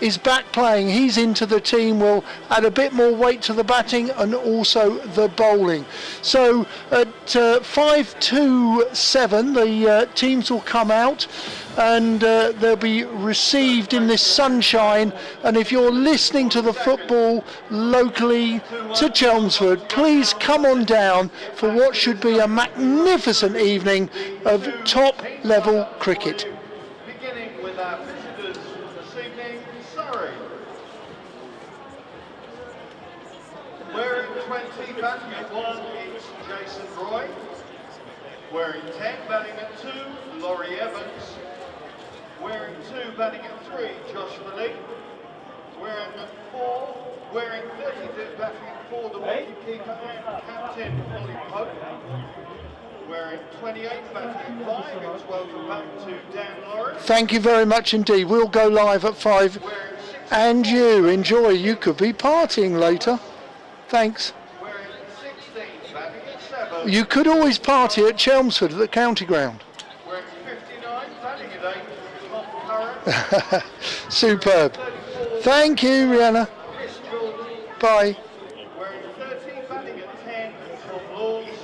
is back playing. He's into the team, will add a bit more weight to the batting and also the bowling. So at 5-2-7 the teams will come out and they'll be received in this sunshine. And if you're listening to the football locally to Chelmsford, please come on down for what should be a magnificent evening of top level cricket. Beginning with our visitors this evening, Surrey. Wearing 20, batting at 1, it's Jason Roy. Wearing 10, batting at 2, Laurie Evans. Wearing 2, batting at 3, Joshua Lee. Wearing at 4, wearing 32, batting at 4, the wicketkeeper and captain, Ollie Pope. Wearing 28, batting at 5, it's welcome back to Dan Lawrence. Thank you very much indeed. We'll go live at 5. And you enjoy. You could be partying later. Thanks. Wearing 16, batting at 7. You could always party at Chelmsford at the county ground. Wearing 59, batting at 8, Tom Curran. Superb. Thank you, Rihanna. Chris Jordan. Bye. Wearing 13, batting at 10, Tom Laws.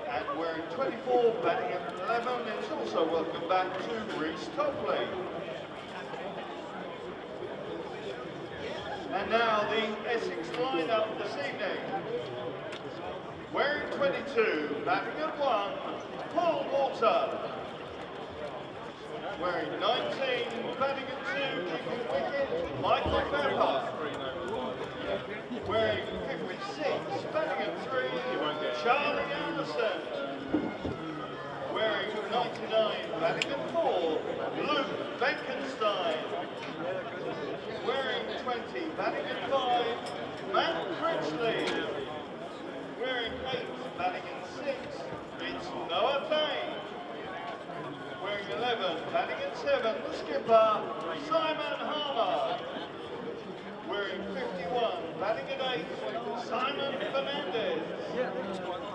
And wearing 24, batting at 11, it's also welcome back to Reece Topley. And now the Essex line-up this evening. Wearing 22, batting at 1, Paul Walter. Wearing 19, batting at 2, keeping wicket, Michael Pepper. Wearing 56, batting at 3, Charlie Anderson. Wearing 99, batting at 4, Luke Benkenstein. Wearing 20, batting at 5, Matt Critchley. Wearing 8, batting at 6, it's Noah Payne. Wearing 11, batting at 7, the skipper, Simon Harmer. Wearing 51, batting at 8, Simon Fernandez.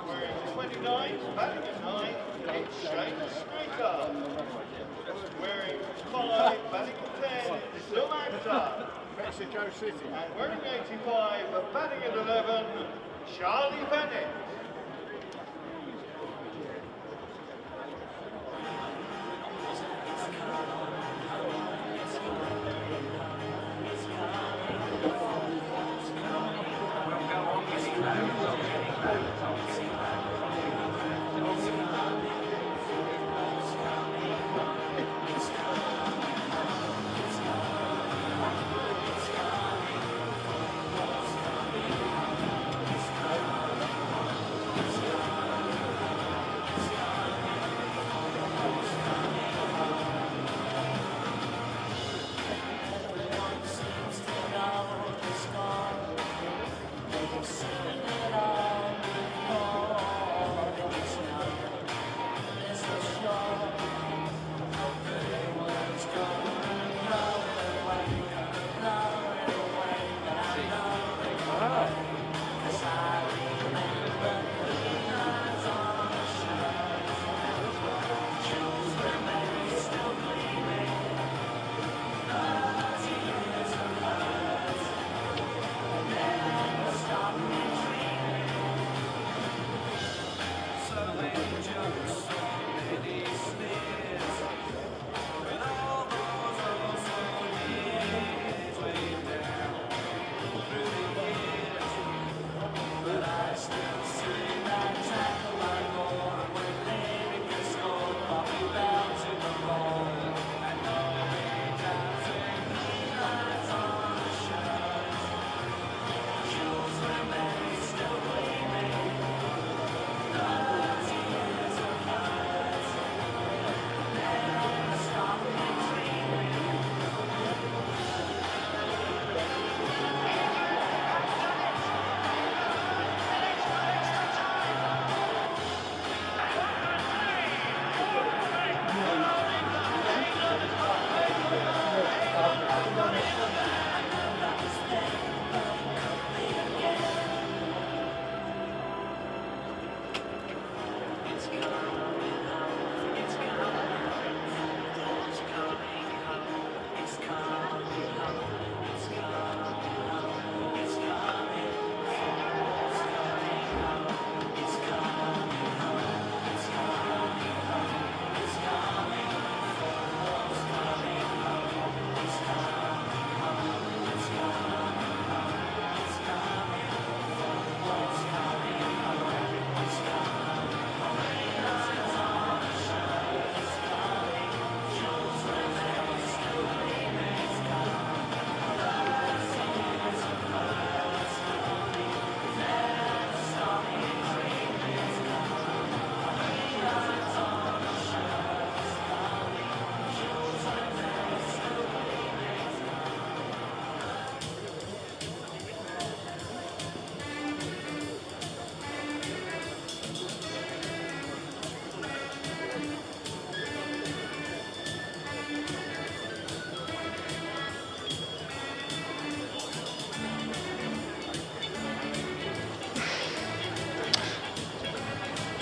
Wearing 29, batting at 9, it's Shane Streeter. Wearing 5, batting at 10, it's Bill Actor. Mexico City. And wearing 85, batting at 11, Charlie Bennett.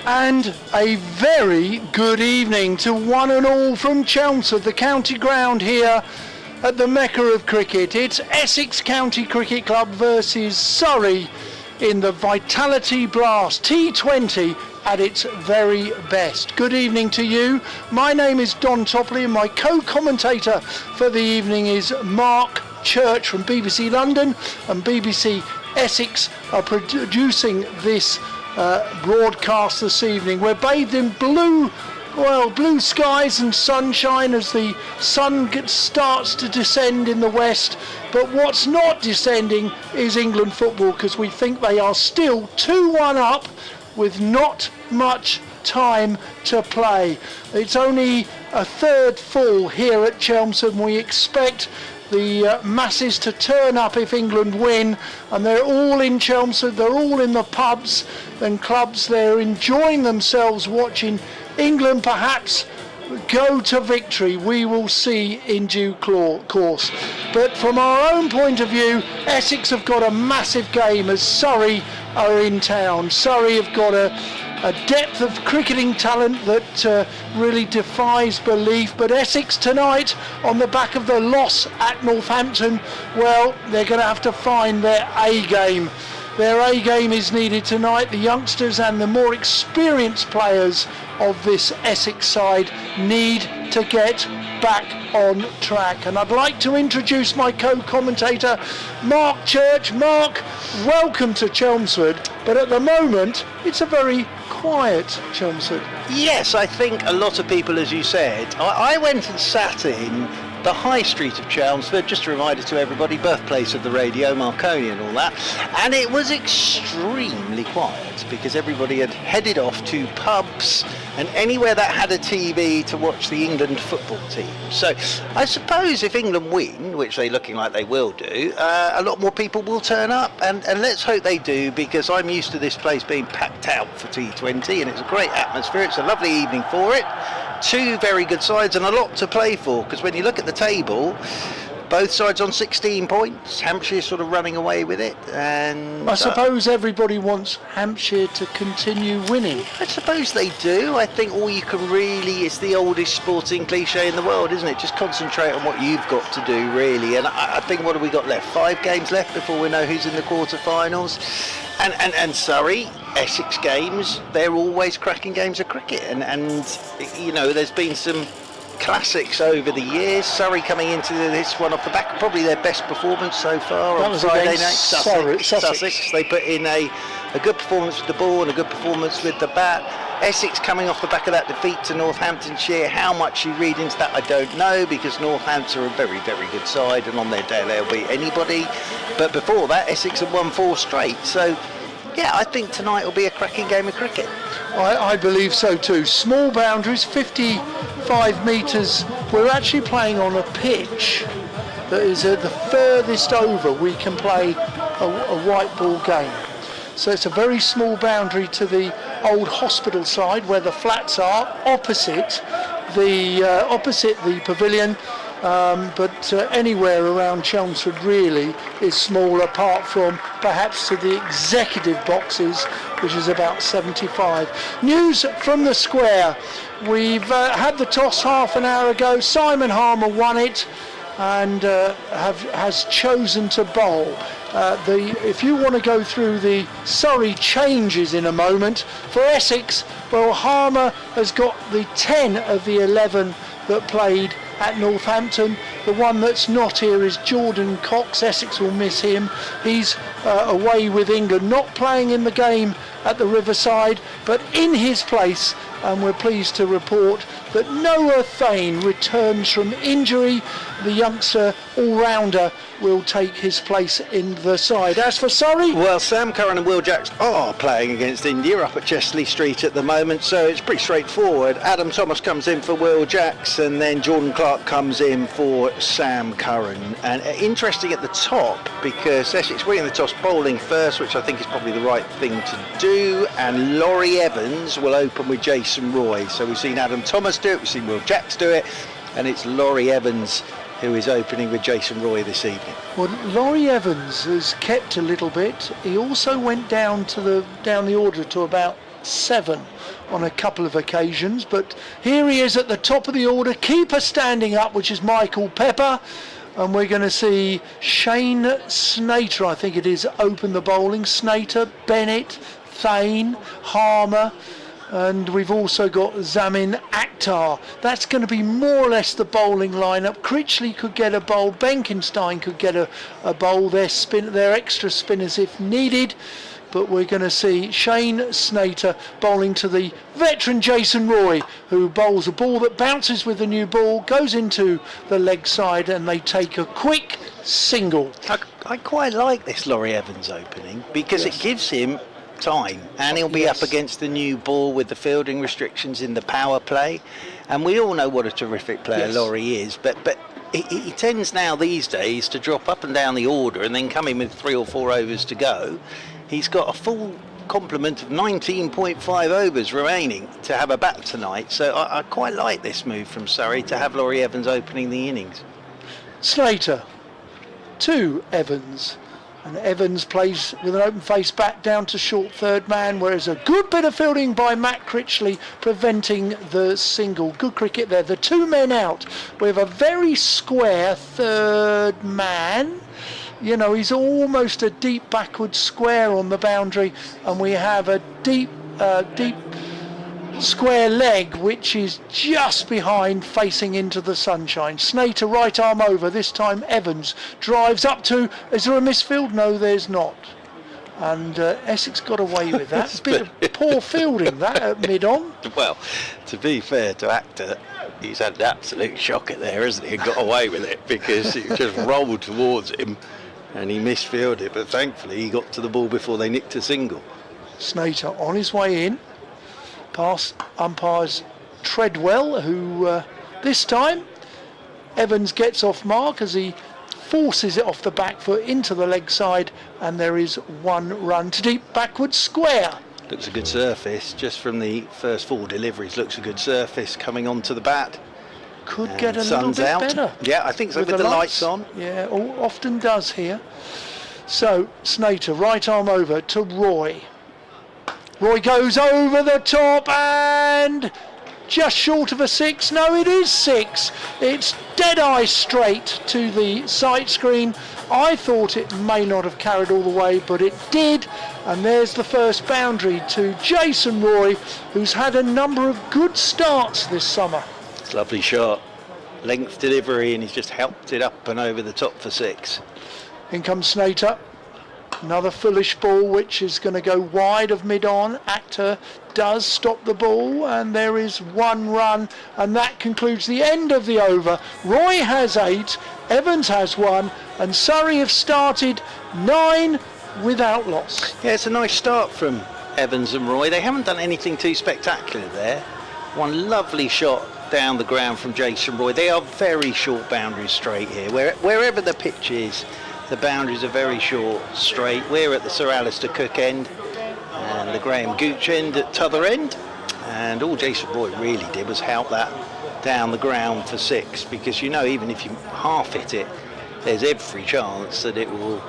And a very good evening to one and all from Chelmsford, the county ground here at the Mecca of cricket. It's Essex County Cricket Club versus Surrey in the Vitality Blast T20 at its very best. Good evening to you. My name is Don Topley and my co-commentator for the evening is Mark Church from BBC London, and BBC Essex are producing this broadcast this evening. We're bathed in blue skies and sunshine as the sun starts to descend in the west, but what's not descending is England football, because we think they are still 2-1 up with not much time to play. It's only a third full here at Chelmsford, and we expect the masses to turn up if England win, and they're all in Chelmsford, they're all in the pubs and clubs, they're enjoying themselves watching England perhaps go to victory. We will see in due course. But from our own point of view, Essex have got a massive game as Surrey are in town. Surrey have got a depth of cricketing talent that really defies belief, but Essex tonight, on the back of the loss at Northampton, well, they're going to have to find their A game. Their A game is needed tonight. The youngsters and the more experienced players of this Essex side need to get back on track. And I'd like to introduce my co-commentator, Mark Church. Mark, welcome to Chelmsford, but at the moment it's a very quiet Chelmsford. Yes, I think a lot of people, as you said, I went and sat in the High Street of Chelmsford, just a reminder to everybody, birthplace of the radio, Marconi and all that, and it was extremely quiet because everybody had headed off to pubs and anywhere that had a TV to watch the England football team. So I suppose if England win, which they're looking like they will do, a lot more people will turn up, and let's hope they do, because I'm used to this place being packed out for T20 and it's a great atmosphere. It's a lovely evening for it. Two very good sides and a lot to play for, because when you look at the table, both sides on 16 points. Hampshire sort of running away with it, and I suppose everybody wants Hampshire to continue winning. I suppose they do. I think all you can really, it's the oldest sporting cliche in the world, isn't it? Just concentrate on what you've got to do, really. And I think, what have we got left? 5 games left before we know who's in the quarterfinals. And Surrey, Essex games, they're always cracking games of cricket, and you know, there's been some classics over the years. Surrey coming into this one off the back of probably their best performance so far on Friday night. Sussex. They put in a good performance with the ball and a good performance with the bat. Essex coming off the back of that defeat to Northamptonshire. How much you read into that, I don't know, because Northampton are a very, very good side, and on their day they'll beat anybody. But before that, Essex have won 4 straight. So yeah, I think tonight will be a cracking game of cricket. I believe so too. Small boundaries, 55 metres. We're actually playing on a pitch that is at the furthest over we can play a white ball game. So it's a very small boundary to the old hospital side where the flats are, opposite the pavilion. But anywhere around Chelmsford really is small, apart from perhaps to the executive boxes, which is about 75. News from the square. We've had the toss half an hour ago. Simon Harmer won it and has chosen to bowl. If you want to go through the Surrey changes in a moment, for Essex, well, Harmer has got the 10 of the 11 that played at Northampton. The one that's not here is Jordan Cox. Essex will miss him. He's away with England, not playing in the game at the Riverside, but in his place, and we're pleased to report that Noah Thane returns from injury. The youngster all-rounder will take his place in the side. As for Surrey, well, Sam Curran and Will Jacks are playing against India up at Chesley Street at the moment, so it's pretty straightforward. Adam Thomas comes in for Will Jacks, and then Jordan Clark comes in for Sam Curran. And interesting at the top, because Essex winning the toss, bowling first, which I think is probably the right thing to do, and Laurie Evans will open with Jason Roy. So we've seen Adam Thomas do it, we've seen Will Jacks do it, and it's Laurie Evans who is opening with Jason Roy this evening. Well, Laurie Evans has kept a little bit. He also went down the order to about 7 on a couple of occasions, but here he is at the top of the order, keeper standing up, which is Michael Pepper, and we're going to see Shane Snater, I think it is, open the bowling. Snater, Bennett, Thane, Harmer, and we've also got Zamin Akhtar. That's going to be more or less the bowling lineup. Critchley could get a bowl, Benkenstein could get a bowl, their extra spinners if needed. But we're going to see Shane Snater bowling to the veteran Jason Roy, who bowls a ball that bounces with the new ball, goes into the leg side, and they take a quick single. I quite like this Laurie Evans opening because it gives him time, and he'll be up against the new ball with the fielding restrictions in the power play, and we all know what a terrific player Laurie is, but he tends now these days to drop up and down the order and then come in with 3 or 4 overs to go. He's got a full complement of 19.5 overs remaining to have a bat tonight, so I quite like this move from Surrey to have Laurie Evans opening the innings. Slater to Evans, and Evans plays with an open face bat down to short third man, whereas a good bit of fielding by Matt Critchley preventing the single. Good cricket there. The 2 men out. We have a very square third man. You know, he's almost a deep backward square on the boundary, and we have a deep square leg which is just behind, facing into the sunshine. Snater right arm over, this time Evans drives up to, is there a misfield? No, there's not. And Essex got away with that. Bit of poor fielding that at mid-on. Well, to be fair to Akhtar, he's had an absolute shocker there, hasn't he? He got away with it because it just rolled towards him and he misfielded, but thankfully he got to the ball before they nicked a single. Snater on his way in, past umpires Treadwell, who this time Evans gets off mark as he forces it off the back foot into the leg side, and there is 1 run to deep backward square. Looks a good surface, just from the first 4 deliveries, looks a good surface coming onto the bat. Could And get a little bit out. better. Yeah, I think so, with the lights on. Yeah, often does here. So Snater right arm over to Roy. Roy goes over the top and just short of a 6. No, it is 6. It's dead eye straight to the sight screen. I thought it may not have carried all the way, but it did. And there's the first boundary to Jason Roy, who's had a number of good starts this summer. It's a lovely shot. Length delivery, and he's just helped it up and over the top for 6. In comes Snater. Another foolish ball which is going to go wide of mid-on. Akhtar does stop the ball, and there is 1 run, and that concludes the end of the over. Roy has 8, Evans has 1, and Surrey have started 9 without loss. Yeah, it's a nice start from Evans and Roy. They haven't done anything too spectacular there. 1 lovely shot down the ground from Jason Roy. They are very short boundaries straight here. Wherever the pitch is, the boundaries are very short, straight. We're at the Sir Alistair Cook end and the Graham Gooch end at t'other end. And all Jason Roy really did was help that down the ground for 6, because you know, even if you half hit it, there's every chance that it will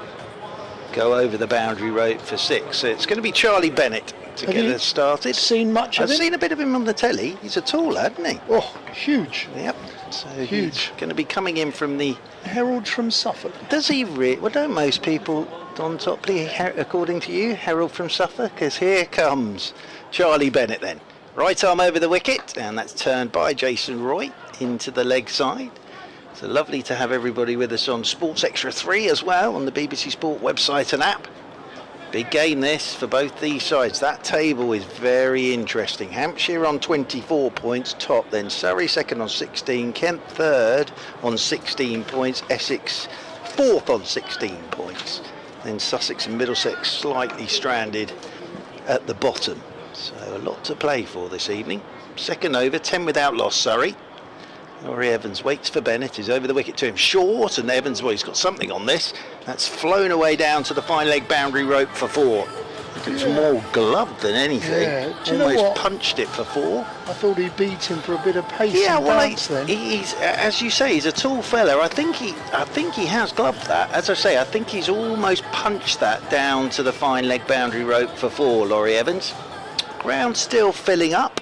go over the boundary rope for 6. So it's going to be Charlie Bennett to get us started. Seen much of him? I've seen a bit of him on the telly. He's a tall lad, isn't he? Oh, huge. Yep. So Huge. He's going to be coming in from the... Herald from Suffolk. Does he well, don't most people, Don Topley, according to you, Herald from Suffolk? Because here comes Charlie Bennett then. Right arm over the wicket, and that's turned by Jason Roy into the leg side. So lovely to have everybody with us on Sports Extra 3 as well, on the BBC Sport website and app. Big game this for both these sides. That table is very interesting. Hampshire on 24 points, top. Then Surrey second on 16. Kent third on 16 points. Essex fourth on 16 points. Then Sussex and Middlesex slightly stranded at the bottom. So a lot to play for this evening. Second over, 10 without loss, Surrey. Laurie Evans waits for Bennett, is over the wicket to him, short, and Evans, well, he's got something on this. That's flown away down to the fine leg boundary rope for 4. It's more gloved than anything. Yeah. Do you know Almost what? punched it for 4. I thought he beat him for a bit of pace. Yeah, and well, bounce then. he's, as you say, he's a tall fella. I think he has gloved that. As I say, I think he's almost punched that down to the fine leg boundary rope for 4, Laurie Evans. Ground still filling up.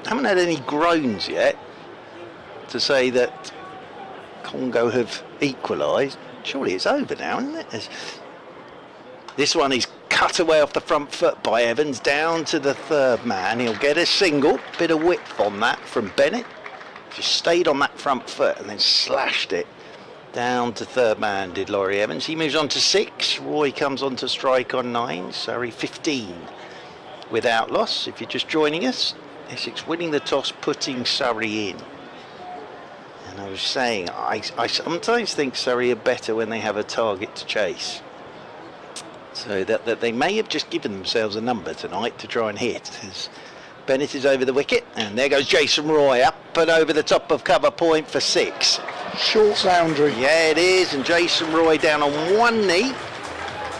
Haven't had any groans yet to say that Congo have equalised. Surely it's over now, isn't it? This one is cut away off the front foot by Evans, down to the third man. He'll get a single, bit of width on that from Bennett. Just stayed on that front foot and then slashed it down to third man, did Laurie Evans. He moves on to 6. Roy comes on to strike on 9. Surrey 15 without loss. If you're just joining us, Essex winning the toss, putting Surrey in. And I was saying, I sometimes think Surrey are better when they have a target to chase. So that they may have just given themselves a number tonight to try and hit. As Bennett is over the wicket, and there goes Jason Roy up and over the top of cover point for 6. Short boundary. Yeah, it is, and Jason Roy down on one knee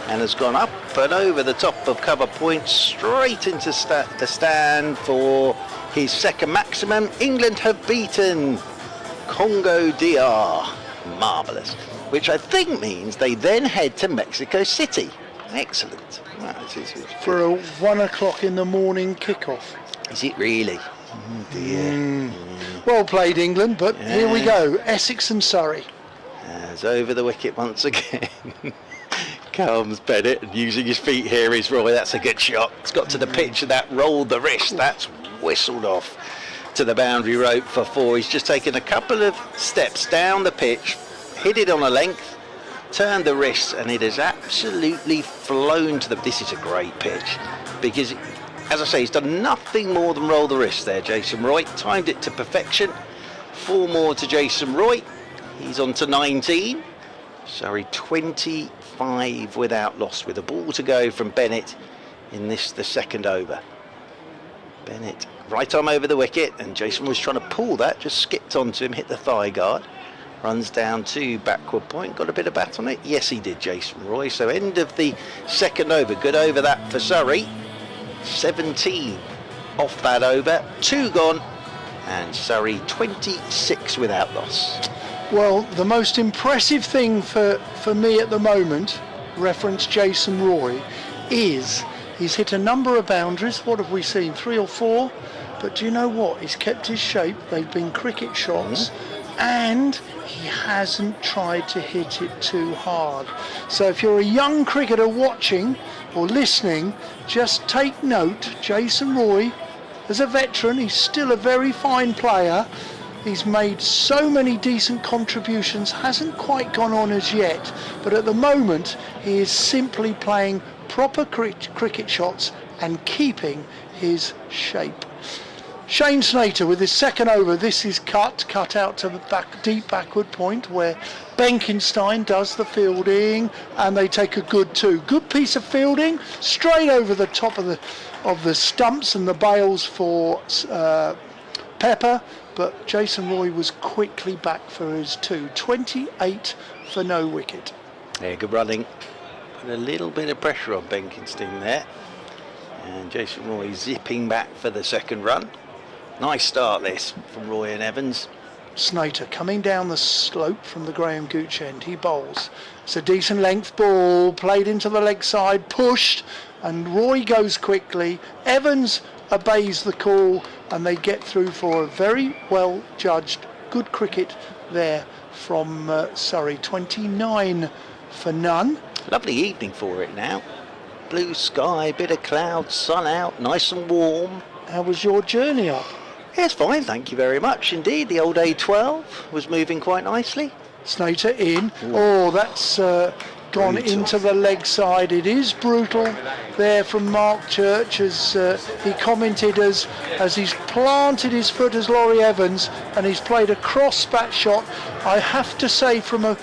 and has gone up and over the top of cover point straight into the stand for his second maximum. England have beaten Congo DR. Marvellous. Which I think means they then head to Mexico City. Excellent. Wow, for a 1 o'clock in the morning kickoff. Is it really? Oh dear. Well played, England, but here we go. Essex and Surrey. As over the wicket once again comes Bennett, and using his feet here is Roy. That's a good shot. It's got to the pitch and that rolled the wrist. That's whistled off to the boundary rope for 4. He's just taken a couple of steps down the pitch, hit it on a length, turned the wrist, and it has absolutely flown to the... This is a great pitch because, as I say, he's done nothing more than roll the wrist there, Jason Roy. Timed it to perfection. 4 more to Jason Roy. He's on to 19. Surrey 25 without loss, with a ball to go from Bennett in the second over. Bennett right arm over the wicket, and Jason was trying to pull that, just skipped onto him, hit the thigh guard. Runs down to backward point, got a bit of bat on it. Yes, he did, Jason Roy. So end of the second over. Good over that for Surrey. 17 off that over. 2 gone. And Surrey 26 without loss. Well, the most impressive thing for me at the moment, reference Jason Roy, is he's hit a number of boundaries. What have we seen? 3 or 4? But do you know what? He's kept his shape. They've been cricket shots. And he hasn't tried to hit it too hard. So if you're a young cricketer watching or listening, just take note. Jason Roy, as a veteran, he's still a very fine player. He's made so many decent contributions, hasn't quite gone on as yet, but at the moment he is simply playing proper cricket shots and keeping his shape. Shane Snater with his second over. This is cut out to the deep backward point where Benkenstein does the fielding, and they take a good 2. Good piece of fielding, straight over the top of the stumps and the bails for Pepper, but Jason Roy was quickly back for his 2. 28 for no wicket. Yeah, good running. Put a little bit of pressure on Benkenstein there, and Jason Roy zipping back for the second run. Nice start this from Roy and Evans. Snater coming down the slope from the Graham Gooch end. He bowls. It's a decent length ball, played into the leg side, pushed, and Roy goes quickly. Evans obeys the call, and they get through for a very well judged, good cricket there from Surrey. 29 for none. Lovely evening for it now. Blue sky, bit of cloud, sun out, nice and warm. How was your journey up? Yes, fine, thank you very much indeed. The old A12 was moving quite nicely. Snater in. Oh, that's gone Brutal. into the leg side. It is brutal there from Mark Church, as he commented as he's planted his foot as Laurie Evans, and he's played a cross bat shot. I have to say, from a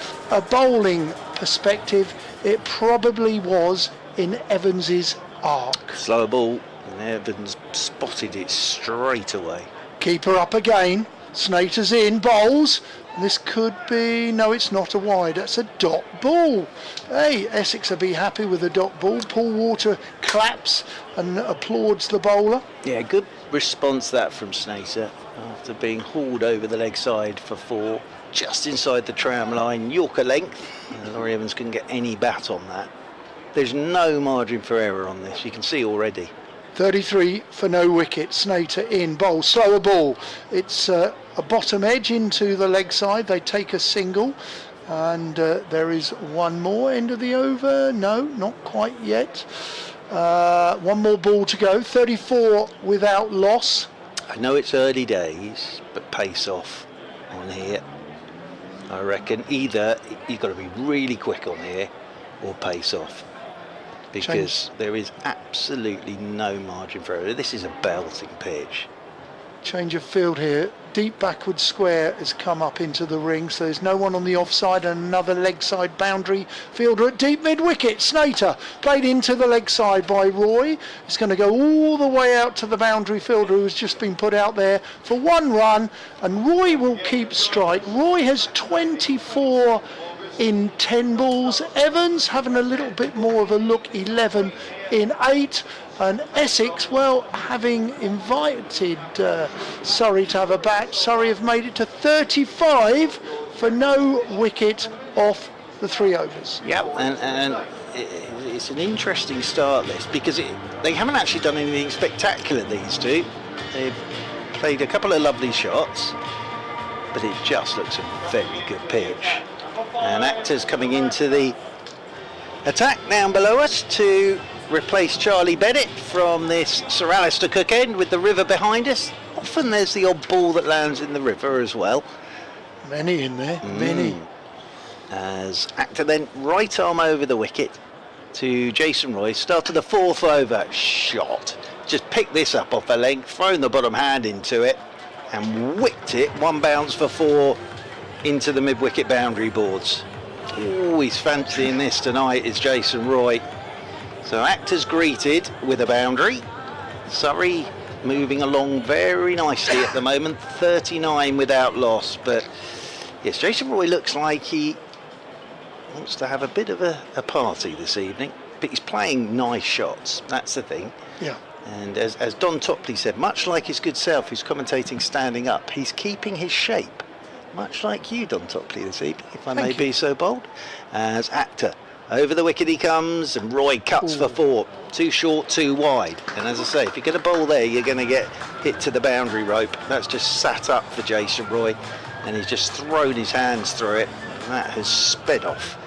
bowling perspective, it probably was in Evans's arc. Slower ball, and Evans spotted it straight away. Keeper up again. Snater's in, bowls. This could be... No, it's not a wide. That's a dot ball. Hey, Essex will be happy with a dot ball. Paul Water claps and applauds the bowler. Yeah, good response that from Snater after being hauled over the leg side for 4. Just inside the tram line, Yorker length. Laurie Evans couldn't get any bat on that. There's no margin for error on this. You can see already 33 for no wicket. Snater in, bowl, slower ball. It's a bottom edge into the leg side. They take a single, and there is one more end of the over. No, not quite yet. One more ball to go. 34 without loss. I know it's early days, but pace off on here. I reckon either you've got to be really quick on here or pace off, because there is absolutely no margin for error. This is a belting pitch. Change of field here. Deep backward square has come up into the ring, so there's no one on the offside, and another leg side boundary fielder at deep mid wicket. Snater played into the leg side by Roy. It's going to go all the way out to the boundary fielder, who's just been put out there for one run, and Roy will keep strike. Roy has 24 in 10 balls. Evans having a little bit more of a look, 11 in 8. And Essex, well, having invited Surrey to have a bat, Surrey have made it to 35 for no wicket off the 3 overs. Yeah, and it's an interesting start, this, because they haven't actually done anything spectacular, these two. They've played a couple of lovely shots, but it just looks a very good pitch. And Actors coming into the attack down below us to replace Charlie Bennett from this Sir Alistair Cook end with the river behind us. Often there's the odd ball that lands in the river as well. Many in there, many. As Actor then right arm over the wicket to Jason Roy. Started the 4th over. Shot. Just picked this up off a length, thrown the bottom hand into it and whipped it. 1 bounce for 4 into the mid-wicket boundary boards. Oh, he's fancying this tonight, is Jason Roy. So Actors greeted with a boundary. Surrey moving along very nicely at the moment, 39 without loss. But yes, Jason Roy looks like he wants to have a bit of a party this evening. But he's playing nice shots, that's the thing. Yeah. And as Don Topley said, much like his good self who's commentating standing up, he's keeping his shape. Much like you, Don Topley, this evening, if I may be so bold. As Actor over the wicket he comes, and Roy cuts for 4. Too short, too wide. And as I say, if you're going to bowl there, you're going to get hit to the boundary rope. That's just sat up for Jason Roy, and he's just thrown his hands through it. And that has sped off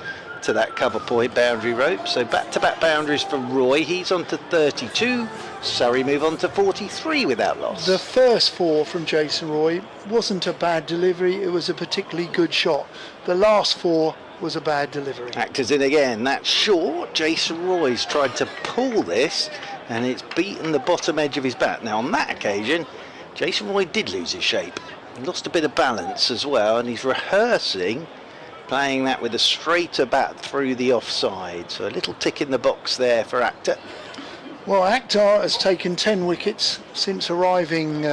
to that cover point boundary rope. So back-to-back boundaries for Roy. He's on to 32. Surrey move on to 43 without loss. The first 4 from Jason Roy wasn't a bad delivery. It was a particularly good shot. The last 4 was a bad delivery. Actors in again. That's short. Jason Roy's tried to pull this, and it's beaten the bottom edge of his bat. Now on that occasion, Jason Roy did lose his shape. He lost a bit of balance as well, and he's rehearsing playing that with a straighter bat through the offside. So a little tick in the box there for Actor. Well, Actor has taken 10 wickets since arriving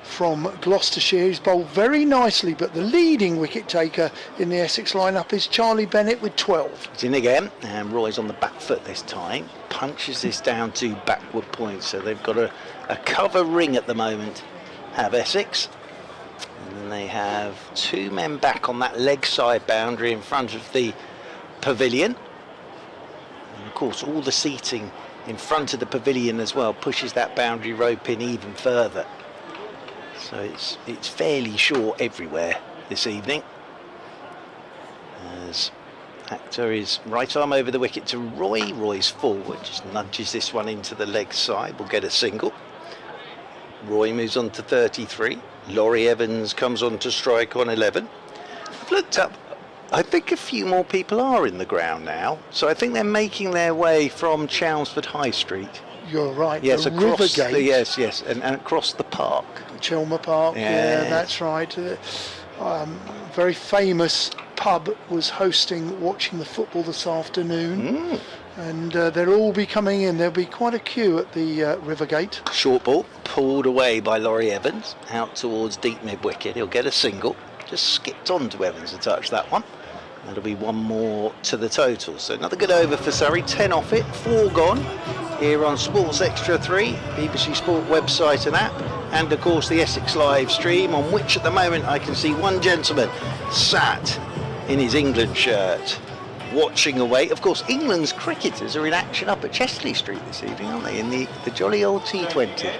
from Gloucestershire. He's bowled very nicely, but the leading wicket taker in the Essex lineup is Charlie Bennett with 12. He's in again, and Roy's on the back foot this time. Punches this down to backward points, so they've got a cover ring at the moment, have Essex. And then they have 2 men back on that leg side boundary in front of the pavilion. And of course, all the seating in front of the pavilion as well pushes that boundary rope in even further. So it's fairly short everywhere this evening. As Actor is right arm over the wicket to Roy. Roy's forward, just nudges this one into the leg side. We'll get a single. Roy moves on to 33. Laurie Evans comes on to strike on 11. I've looked up. I think a few more people are in the ground now. So I think they're making their way from Chelmsford High Street. You're right. Yes, the across Rivergate. yes, and across the park. Chelmer Park, Yes. yeah, that's right. Very famous pub was watching the football this afternoon, and they'll all be coming in. There'll be quite a queue at the Rivergate. Short ball pulled away by Laurie Evans out towards deep mid wicket. He'll get a single. Just skipped on to Evans to touch that one. That'll be 1 more to the total. So another good over for Surrey. 10 off it, 4 gone. Here on Sports Extra 3, BBC Sport website and app, and of course the Essex live stream, on which at the moment I can see one gentleman sat in his England shirt watching away. Of course, England's cricketers are in action up at Chesley Street this evening, aren't they? In the jolly old T20.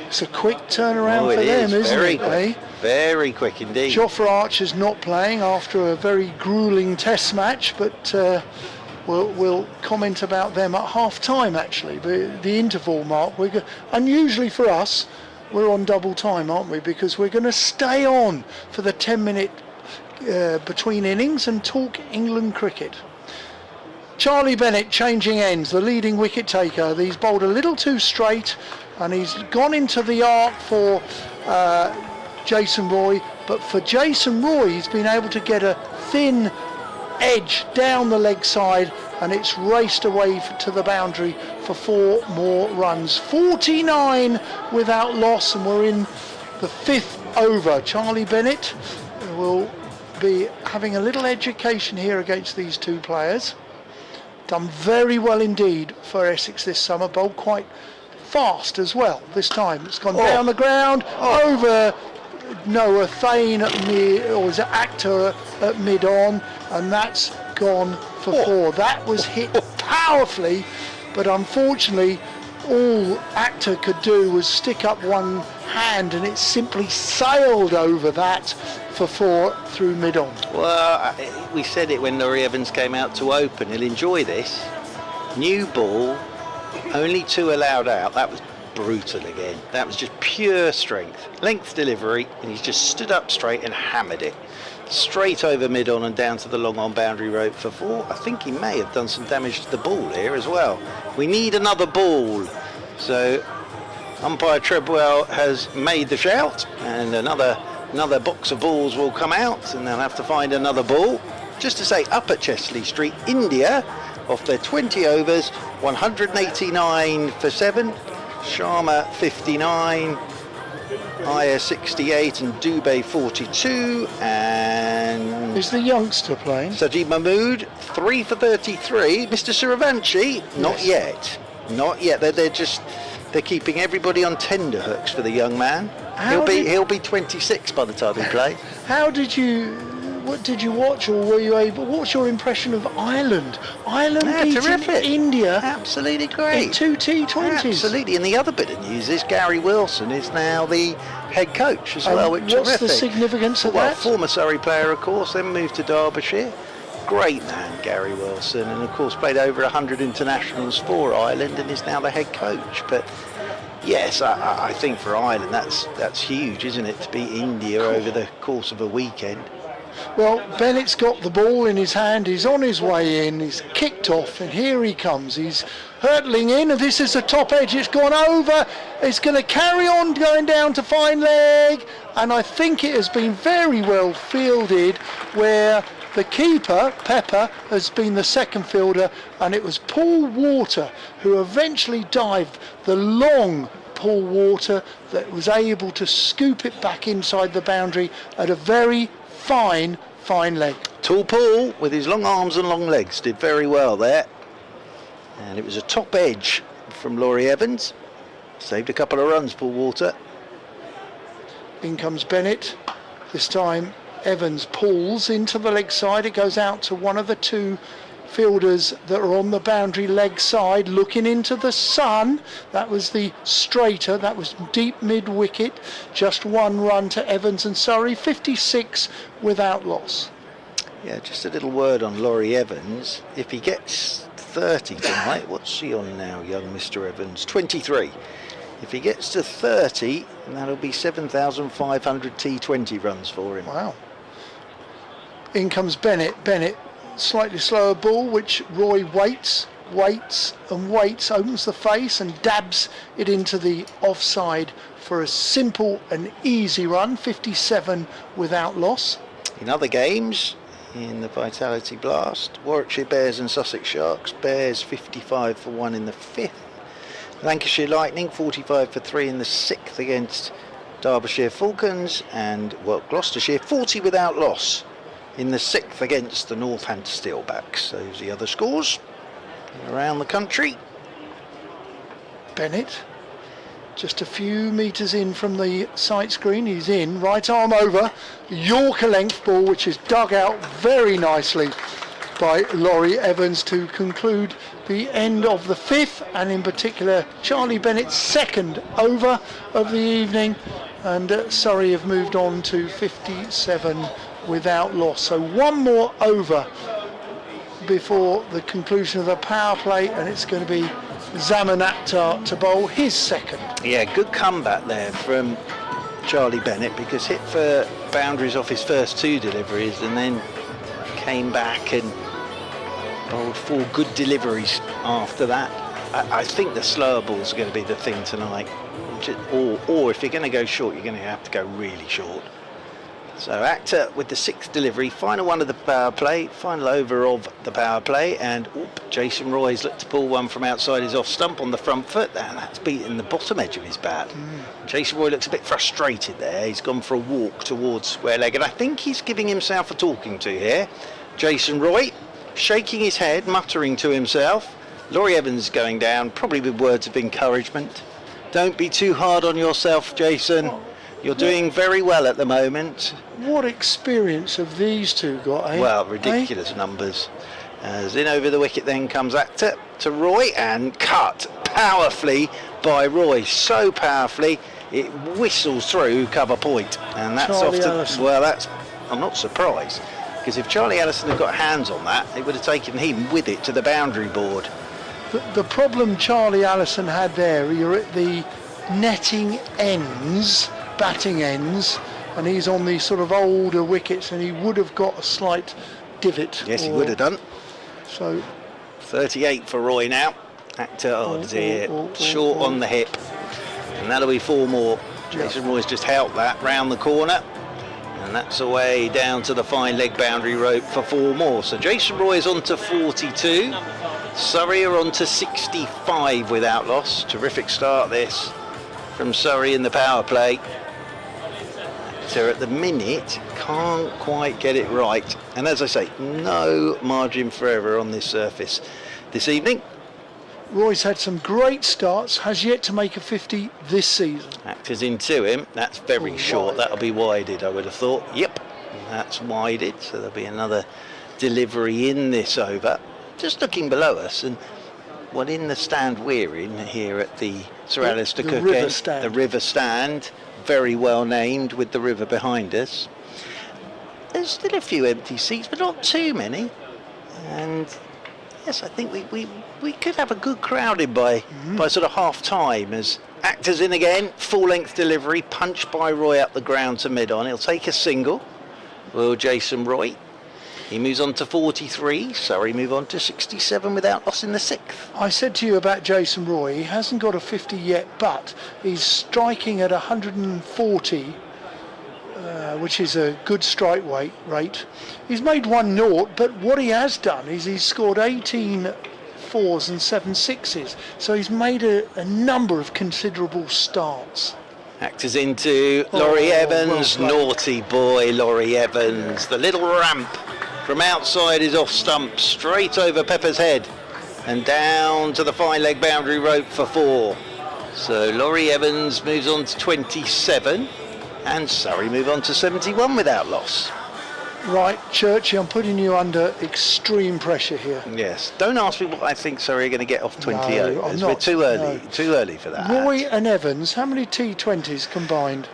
It's a quick turnaround for it them, is. isn't Very it? quick. Very quick indeed. Jofra Archer's not playing after a very gruelling test match, but we'll comment about them at half time actually, the interval mark. Unusually for us, we're on double time, aren't we? Because we're going to stay on for the 10-minute between innings and talk England cricket. Charlie Bennett changing ends, the leading wicket taker. He's bowled a little too straight and he's gone into the arc for Jason Roy, but for Jason Roy he's been able to get a thin edge down the leg side and it's raced away to the boundary for 4 more runs. 49 without loss, and we're in the 5th over. Charlie Bennett will be having a little education here against these two players. Done very well indeed for Essex this summer, bowled quite fast as well this time. It's gone down the ground, over Noah Thane at mid, or is it Actor at mid-on, and that's gone for 4. That was hit powerfully, but unfortunately all Actor could do was stick up one hand and it simply sailed over that for 4 through mid-on. Well, we said it when Laurie Evans came out to open. He'll enjoy this. New ball, only 2 allowed out. That was brutal again. That was just pure strength. Length delivery, and he's just stood up straight and hammered it. Straight over mid-on and down to the long-on boundary rope for 4. I think he may have done some damage to the ball here as well. We need another ball. So umpire Treadwell has made the shout, and another box of balls will come out, and they'll have to find another ball. Just to say, up at Chesley Street, India, off their 20 overs, 189 for 7, Sharma 59, Iyer 68 and Dubey 42, and is the youngster playing? Sajid Mahmood 3 for 33. Mr. Suravanshi, not yet. They're keeping everybody on tender hooks for the young man. He'll be 26 by the time he plays. What did you watch, or were you able? What's your impression of Ireland? Ireland beating terrific. India. Absolutely great. In 2 T20s. Absolutely. And the other bit of news is Gary Wilson is now the head coach as well. Which what's terrific. the significance of that? Former Surrey player, of course, then moved to Derbyshire. Great man, Gary Wilson, and of course played over 100 internationals for Ireland and is now the head coach. But yes, I think for Ireland that's huge, isn't it, to beat India over the course of a weekend. Well, Bennett's got the ball in his hand, he's on his way in, he's kicked off, and here he comes. He's hurtling in, and this is the top edge, it's gone over, it's going to carry on going down to fine leg, and I think it has been very well fielded, where the keeper, Pepper, has been the second fielder, and it was Paul Water who eventually dived the long Paul Water that was able to scoop it back inside the boundary at a very fine leg. Tall Paul, with his long arms and long legs, did very well there. And it was a top edge from Laurie Evans. Saved a couple of runs, Paul Water. In comes Bennett. This time Evans pulls into the leg side. It goes out to one of the 2 fielders that are on the boundary leg side, looking into the sun. That was the straighter, that was deep mid wicket. Just 1 run to Evans and Surrey, 56 without loss. Yeah, just a little word on Laurie Evans. If he gets 30 tonight, what's he on now, young Mr. Evans? 23. If he gets to 30, that'll be 7,500 T20 runs for him. Wow. In comes Bennett. Bennett, slightly slower ball, which Roy waits, opens the face and dabs it into the offside for a simple and easy run, 57 without loss. In other games, in the Vitality Blast, Warwickshire Bears and Sussex Sharks, Bears 55 for 1 in the 5th. Lancashire Lightning 45 for 3 in the 6th against Derbyshire Falcons, and Gloucestershire 40 without loss in the 6th against the Northampton Steelbacks. Those are the other scores around the country. Bennett, just a few metres in from the sight screen, he's in, right arm over, Yorker length ball which is dug out very nicely by Laurie Evans to conclude the end of the 5th, and in particular Charlie Bennett's 2nd over of the evening, and Surrey have moved on to 57 without loss. So one more over before the conclusion of the power play, and it's going to be Zaman Akhtar to bowl his 2nd. Yeah, good comeback there from Charlie Bennett, because hit for boundaries off his first 2 deliveries and then came back and bowled 4 good deliveries after that. I think the slower ball's going to be the thing tonight, or if you're going to go short, you're going to have to go really short. So Akhtar with the 6th delivery, final one of the power play, final over of the power play, and Jason Roy's looked to pull one from outside his off stump on the front foot, and that's beaten the bottom edge of his bat. Jason Roy looks a bit frustrated there. He's gone for a walk towards square leg, and I think he's giving himself a talking to here. Jason Roy shaking his head, muttering to himself. Laurie Evans going down, probably with words of encouragement. Don't be too hard on yourself, Jason. You're doing very well at the moment. What experience have these two got, eh? Well, ridiculous numbers. As in over the wicket then comes Akhtar to Roy, and cut powerfully by Roy. So powerfully, it whistles through cover point. And that's Charlie off to... Ellison. Well, I'm not surprised, because if Charlie Ellison had got hands on that, it would have taken him with it to the boundary board. The problem Charlie Ellison had there, you're at the netting ends, batting ends, and he's on these sort of older wickets, and he would have got a slight divot. Yes, he would have done. So 38 for Roy now. Akhtar, short on the hip, and that'll be 4 more. Jason Roy's just held that round the corner, and that's away down to the fine leg boundary rope for 4 more. So Jason Roy's on to 42. Surrey are on to 65 without loss. Terrific start this from Surrey in the power play. So at the minute, can't quite get it right. And as I say, no margin for error on this surface this evening. Roy's had some great starts, has yet to make a 50 this season. Akhtar's into him. That's very short. That'll be wided, I would have thought. Yep, that's wided. So there'll be another delivery in this over. Just looking below us, and in the stand we're in here at the Sir Alistair Cook river stand. The river stand, very well named, with the river behind us. There's still a few empty seats, but not too many. And yes, I think we could have a good crowd in by sort of half time, as Akhtar's in again, full length delivery, punched by Roy up the ground to mid on. He'll take a single. Will Jason Roy. He moves on to 43. Surrey move on to 67 without loss in the 6th. I said to you about Jason Roy, he hasn't got a 50 yet, but he's striking at 140, which is a good strike rate. He's made 1 nought, but what he has done is he's scored 18 4s and 7 6s. So he's made a number of considerable starts. Akhtar's into Laurie Evans. Well, naughty boy, Laurie Evans. The little ramp from outside his off stump, straight over Pepper's head and down to the fine leg boundary rope for 4. So Laurie Evans moves on to 27, and Surrey move on to 71 without loss. Right, Churchy, I'm putting you under extreme pressure here. Yes, don't ask me what I think Surrey are going to get off 20 No, overs. I'm We're not, too early, no. too early for that. Roy and Evans, how many T20s combined?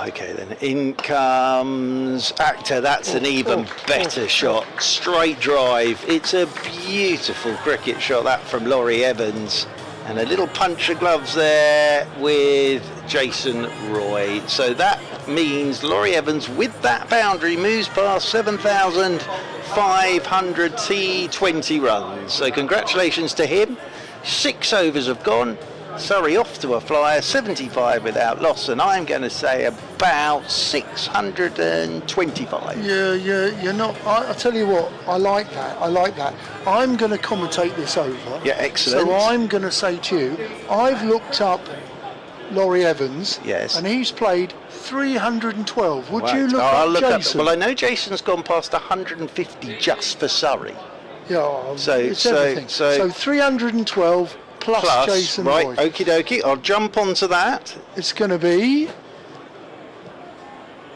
Okay then, in comes Akhtar. That's an even better shot. Straight drive. It's a beautiful cricket shot, that from Laurie Evans. And a little punch of gloves there with Jason Roy. So that means Laurie Evans, with that boundary, moves past 7,500 T20 runs. So congratulations to him. 6 overs have gone. Surrey off to a flyer, 75 without loss, and I'm going to say about 625. Yeah, you're not. I tell you what, I like that. I'm going to commentate this over. Yeah, excellent. So I'm going to say to you, I've looked up Laurie Evans. Yes. And he's played 312. Would you look I'll up Jason? Well, I know Jason's gone past 150 just for Surrey. Yeah. So 312. Plus Jason right, Roy. okie dokie, I'll jump onto that. It's going to be...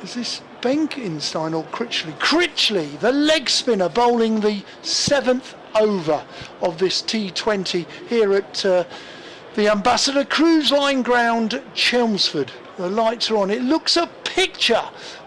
Is this Benkenstein or Critchley. Critchley, the leg spinner, bowling the 7th over of this T20 here at the Ambassador Cruise Line Ground, Chelmsford. The lights are on. It looks a picture.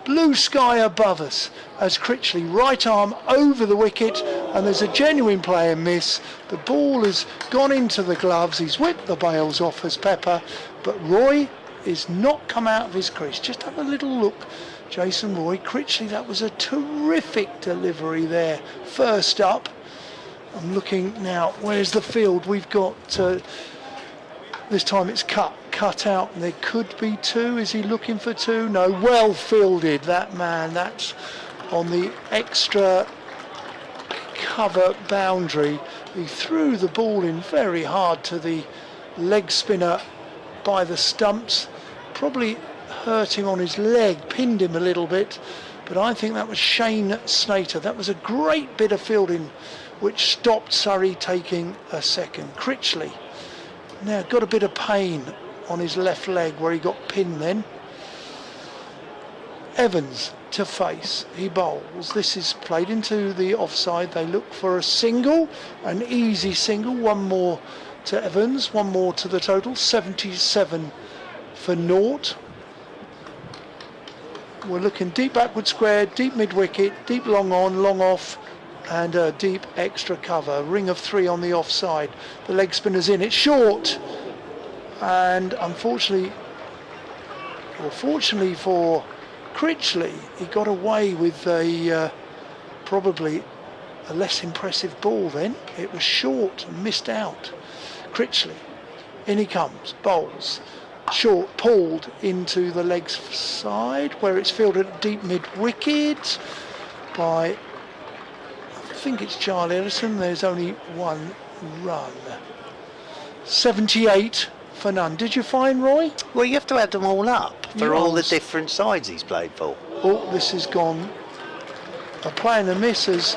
Blue sky above us as Critchley, right arm over the wicket, and there's a genuine play and miss. The ball has gone into the gloves. He's whipped the bails off as Pepper, but Roy is not come out of his crease. Just have a little look. Jason Roy, Critchley, that was a terrific delivery there. First up, I'm looking now, where's the field? We've got, this time it's cut out, and there could be two. Is he looking for two? No, well fielded, that man. That's on the extra cover boundary. He threw the ball in very hard to the leg spinner by the stumps. Probably hurt him on his leg, pinned him a little bit, but I think that was Shane Snater. That was a great bit of fielding which stopped Surrey taking a second. Critchley now got a bit of pain on his left leg where he got pinned then. Evans to face, he bowls. This is played into the offside. They look for a single, an easy single. One more to Evans, one more to the total, 77 for naught. We're looking deep backward square, deep mid wicket, deep long on, long off, and a deep extra cover. Ring of three on the offside. The leg spinner's in, it's short, and unfortunately, or fortunately for Critchley, he got away with a probably a less impressive ball then. It was short and missed out. Critchley, in he comes, bowls. Short, pulled into the leg side where it's fielded at deep mid wicket by, I think it's Charlie Ellison. There's only one run. 78 for none. Did you find Roy? Well, you have to add them all up for all the Yes. different sides he's played for. Oh, this has gone a play and a miss as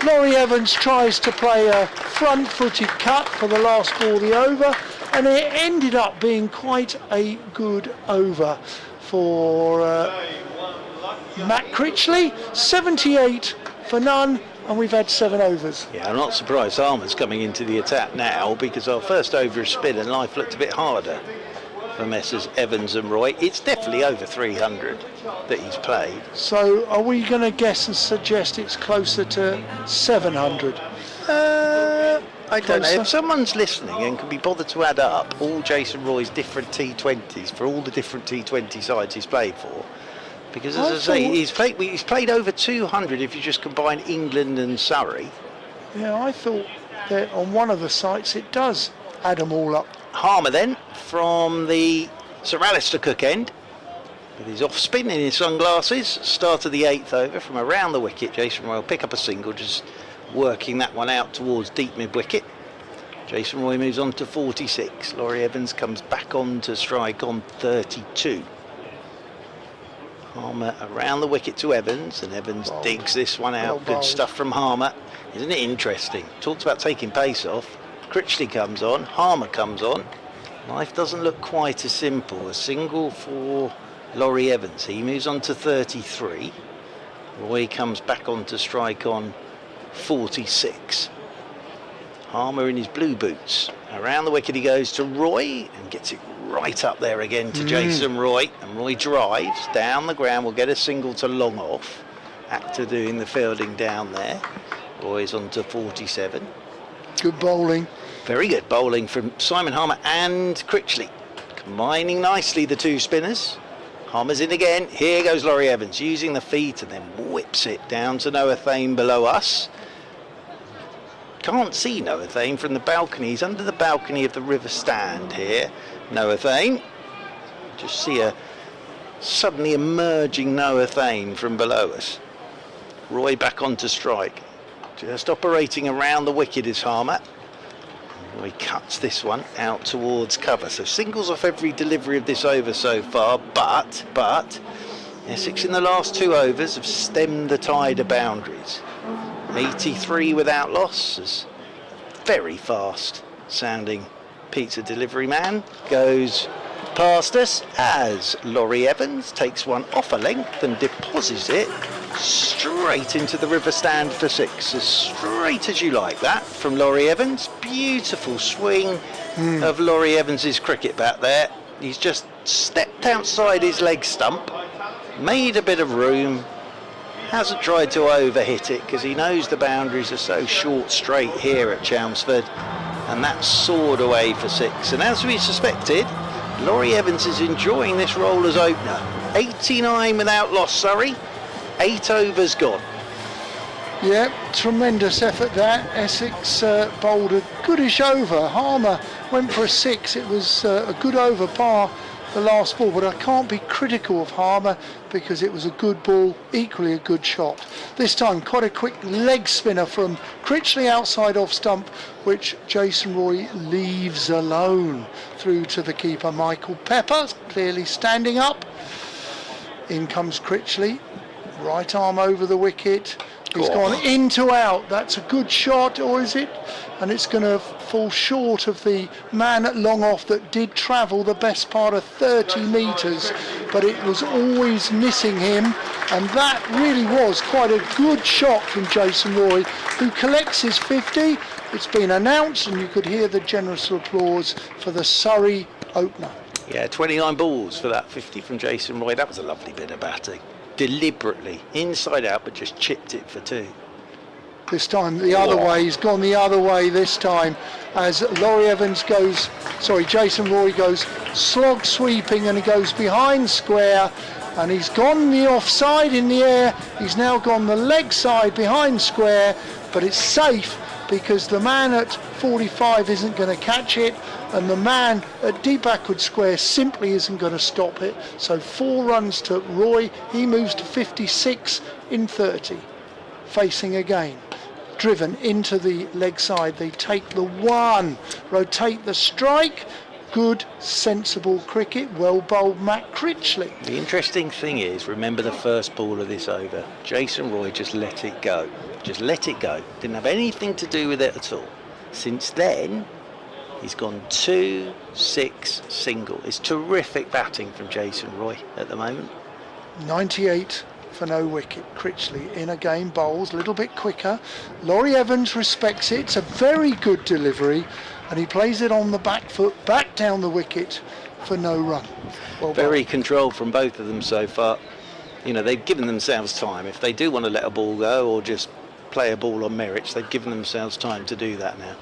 Laurie Evans tries to play a front-footed cut for the last ball of the over, and it ended up being quite a good over for Matt Critchley. 78 for none, and we've had 7 overs. Yeah, I'm not surprised Harmer's coming into the attack now, because our first over is spin and life looked a bit harder for Messrs Evans and Roy. It's definitely over 300 that he's played. So are we going to guess and suggest it's closer to 700? I don't know. Closer? If someone's listening and can be bothered to add up all Jason Roy's different T20s for all the different T20 sides he's played for, because as I say, he's played over 200 if you just combine England and Surrey. Yeah, I thought that on one of the sites it does add them all up. Harmer then from the Sir Alistair Cook end with his off spin in his sunglasses. Start of the 8th over from around the wicket. Jason Roy will pick up a single, just working that one out towards deep mid wicket. Jason Roy moves on to 46. Laurie Evans comes back on to strike on 32. Harmer around the wicket to Evans, and Evans digs this one out. Good stuff from Harmer. Isn't it interesting? Talks about taking pace off. Critchley comes on, Harmer comes on. Life doesn't look quite as simple. A single for Laurie Evans. He moves on to 33. Roy comes back on to strike on 46. Harmer in his blue boots. Around the wicket he goes to Roy and gets it right up there again to Jason Roy. And Roy drives down the ground. Will get a single to long off. Actor doing the fielding down there. Roy's on to 47. Good bowling. Very good bowling from Simon Harmer and Critchley. Combining nicely the two spinners. Harmer's in again. Here goes Laurie Evans using the feet and then whips it down to Noah Thame below us. Can't see Noah Thame from the balcony. He's under the balcony of the River Stand here. Noah Thame. Just see a suddenly emerging Noah Thame from below us. Roy back on to strike. Just operating around the wicket is Harmer. Roy cuts this one out towards cover. So singles off every delivery of this over so far, but Essex in the last 2 overs have stemmed the tide of boundaries. 83 without loss, as very fast sounding pizza delivery man goes past us as Laurie Evans takes one off a length and deposits it straight into the river stand for 6. As straight as you like that from Laurie Evans. Beautiful swing of Laurie Evans's cricket bat there. He's just stepped outside his leg stump, made a bit of room, hasn't tried to overhit it because he knows the boundaries are so short straight here at Chelmsford, and that's soared away for 6. And as we suspected, Laurie Evans is enjoying this role as opener. 89 without loss, Surrey. 8 overs gone. Yeah, tremendous effort there. Essex bowled a goodish over. Harmer went for a 6. It was a good over par the last ball, but I can't be critical of Harmer because it was a good ball, equally a good shot. This time quite a quick leg spinner from Critchley outside off stump, which Jason Roy leaves alone through to the keeper Michael Pepper, clearly standing up. In comes Critchley, right arm over the wicket. He's gone in to out. That's a good shot, or is it? And it's going to fall short of the man at long off that did travel the best part of 30 metres, but it was always missing him. And that really was quite a good shot from Jason Roy, who collects his 50. It's been announced, and you could hear the generous applause for the Surrey opener. Yeah, 29 balls for that 50 from Jason Roy. That was a lovely bit of batting. Deliberately, inside out, but just chipped it for 2. This time the other way, he's gone the other way this time as Jason Roy goes slog sweeping, and he goes behind square, and he's gone the offside in the air. He's now gone the leg side behind square, but it's safe because the man at 45 isn't going to catch it, and the man at deep backward square simply isn't going to stop it. So 4 runs to Roy. He moves to 56 in 30. Facing again. Driven into the leg side. They take the 1. Rotate the strike. Good, sensible cricket. Well bowled Matt Critchley. The interesting thing is, remember the first ball of this over. Jason Roy just let it go. Just let it go. Didn't have anything to do with it at all. Since then, he's gone 2, 6, single. It's terrific batting from Jason Roy at the moment. 98 for no wicket. Critchley in again, bowls a little bit quicker. Laurie Evans respects it. It's a very good delivery, and he plays it on the back foot, back down the wicket for no run. Well, very controlled from both of them so far. You know, they've given themselves time. If they do want to let a ball go or just play a ball on merits, they've given themselves time to do that now.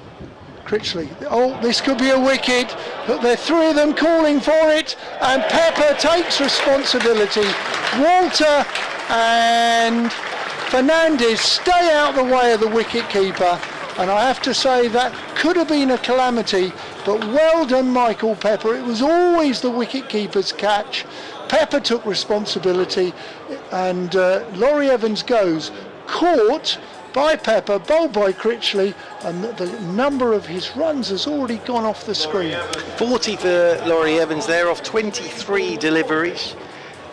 Critchley, oh, this could be a wicket, but there are 3 of them calling for it, and Pepper takes responsibility. Walter and Fernandez stay out the way of the wicket keeper, and I have to say that could have been a calamity, but well done Michael Pepper. It was always the wicket keeper's catch. Pepper took responsibility, and Laurie Evans goes, caught by Pepper, bowled by Critchley, and the number of his runs has already gone off the screen. 40 for Laurie Evans there off 23 deliveries,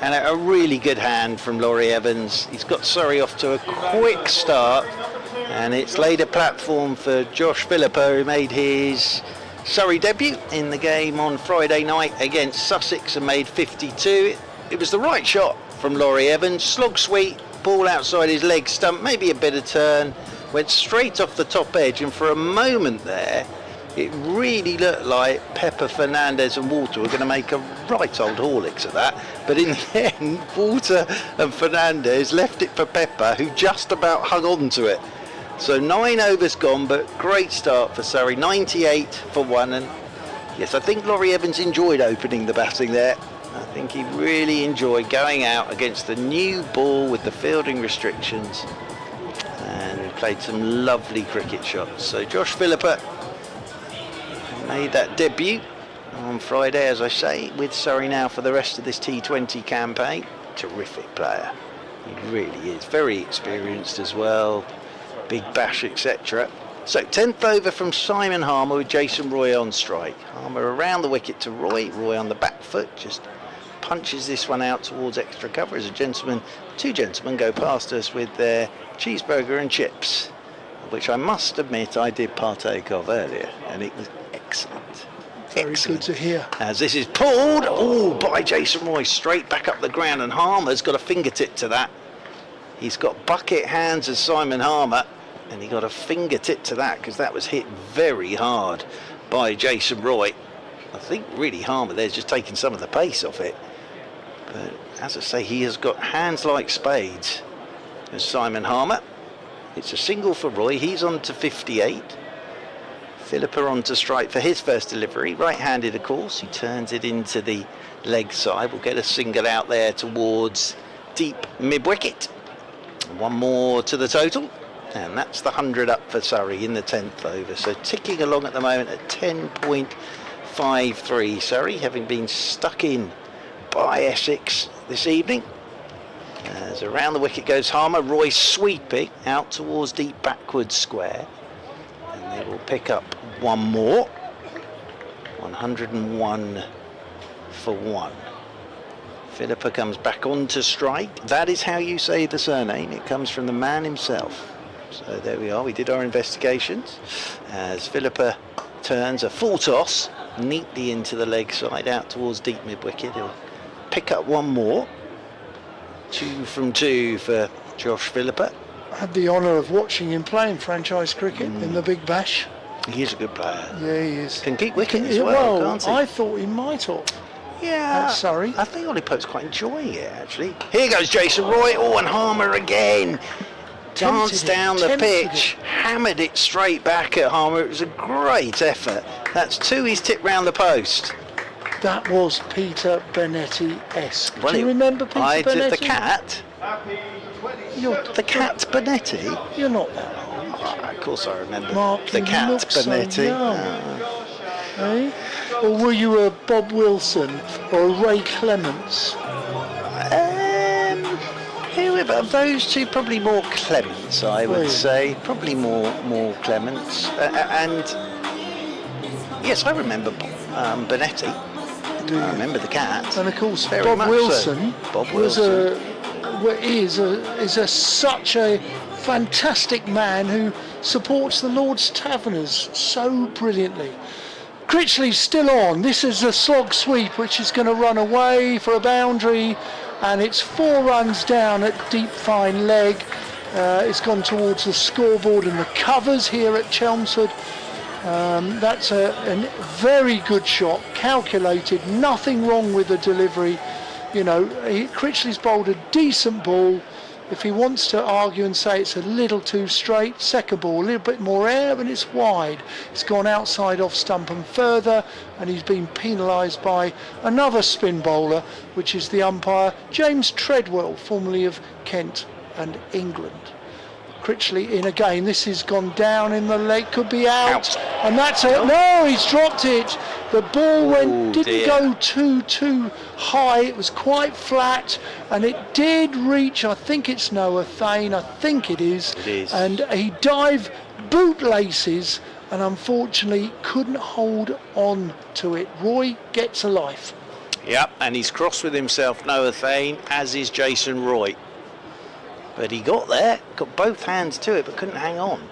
and a really good hand from Laurie Evans. He's got Surrey off to a quick start, and it's laid a platform for Josh Philippa, who made his Surrey debut in the game on Friday night against Sussex and made 52. It was the right shot from Laurie Evans, slog sweep, ball outside his leg stump, maybe a bit of turn, went straight off the top edge, and for a moment there it really looked like Pepper, Fernandez and Walter were going to make a right old Horlicks of that, but in the end Walter and Fernandez left it for Pepper, who just about hung on to it. So 9 overs gone, but great start for Surrey, 98 for 1, and yes, I think Laurie Evans enjoyed opening the batting there. I think he really enjoyed going out against the new ball with the fielding restrictions, and played some lovely cricket shots. So Josh Philippa made that debut on Friday, as I say, with Surrey now for the rest of this T20 campaign. Terrific player. He really is. Very experienced as well. Big bash, etc. So 10th over from Simon Harmer with Jason Roy on strike. Harmer around the wicket to Roy. Roy on the back foot, just punches this one out towards extra cover as two gentlemen go past us with their cheeseburger and chips, which I must admit I did partake of earlier, and it was excellent. Very good to hear. As this is pulled, by Jason Roy, straight back up the ground, and Harmer's got a fingertip to that. He's got bucket hands as Simon Harmer, and he got a fingertip to that because that was hit very hard by Jason Roy. I think really Harmer there's just taking some of the pace off it. But as I say, he has got hands like spades as Simon Harmer. It's a single for Roy. He's on to 58. Philippa on to strike for his first delivery. Right-handed, of course. He turns it into the leg side. We'll get a single out there towards deep mid-wicket. One more to the total. And that's the 100 up for Surrey in the 10th over. So ticking along at the moment at 10.53. Surrey having been stuck in by Essex this evening. As around the wicket goes Harmer. Roy sweeping out towards deep backward square. And they will pick up one more. 101 for one. Philippa comes back on to strike. That is how you say the surname. It comes from the man himself. So there we are. We did our investigations. As Philippa turns a full toss neatly into the leg side out towards deep mid-wicket. He'll pick up one more. 2 from 2 for Josh Philippa. I had the honour of watching him playing franchise cricket in the Big Bash. He is a good player. Yeah, he is. Can keep wicket as well, can't he? I thought he might have. Yeah, Surrey. I think Ollie quite enjoying it actually. Here goes Jason Roy. And Harmer again. Danced down the pitch, hammered it straight back at Harmer. It was a great effort. That's 2 he's tipped round the post. That was Peter Benetti-esque. Well, do you remember Peter I Benetti? did the cat. The cat Benetti? You're not that old. Of course I remember Mark, the you cat look so Benetti. young. Eh? Or were you a Bob Wilson or a Ray Clements? Of those two, probably more Clements, I would say. Probably more Clements. And yes, I remember Benetti. I remember the cat. And of course, Very Bob much Wilson, so. Bob Wilson is such a fantastic man who supports the Lord's Taverners so brilliantly. Critchley's still on. This is a slog sweep which is going to run away for a boundary, and it's 4 runs down at deep fine leg. It's gone towards the scoreboard and the covers here at Chelmsford. That's a very good shot, calculated, nothing wrong with the delivery. You know, Critchley's bowled a decent ball. If he wants to argue and say it's a little too straight, second ball, a little bit more air, and it's wide. It's gone outside off stump and further, and he's been penalised by another spin bowler, which is the umpire, James Treadwell, formerly of Kent and England. Critchley in again. This has gone down in the leg, could be out. And that's it. No, he's dropped it. The ball didn't go too high. It was quite flat, and it did reach. I think it's Noah Thane. I think it is. It is. And he dived bootlaces, and unfortunately couldn't hold on to it. Roy gets a life. Yep, and he's cross with himself, Noah Thane, as is Jason Roy. But he got there, got both hands to it, but couldn't hang on.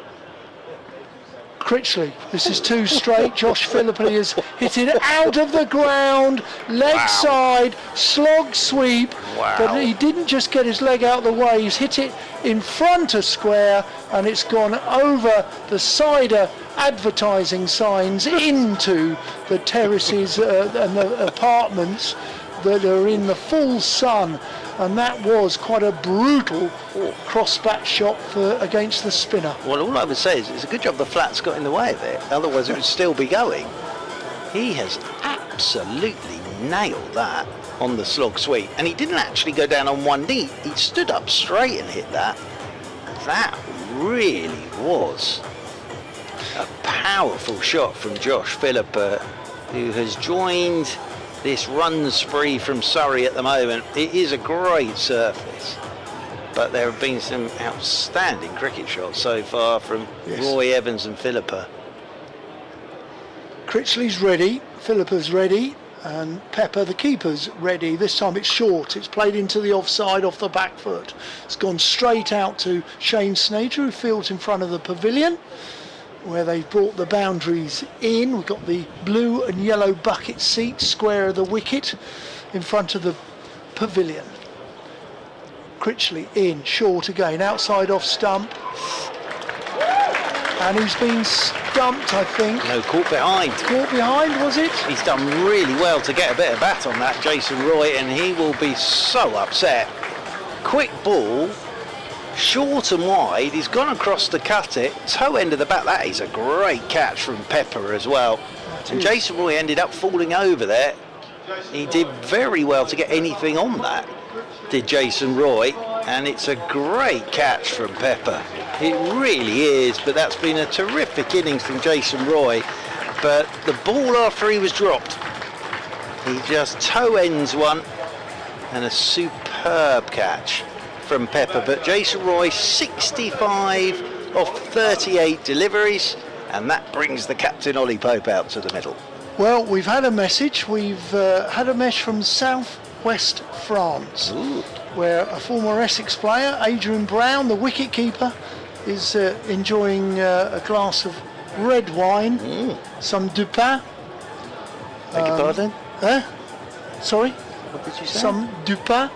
Critchley, this is too straight. Josh Philippa has hit it out of the ground, leg side, slog sweep. Wow. But he didn't just get his leg out of the way, he's hit it in front of square, and it's gone over the cider advertising signs into the terraces and the apartments that are in the full sun. And that was quite a brutal cross-bat shot against the spinner. Well, all I would say is it's a good job the flat's got in the way of it, otherwise it would still be going. He has absolutely nailed that on the slog sweep, and he didn't actually go down on one knee, he stood up straight and hit that. That really was a powerful shot from Josh Philippa, who has joined this run spree from Surrey at the moment. It is a great surface, but there have been some outstanding cricket shots so far from Roy, Evans and Philippa. Critchley's ready, Philippa's ready, and Pepper, the keeper's, ready. This time it's short, it's played into the offside off the back foot. It's gone straight out to Shane Snager, who fields in front of the pavilion. where they've brought the boundaries in. We've got the blue and yellow bucket seat square of the wicket in front of the pavilion. Critchley in, short again, outside off stump. And he's been stumped, I think. No, caught behind. Caught behind, was it? He's done really well to get a bit of bat on that, Jason Roy, and he will be so upset. Quick ball, short and wide. He's gone across to cut it. Toe end of the bat. That is a great catch from Pepper as well. And Jason Roy ended up falling over there. He did very well to get anything on that, did Jason Roy, and it's a great catch from Pepper. It really is, but that's been a terrific innings from Jason Roy. But the ball after he was dropped, he just toe ends one, and a superb catch from Pepper. But Jason Roy, 65 of 38 deliveries, and that brings the captain Ollie Pope out to the middle. Well, we've had a message. We've had a message from Southwest France. Ooh. Where a former Essex player, Adrian Brown, the wicket-keeper, is enjoying a glass of red wine, some du pain. Beg your pardon? Sorry? What did you say? Some du pain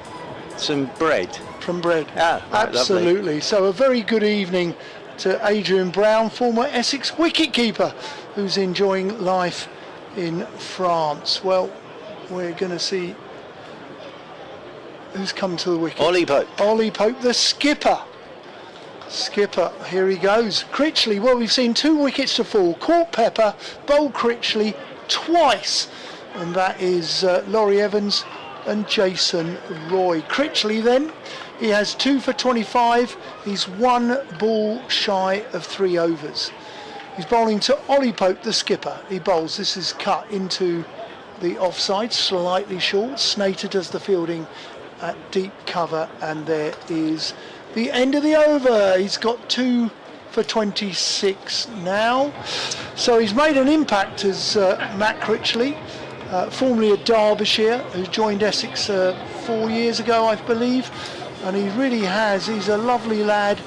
Some bread. from bread. Ah, right, absolutely. lovely. So a very good evening to Adrian Brown, former Essex wicket-keeper, who's enjoying life in France. Well, we're going to see who's come to the wicket. Ollie Pope. Ollie Pope, the skipper. Skipper, here he goes. Critchley, well, we've seen 2 wickets to fall. Caught Pepper, bowled Critchley twice. And that is Laurie Evans and Jason Roy. Critchley then, he has 2 for 25. He's 1 ball shy of 3 overs. He's bowling to Ollie Pope, the skipper. He bowls. This is cut into the offside, slightly short. Snater does the fielding at deep cover, and there is the end of the over. He's got 2 for 26 now. So he's made an impact as Matt Critchley, formerly of Derbyshire, who joined Essex 4 years ago, I believe. And he really has. He's a lovely lad.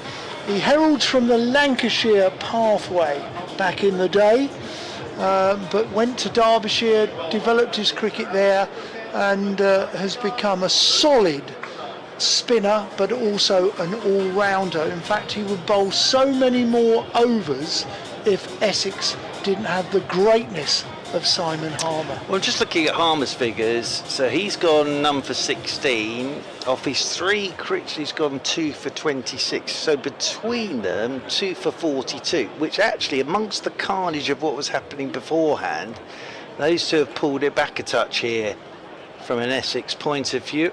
He heralds from the Lancashire pathway back in the day, but went to Derbyshire, developed his cricket there, and has become a solid spinner, but also an all-rounder. In fact, he would bowl so many more overs if Essex didn't have the greatness of Simon Harmer. Well, just looking at Harmer's figures, so he's gone none for 16. Off his 3, Critchley's gone 2 for 26. So between them, 2 for 42, which actually, amongst the carnage of what was happening beforehand, those two have pulled it back a touch here from an Essex point of view.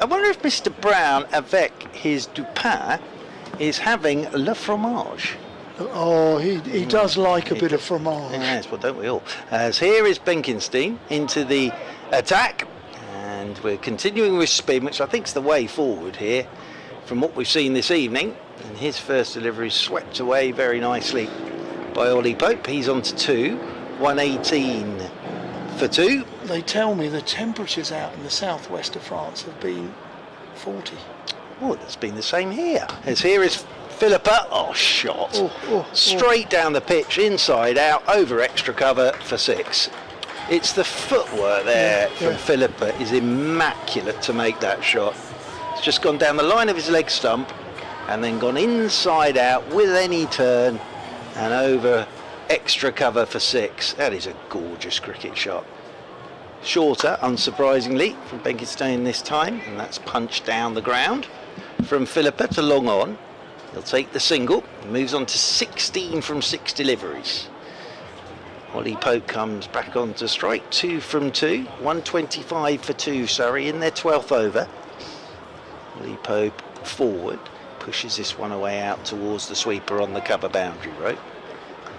I wonder if Mr. Brown, avec his du pain, is having le fromage. Oh, he does like a bit of fromage. Yes, well, don't we all? As here is Benkenstein into the attack, and we're continuing with spin, which I think is the way forward here from what we've seen this evening. And his first delivery swept away very nicely by Ollie Pope. He's on to 2, 118 for 2. They tell me the temperatures out in the southwest of France have been 40. Oh, it's been the same here. As here is Philippa, shot. Straight down the pitch, inside out, over extra cover for 6. It's the footwork there from Philippa is immaculate to make that shot. It's just gone down the line of his leg stump and then gone inside out with any turn and over extra cover for 6. That is a gorgeous cricket shot. Shorter, unsurprisingly, from Benkenstein this time, and that's punched down the ground. From Philippa to long on. He'll take the single, moves on to 16 from 6 deliveries. Ollie Pope comes back on to strike, 2 from 2, 125 for 2, Surrey in their 12th over. Ollie Pope forward, pushes this one away out towards the sweeper on the cover boundary rope.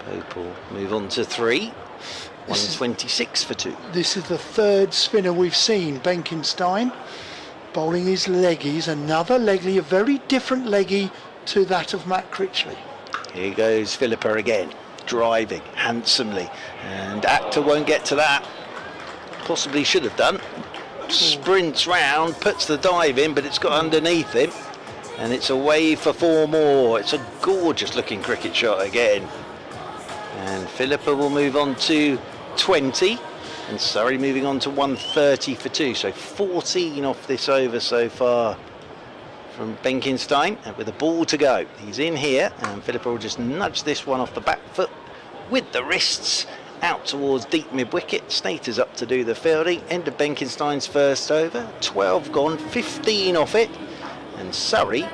Pope will move on to 3, 126 for 2. This is the 3rd spinner we've seen, Benkenstein, bowling his leggies, another leggy, a very different leggy to that of Matt Critchley. Here goes Philippa again, driving handsomely, and Actor won't get to that. Possibly should have done. Sprints round, puts the dive in, but it's got underneath him, and it's away for 4 more. It's a gorgeous looking cricket shot again. And Philippa will move on to 20. And Surrey moving on to 130 for 2. So 14 off this over so far from Benkenstein, with a ball to go. He's in here, and Philippa will just nudge this one off the back foot with the wrists out towards deep mid-wicket. Snater's up to do the fielding. End of Benkenstein's first over. 12 gone, 15 off it. And Surrey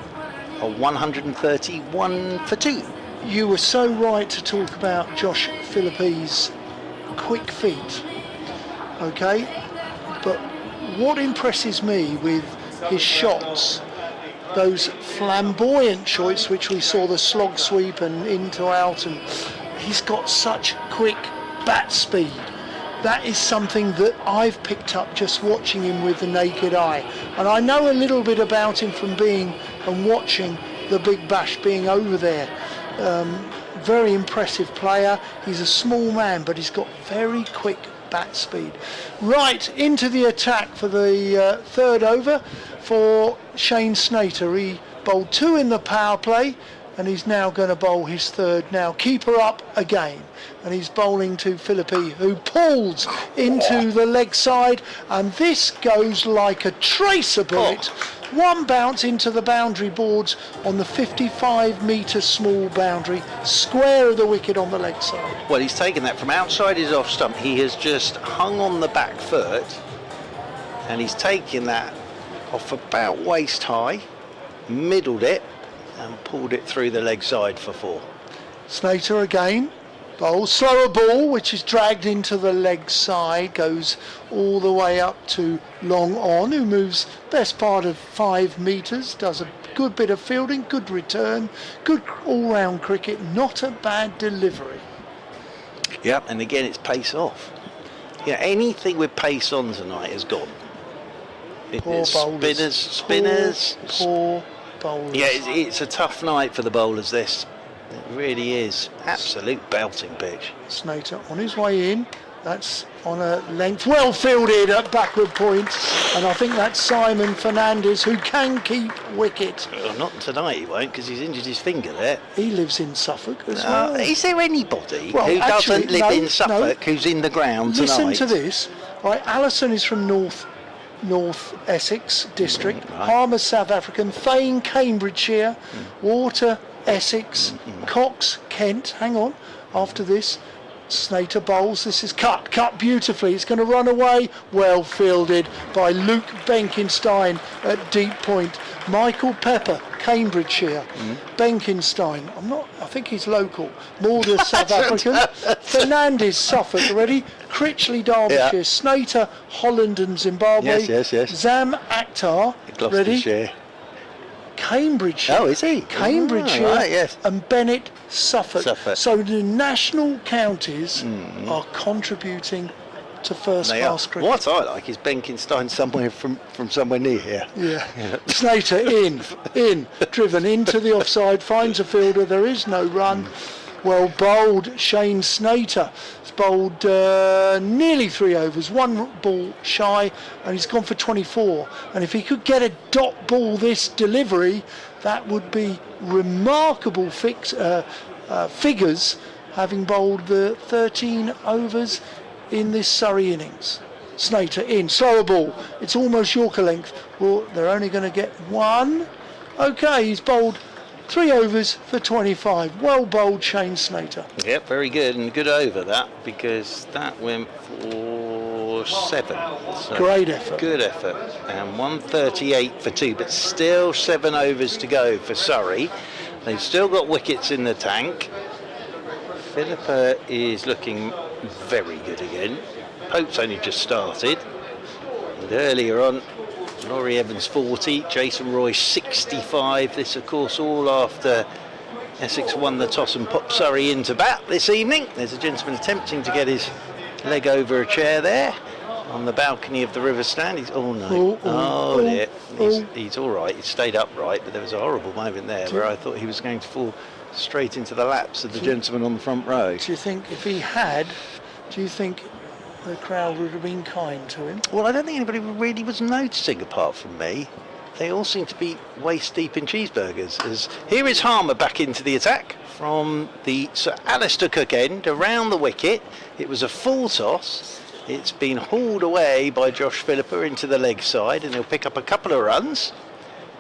are 131 for 2. You were so right to talk about Josh Philippe's quick feet. Okay, but what impresses me with his shots, those flamboyant shots which we saw, the slog sweep and into out, and he's got such quick bat speed. That is something that I've picked up just watching him with the naked eye, and I know a little bit about him from being and watching the Big Bash, being over there. Very impressive player. He's a small man, but he's got very quick bat speed. Right, into the attack for the third over for Shane Snater. He bowled 2 in the power play, and he's now going to bowl his third now. Keeper up again, and he's bowling to Philippi, who pulls into the leg side, and this goes like a tracer bullet. One bounce into the boundary boards on the 55-metre small boundary, square of the wicket on the leg side. Well, he's taken that from outside his off stump. He has just hung on the back foot, and he's taken that off about waist high, middled it, and pulled it through the leg side for 4. Snater again. Bowl, slower ball, which is dragged into the leg side, goes all the way up to Long On, who moves best part of 5 metres, does a good bit of fielding, good return, good all-round cricket, not a bad delivery. Yep, and again it's pace off. Yeah, anything with pace on tonight is gone. Poor bowlers. Spinners. Poor bowlers. Yeah, it's a tough night for the bowlers, this. It really is. Absolute belting pitch. Snater on his way in. That's on a length. Well fielded at backward point. And I think that's Simon Fernandez, who can keep wicket. Well, not tonight he won't, because he's injured his finger there. He lives in Suffolk as well. Is there anybody Well, who actually, doesn't live in no, Suffolk who's in the ground tonight? Listen to this. Right, Allison is from North Essex district. Right. Harmer, South African. Fane, Cambridgeshire. Water, Essex. Cox, Kent. Hang on. After this, Snater bowls. This is cut beautifully. It's going to run away. Well fielded by Luke Benkenstein at deep point. Michael Pepper, Cambridgeshire. Benkenstein, I think he's local. Mulder, South African. Fernandez, Suffolk already. Critchley, Derbyshire. Yeah. Snater, Holland and Zimbabwe. Yes. Zam Akhtar, ready. Gloucestershire. Cambridgeshire. Oh, is he? Cambridgeshire. Oh, right, yes. And Bennett, Suffolk. Suffolk. So the national counties are contributing to first-class cricket. What I like is Benkenstein somewhere from somewhere near here. Yeah. Snater in, driven into the offside, finds a fielder. There is no run. Well bowled, Shane Snater. He's bowled nearly 3 overs, 1 ball shy, and he's gone for 24. And if he could get a dot ball this delivery, that would be remarkable figures, having bowled the 13 overs in this Surrey innings. Snater in, slower ball. It's almost Yorker length. Well, they're only going to get 1. Okay, he's bowled 3 overs for 25. Well bowled, Shane Snater. Yep, very good, and good over that, because that went for 7. So Great effort. Good effort. And 138 for 2, but still 7 overs to go for Surrey. They've still got wickets in the tank. Philippa is looking very good again. Pope's only just started. And earlier on, Laurie Evans 40, Jason Roy 65. This, of course, all after Essex won the toss and popped Surrey into bat this evening. There's a gentleman attempting to get his leg over a chair there on the balcony of the River Stand. He's dear. He's all right. He stayed upright, but there was a horrible moment there where I thought he was going to fall straight into the laps of the gentleman on the front row. Do you think if he had, do you think the crowd would have been kind to him? Well, I don't think anybody really was noticing apart from me. they all seem to be waist deep in cheeseburgers. As here is Harmer back into the attack from the Sir Alistair Cook end around the wicket. It was a full toss. It's been hauled away by Josh Philippa into the leg side, and he'll pick up a couple of runs.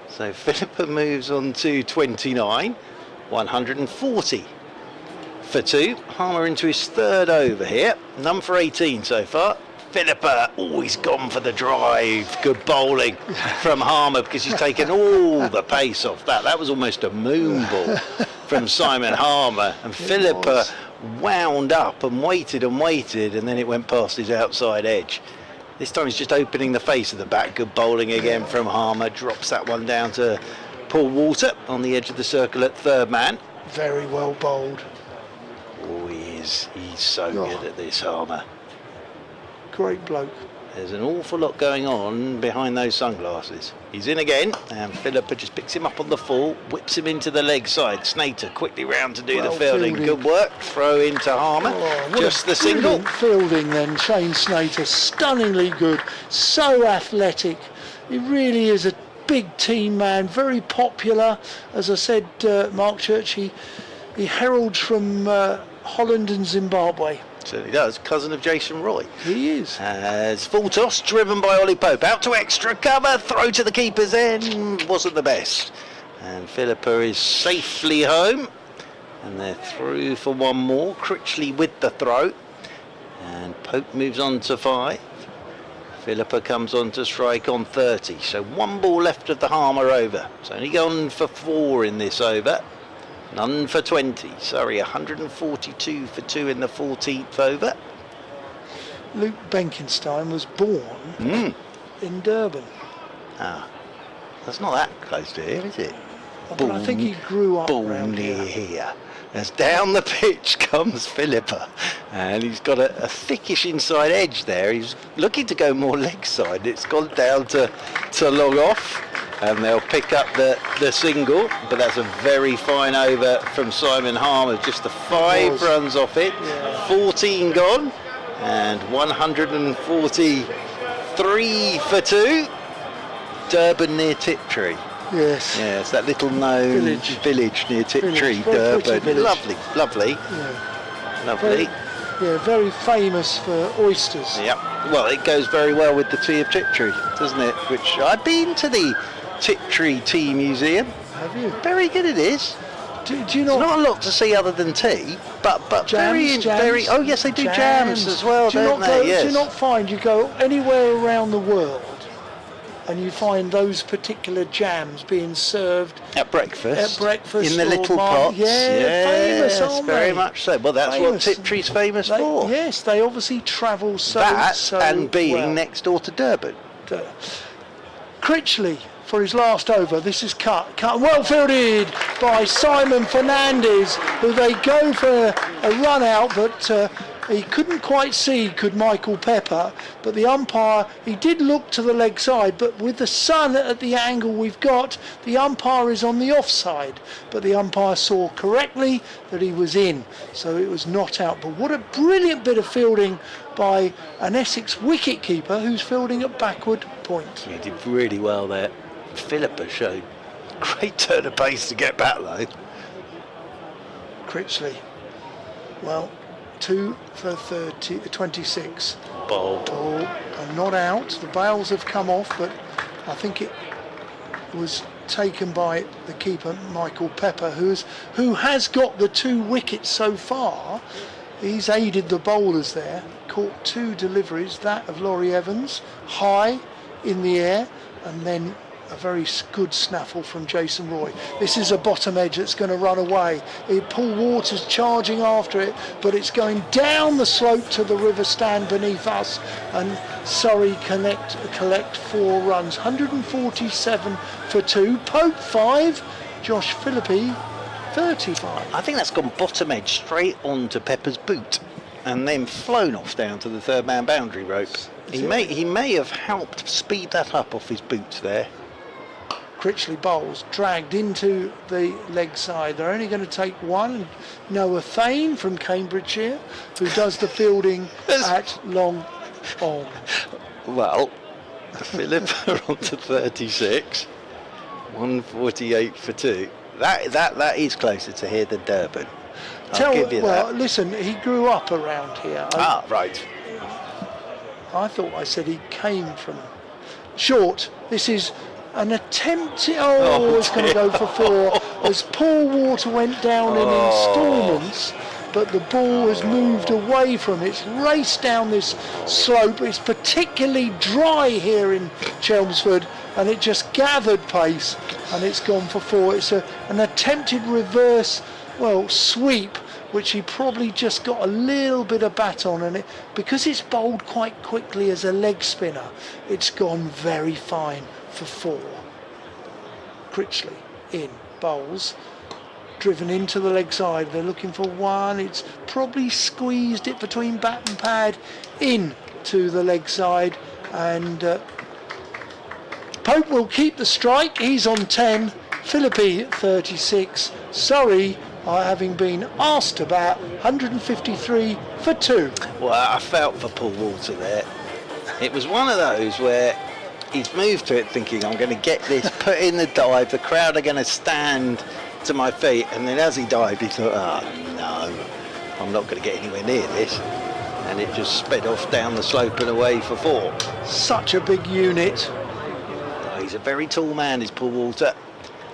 So Philippa moves on to 29, 140 for 2. Harmer into his third over here, none for 18 so far. Philippa always gone for the drive. Good bowling from Harmer, because he's taken all the pace off that. That was almost a moon ball from Simon Harmer, and Philippa wound up and waited, and then it went past his outside edge. This time he's just opening the face of the bat. Good bowling again from Harmer. Drops that one down to Paul Walter on the edge of the circle at third man. Very well bowled. Oh, he is. He's so good at this, Harmer. Great bloke. There's an awful lot going on behind those sunglasses. He's in again, and Philippa just picks him up on the full, whips him into the leg side. Snater quickly round to do the fielding. Good work. Throw into Harmer. Just the single. Fielding then, Shane Snater. Stunningly good. So athletic. He really is a big team man. Very popular. As I said, Mark Church, he heralds from Holland and Zimbabwe. Certainly does. Cousin of Jason Roy. He is. As full toss, driven by Ollie Pope. Out to extra cover. Throw to the keeper's end. Wasn't the best. And Philippa is safely home. And they're through for one more. Critchley with the throw. And Pope moves on to 5. Philippa comes on to strike on 30. So one ball left of the Harmer over. It's only gone for 4 in this over. None for 20. Surrey 142 for 2 in the 14th over. Luke Benkenstein was born in Durban. Ah, that's not that close to here, is it? But I think he grew up born near here. As down the pitch comes Philippa, and he's got a thickish inside edge there. He's looking to go more leg side. It's gone down to long off, and they'll pick up the single. But that's a very fine over from Simon Harmer. Just the 5 runs off it. 14 gone, and 143 for 2. Durban near Tiptree. Yes. Yeah, it's that little known village near Tiptree, Durban. Lovely. Yeah. Lovely. Very famous for oysters. Yep. Well, it goes very well with the tea of Tiptree, doesn't it? Which I've been to the Tiptree Tea Museum. Have you? Very good it is. Do you There's not? not a lot to see other than tea, but Jams. very. Oh yes, they do jams as well, don't they? Yes. Do you not find you go anywhere around the world and you find those particular jams being served at breakfast in the or little pots? famous, aren't very they? much so. Well, that's what Tiptree's famous for. Yes, they obviously travel so and being well. next door to Durban. Critchley for his last over. This is cut well fielded by Simon Fernandez, who they go for a run out, but he couldn't quite see, could Michael Pepper, but the umpire, he did look to the leg side, but with the sun at the angle we've got, the umpire is on the offside, but the umpire saw correctly that he was in, so it was not out. But what a brilliant bit of fielding by an Essex wicket-keeper who's fielding at backward point. He did really well there. Philippa showed great turn of pace to get back though. Critchley, well, 2 for 26. Bold. And not out. The bails have come off, but I think it was taken by the keeper, Michael Pepper, who has got the 2 wickets so far. He's aided the bowlers there. Caught 2 deliveries, that of Laurie Evans, high in the air, and then a very good snaffle from Jason Roy. This is a bottom edge that's going to run away. Paul Waters charging after it, but it's going down the slope to the river stand beneath us, and Surrey collect 4 runs. 147 for 2. Pope 5. Josh Philippi 35. I think that's gone bottom edge straight onto Pepper's boot, and then flown off down to the third man boundary rope. He may have helped speed that up off his boots there. Critchley bowls, dragged into the leg side. They're only going to take 1. Noah Thane from Cambridgeshire, who does the fielding at long on. Well, Philippa on to 36. 148 for 2. That is closer to here than Durban. I'll give you that. Listen, he grew up around here. Right. I thought I said he came from short. This is an attempt. It's going to go for 4 as Paul Water went down in instalments, but the ball has moved away from it. It's raced down this slope. It's particularly dry here in Chelmsford, and it just gathered pace, and it's gone for 4. It's an attempted reverse, sweep, which he probably just got a little bit of bat on, and because it's bowled quite quickly as a leg spinner, it's gone very fine for 4. Critchley in bowls, driven into the leg side. They're looking for 1. It's probably squeezed it between bat and pad in to the leg side, and Pope will keep the strike. He's on 10. Philippi 36. Surrey are having been asked about 153 for 2. Well, I felt for Paul Water there. It was one of those where he's moved to it thinking, I'm going to get this, put in the dive, the crowd are going to stand to my feet, and then as he dived he thought, no, I'm not going to get anywhere near this, and it just sped off down the slope and away for 4. Such a big unit. He's a very tall man, is Paul Water,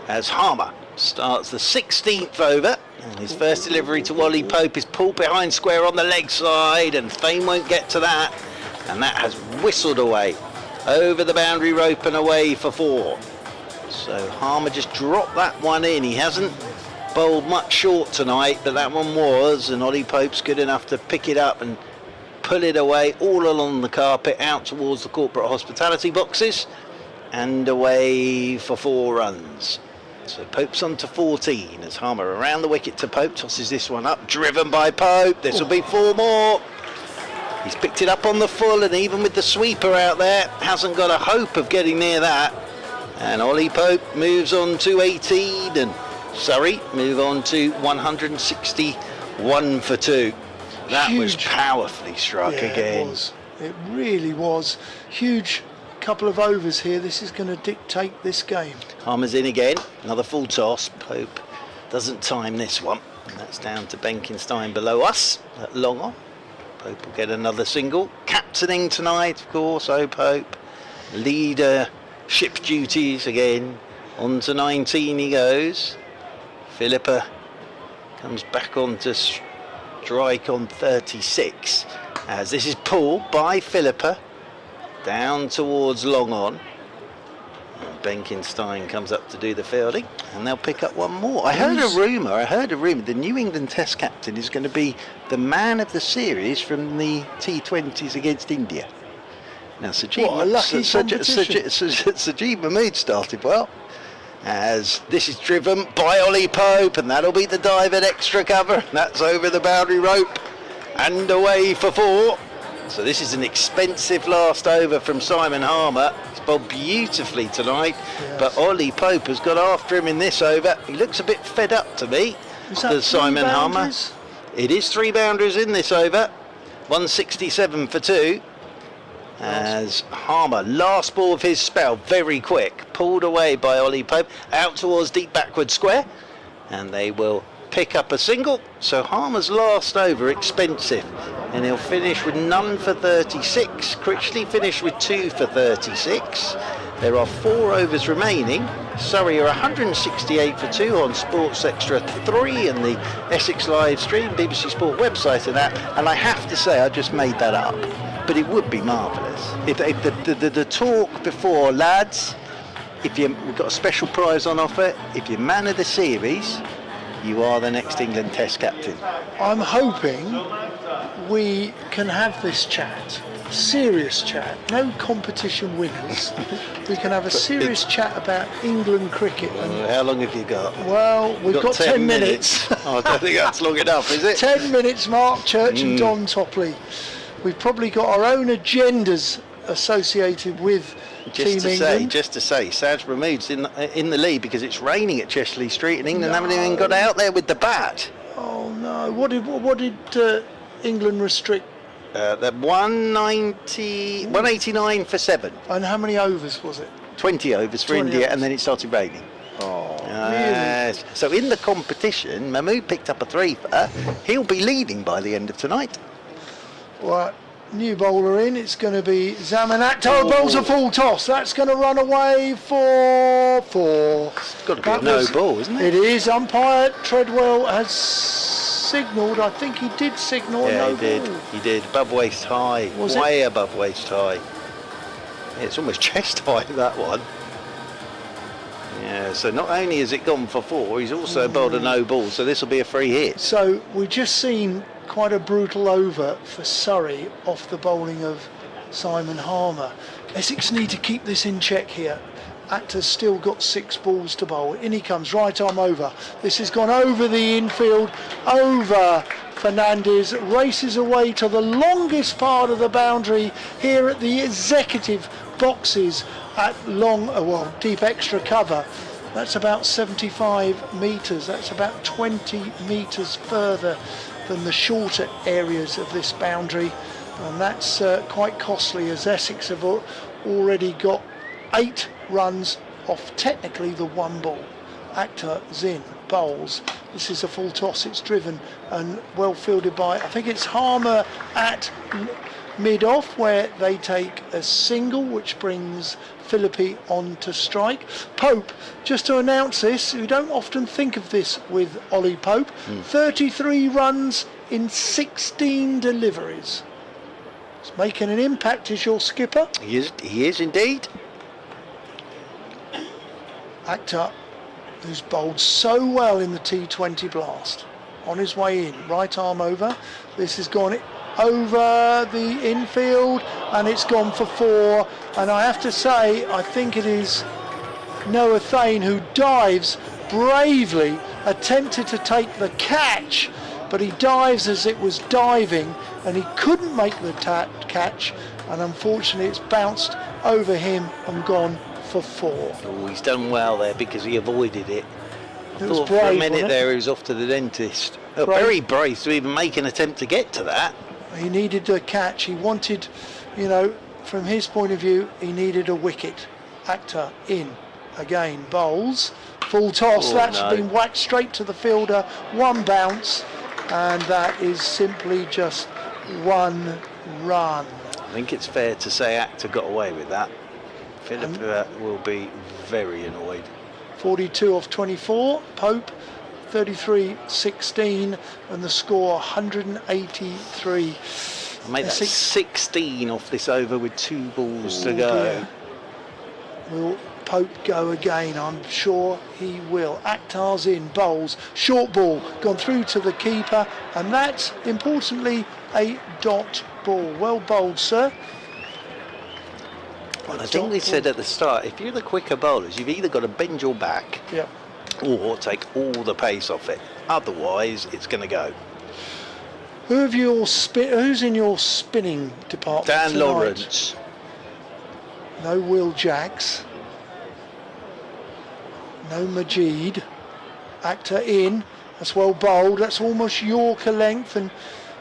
as Harmer starts the 16th over, and his first delivery to Wally Pope is pulled behind square on the leg side, and Fame won't get to that, and that has whistled away over the boundary rope and away for 4. So Harmer just dropped that one in. He hasn't bowled much short tonight, but that one was, and Ollie Pope's good enough to pick it up and pull it away all along the carpet out towards the corporate hospitality boxes, and away for 4 runs. So Pope's on to 14 as Harmer around the wicket to Pope, tosses this one up, driven by Pope. This will be 4 more. He's picked it up on the full, and even with the sweeper out there, hasn't got a hope of getting near that. And Ollie Pope moves on to 18, and Surrey move on to 161 for 2. That was powerfully struck again. It really was. Huge couple of overs here. This is going to dictate this game. Harmer's in again, another full toss. Pope doesn't time this one, and that's down to Benkenstein below us at long on. Pope will get another single. Captaining tonight, of course, Pope. Leadership duties again. On to 19 he goes. Philippa comes back on to strike on 36, as this is pulled by Philippa down towards long on. And Benkenstein comes up to do the fielding, and they'll pick up one more. I heard a rumour, the New England Test captain is going to be the man of the series from the T20s against India. Now Sajid Mahmood started well, as this is driven by Ollie Pope, and that'll be the dive at extra cover. That's over the boundary rope and away for 4. So this is an expensive last over from Simon Harmer. He's bowled beautifully tonight, but Ollie Pope has got after him in this over. He looks a bit fed up to me, the Simon Harmer. It is 3 boundaries in this over. 167 for 2. As Harmer, last ball of his spell, very quick, pulled away by Ollie Pope, out towards deep backward square, and they will pick up a single. So Harmer's last over expensive, and he'll finish with none for 36. Critchley finished with 2 for 36. There are 4 overs remaining. Surrey are 168 for 2 on Sports Extra 3 and the Essex live stream, BBC Sport website and that. And I have to say, I just made that up, but it would be marvellous if the talk before, lads, we've got a special prize on offer. If you're man of the series, you are the next England Test captain. I'm hoping we can have this chat, serious chat, no competition winners. We can have a serious chat about England cricket. And how long have you got? Well, we've got 10 minutes. Oh, I don't think that's long enough, is it? 10 minutes, Mark Church and Don Topley. We've probably got our own agendas associated with Team England. Just to say, Saj Mahmood's in the lead because it's raining at Chesley Street, and England haven't even got out there with the bat. Oh no! What did England restrict? That 189 for 7. And how many overs was it? 20 overs for 20 India, overs. and then it started raining. Oh, really? So in the competition, Mahmood picked up a 3-fer. He'll be leaving by the end of tonight. Right, new bowler in. It's going to be Zaman Akhtar. Bowls a full toss. That's going to run away for 4. It's got to be a no ball, isn't it? It is. Umpire Treadwell has signalled. I think he did signal a no he did. ball. He did. Above waist high. Was it? Way above waist high. Yeah, it's almost chest high, that one. Yeah, so not only has it gone for 4, he's also bowled a no ball, so this will be a free hit. So we've just seen quite a brutal over for Surrey off the bowling of Simon Harmer. Essex need to keep this in check here. Akhtar's still got 6 balls to bowl. In he comes, right arm over. This has gone over the infield, over Fernandez, races away to the longest part of the boundary here at the executive boxes at deep extra cover. That's about 75 metres. That's about 20 metres further than the shorter areas of this boundary, and that's quite costly, as Essex have already got 8 runs off technically the 1 ball. Akhtar Zin bowls. This is a full toss. It's driven and well fielded by, I think it's Harmer at mid-off, where they take a single, which brings Philippi on to strike. Pope, just to announce this, we don't often think of this with Ollie Pope, 33 runs in 16 deliveries. He's making an impact as your skipper. He is indeed. Akhtar, who's bowled so well in the T20 blast, on his way in, right arm over. This has gone over the infield and it's gone for 4, and I have to say I think it is Noah Thane who dives bravely, attempted to take the catch, but he dives as it was diving and he couldn't make the catch, and unfortunately it's bounced over him and gone for 4. Oh, he's done well there because he avoided it. I It was thought for a brave, minute wasn't it? there he was off to the dentist. Oh, Brave. very brave to even make an attempt to get to that. He needed a catch. He wanted, from his point of view, he needed a wicket. Akhtar in again, bowls, full toss. Oh, That's no. been whacked straight to the fielder. 1 bounce, and that is simply just 1 run. I think it's fair to say Akhtar got away with that. Philippa will be very annoyed. 42 off 24. Pope 33-16, and the score 183. I made that Essex. 16 off this over with 2 balls to Oh, go. dear. Will Pope go again? I'm sure he will. Akhtar's in, bowls, short ball, gone through to the keeper, and that's, importantly, a dot ball. Well bowled, sir. Well, I think we said at the start, if you're the quicker bowlers, you've either got to bend your back Yep. or take all the pace off it. Otherwise, it's going to go. Who's in your spinning department Dan tonight? Lawrence. No Will Jacks. No Majid. Akhtar in. That's well bowled. That's almost Yorker length, and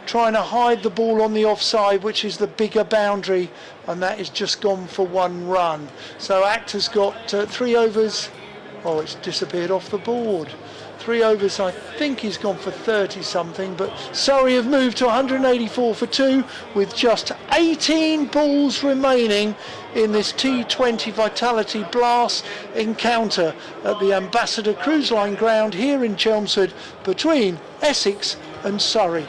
trying to hide the ball on the offside, which is the bigger boundary, and that is just gone for 1 run. So Akhtar's got 3 overs. Oh, it's disappeared off the board. 3 overs, I think he's gone for 30 something, but Surrey have moved to 184 for 2 with just 18 balls remaining in this T20 Vitality Blast encounter at the Ambassador Cruise Line ground here in Chelmsford between Essex and Surrey.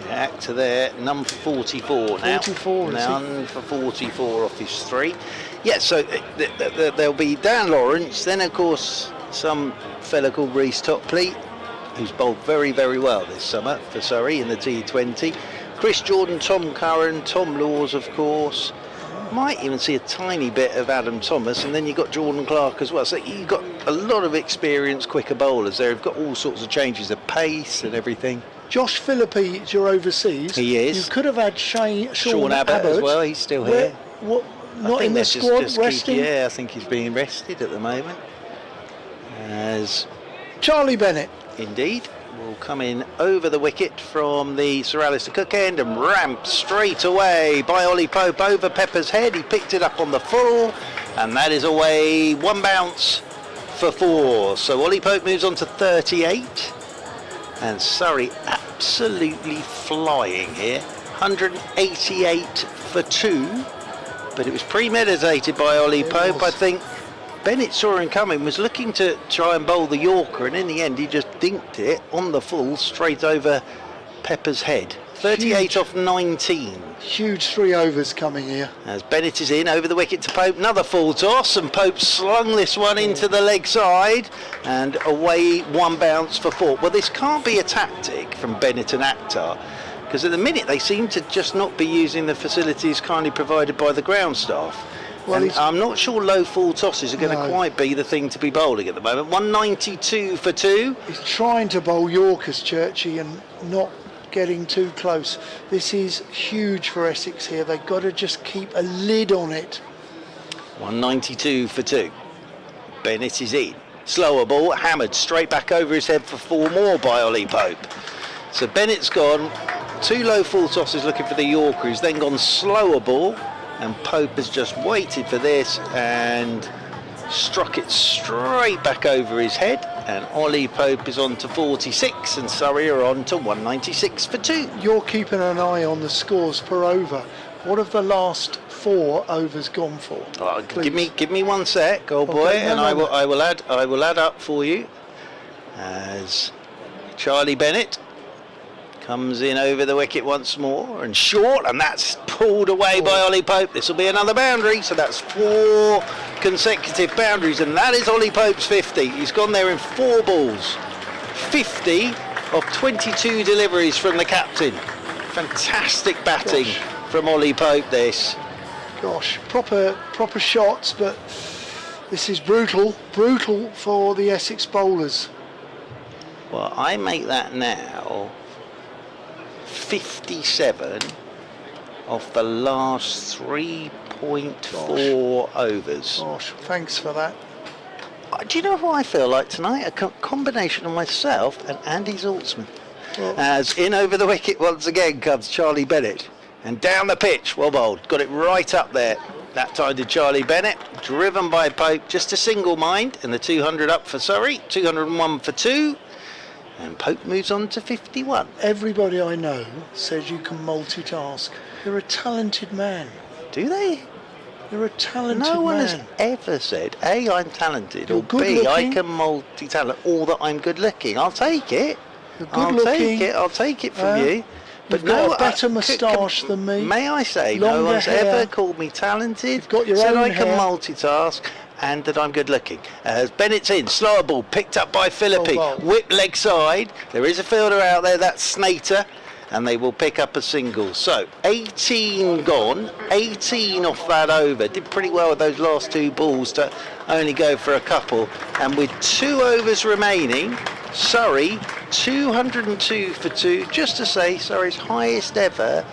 Yeah, Akhtar there, none for 44 now. 44, is he? None for 44 off his 3. Yeah, so there'll be Dan Lawrence, then of course some fella called Reece Topley, who's bowled very, very well this summer for Surrey in the T20. Chris Jordan, Tom Curran, Tom Laws, of course. Might even see a tiny bit of Adam Thomas, and then you've got Jordan Clark as well. So you've got a lot of experienced quicker bowlers there. You've got all sorts of changes of pace and everything. Josh Philippi is your overseas. He is. You could have had Sean Abbott as well, he's still here. Not in the that's squad, resting. I think he's being rested at the moment. As Charlie Bennett. indeed will come in over the wicket from the Sir Alistair Cook end and ramped straight away by Ollie Pope over Pepper's head. He picked it up on the full, and that is away. One bounce for 4. So Ollie Pope moves on to 38, and Surrey absolutely flying here. 188 for 2, but it was premeditated by Ollie Pope. I think Bennett saw him coming, was looking to try and bowl the Yorker, and in the end he just dinked it on the full straight over Pepper's head. 38 off 19. Huge 3 overs coming here. As Bennett is in over the wicket to Pope, another full toss, and Pope slung this one into the leg side, and away 1 bounce for 4. Well, this can't be a tactic from Bennett and Akhtar, because at the minute they seem to just not be using the facilities kindly provided by the ground staff. Well, and I'm not sure low full tosses are going to quite be the thing to be bowling at the moment. 192 for 2. He's trying to bowl Yorkers, Churchy, and not getting too close. This is huge for Essex here. They've got to just keep a lid on it. 192 for 2. Bennett is in. Slower ball, hammered straight back over his head for 4 more by Ollie Pope. So Bennett's gone 2 low full tosses looking for the Yorker. He's then gone slower ball, and Pope has just waited for this and struck it straight back over his head, and Ollie Pope is on to 46, and Surrey are on to 196 for 2. You're keeping an eye on the scores per over. What have the last 4 overs gone for? Give me 1 sec, old boy, and I will add up for you. As Charlie Bennett comes in over the wicket once more, and short, and that's pulled away by Ollie Pope. This will be another boundary, so that's 4 consecutive boundaries, and that is Ollie Pope's 50. He's gone there in 4 balls. 50 of 22 deliveries from the captain. Fantastic batting from Ollie Pope, this. Gosh, proper shots, but this is brutal for the Essex bowlers. Well, I make that now 57 of the last 3.4 overs. Gosh, thanks for that. Do you know who I feel like tonight? A combination of myself and Andy Zaltzman. Well, As in over the wicket once again comes Charlie Bennett. And down the pitch, well bowled. Got it right up there. That time did Charlie Bennett. Driven by Pope, just a single mind. And the 200 up for Surrey. 201 for 2. And Pope moves on to 51. Everybody I know says you can multitask. You're a talented man. Do they? You're a talented man. No one has ever said, A, I'm talented, You're or good B, I looking. can multi-talent, or that I'm good looking. I'll take it. You're good looking. I'll take it from you. But you've got a better moustache than me. May I say, Longer no one's hair. ever called me talented, You've got your said own I can hair. multitask, and that I'm good looking. As Bennett's in, slower ball, picked up by Philippi, Oh, wow. whip leg side. There is a fielder out there, that's Snater, and they will pick up a single. So 18 gone, 18 off that over. Did pretty well with those last 2 balls to only go for a couple. And with 2 overs remaining, Surrey 202 for 2. Just to say, Surrey's highest ever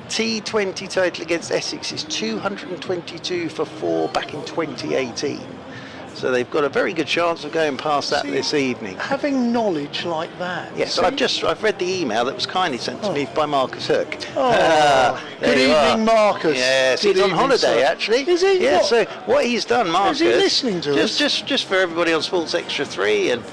T20 total against Essex is 222 for 4 back in 2018. So they've got a very good chance of going past that this evening. Having knowledge like that. Yes, see? I've read the email that was kindly sent to me by Marcus Hook. Oh, good There you are. evening, Marcus. Yes, Good he's on evening, holiday sir. actually. Is he? Yeah. What? So what he's done, Marcus. Is he listening to us? Just for everybody on Sports Extra 3 and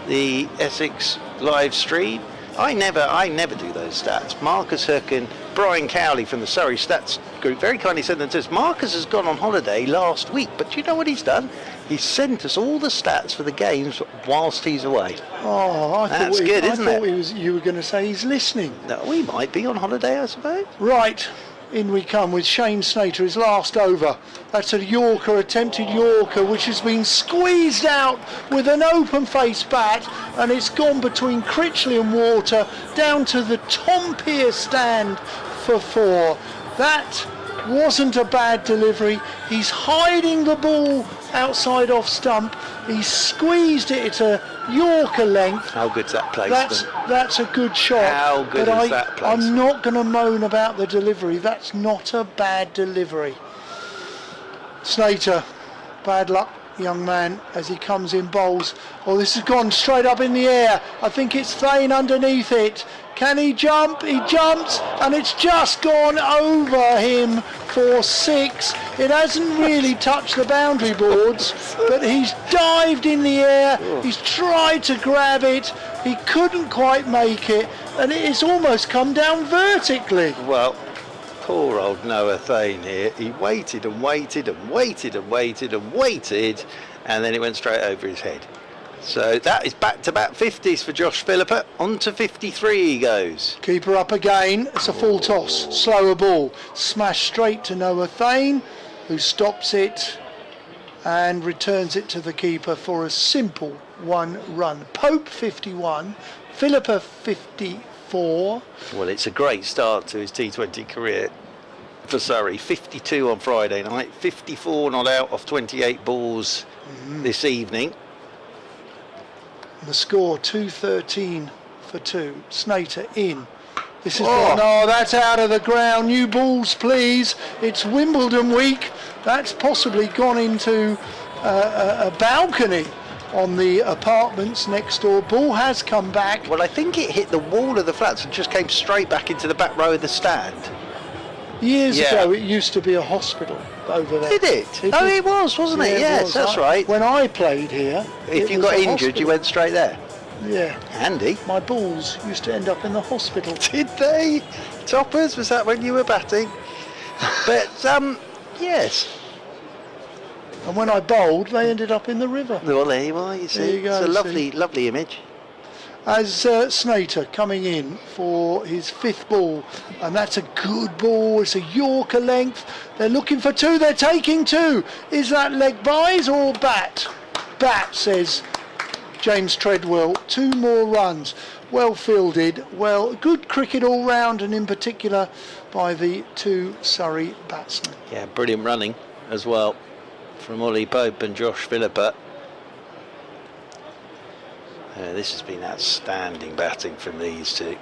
the Essex live stream. I never do those stats. Marcus Hook and Brian Cowley from the Surrey Stats Group very kindly sent them to us. Marcus has gone on holiday last week, but do you know what he's done? He's sent us all the stats for the games whilst he's away. Oh, I That's thought good, I isn't thought it? you were going to say he's listening. No, we might be on holiday, I suppose. Right, in we come with Shane Snater, his last over. That's a Yorker, attempted Yorker, which has been squeezed out with an open-face bat, and it's gone between Critchley and Water down to the Tom Pearce stand for 4. That wasn't a bad delivery. He's hiding the ball outside off stump. He squeezed it at a Yorker length. How good's that placement? That's a good shot. How good but is that placement? I'm not going to moan about the delivery. That's not a bad delivery. Snater, bad luck young man as he comes in bowls. Oh, this has gone straight up in the air. I think it's Thane underneath it. Can he jump? He jumps, and it's just gone over him for 6. It hasn't really touched the boundary boards, but he's dived in the air. He's tried to grab it. He couldn't quite make it, and it's almost come down vertically. Well, poor old Noah Thane here. He waited and waited and waited and waited and waited, and then it went straight over his head. So that is back-to-back 50s for Josh Philippa. On to 53 he goes. Keeper up again. It's a full toss. Slower ball. Smash straight to Noah Thane, who stops it and returns it to the keeper for a simple 1 run. Pope 51, Philippa 54. Well, it's a great start to his T20 career for Surrey. 52 on Friday night, 54 not out off 28 balls this evening. The score 213 for 2. Snater in. This is that's out of the ground. New balls, please. It's Wimbledon week. That's possibly gone into a balcony on the apartments next door. Ball has come back. Well, I think it hit the wall of the flats and just came straight back into the back row of the stand. Years ago, it used to be a hospital over there. Did it? It was, wasn't it? Yes, that's right. When I played here, if you got injured, you went straight there. Yeah. Handy. My balls used to end up in the hospital. Did they? Toppers? Was that when you were batting? But yes. And when I bowled, they ended up in the river. Well, there you are. You see, there you go, it's a lovely image. As Snater coming in for his 5th ball, and that's a good ball. It's a Yorker length. They're looking for 2. They're taking 2. Is that leg byes or bat? Bat, says James Treadwell. 2 more runs. Well fielded. Well, good cricket all round, and in particular by the 2 Surrey batsmen. Yeah, brilliant running as well from Ollie Pope and Josh Philippa. This has been outstanding batting from these two.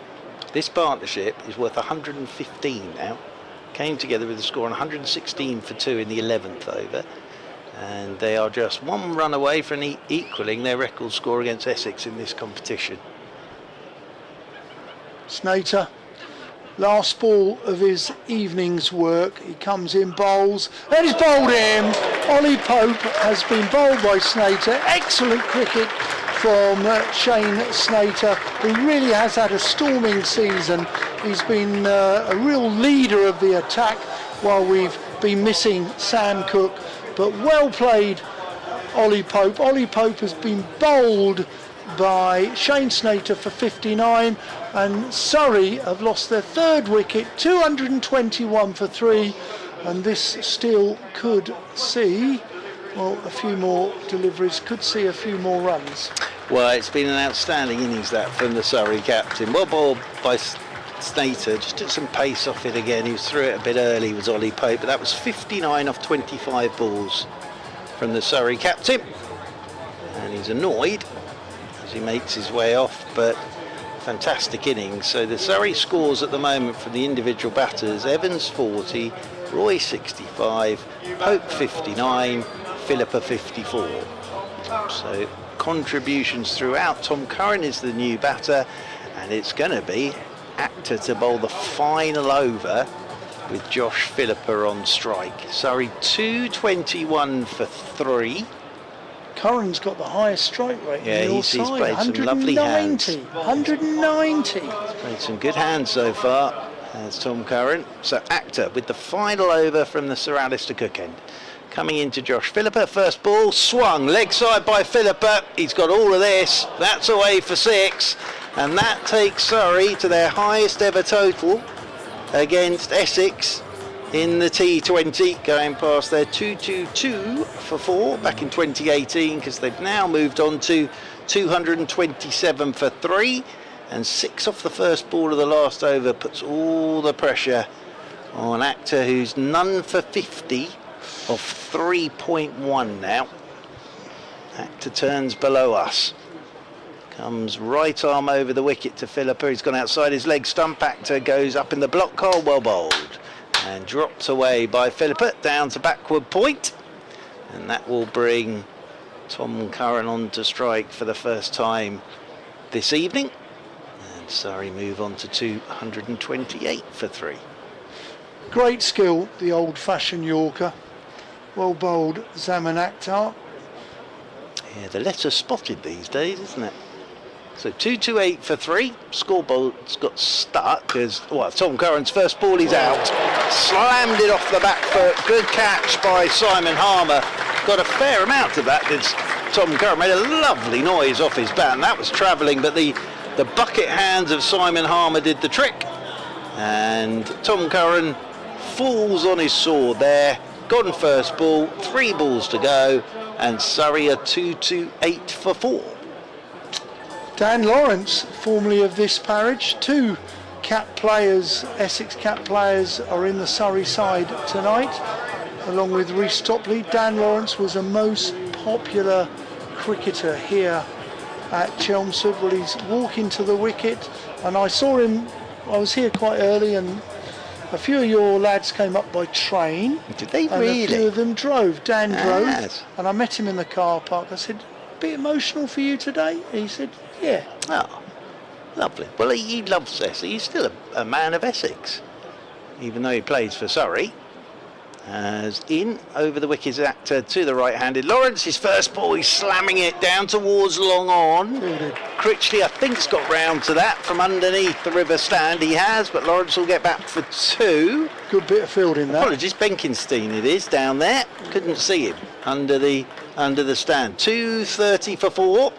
This partnership is worth 115 now. Came together with a score on 116 for 2 in the 11th over. And they are just 1 run away from equalling their record score against Essex in this competition. Snater, last ball of his evening's work. He comes in, bowls, and he's bowled him. Ollie Pope has been bowled by Snater. Excellent cricket from Shane Snater, who really has had a storming season. He's been a real leader of the attack while we've been missing Sam Cook. But well played, Ollie Pope. Ollie Pope has been bowled by Shane Snater for 59, and Surrey have lost their 3rd wicket, 221 for 3, and this still could see, well, a few more deliveries, could see a few more runs. Well, it's been an outstanding innings that from the Surrey captain. Well bowled by Snater, just took some pace off it again. He was through it a bit early, was Ollie Pope, but that was 59 off 25 balls from the Surrey captain. And he's annoyed as he makes his way off, but fantastic innings. So the Surrey scores at the moment from the individual batters: Evans 40, Roy 65, Pope 59, Philippa 54. So contributions throughout. Tom Curran is the new batter, and it's going to be Actor to bowl the final over with Josh Philippa on strike. Surrey 221 for 3. Curran's got the highest strike rate in your he's side. played some lovely hands. 190. He's played some good hands so far, as Tom Curran. So Actor with the final over from the Sir Alistair Cook end. Coming into Josh Philippa, first ball, swung, leg side by Philippa. He's got all of this. That's away for 6. And that takes Surrey to their highest ever total against Essex in the T20, going past their 222 for 4 back in 2018, because they've now moved on to 227 for 3, and 6 off the first ball of the last over puts all the pressure on Actor, who's none for 50 of 3.1 now. Actor turns below us. Comes right arm over the wicket to Philippa. He's gone outside his leg stump. Actor goes up in the block hole, well bowled, and dropped away by Philippa down to backward point. And that will bring Tom Curran on to strike for the first time this evening. And Surrey move on to 228 for 3. Great skill, the old-fashioned Yorker. Well bowled, Zaman Akhtar. Yeah, the letter spotted these days, isn't it? So 228 for 3. Scoreboard's got stuck as Tom Curran's first ball is out. Slammed it off the back foot. Good catch by Simon Harmer. Got a fair amount of that. Tom Curran made a lovely noise off his bat, and that was travelling, but the bucket hands of Simon Harmer did the trick. And Tom Curran falls on his sword there. Gone first ball, 3 balls to go, and Surrey are 228 for 4. Dan Lawrence, formerly of this parish, 2 cap players, Essex cap players, are in the Surrey side tonight, along with Rhys Topley. Dan Lawrence was a most popular cricketer here at Chelmsford. Well, he's walking to the wicket, and I saw him, I was here quite early, and a few of your lads came up by train. Did they and really? A few of them drove. Dan drove, Yes. and I met him in the car park. I said, "A bit emotional for you today?" He said, "Yeah." Oh, lovely. Well, he loves Essex. He's still a man of Essex, even though he plays for Surrey. As in over the wicket actor to the right-handed Lawrence. His first ball, he's slamming it down towards long on. Critchley, I think, has got round to that from underneath the river stand. He has, but Lawrence will get back for 2. Good bit of fielding that. Apologies, Benkenstein it is down there. Couldn't see him under the stand. 230 for 4.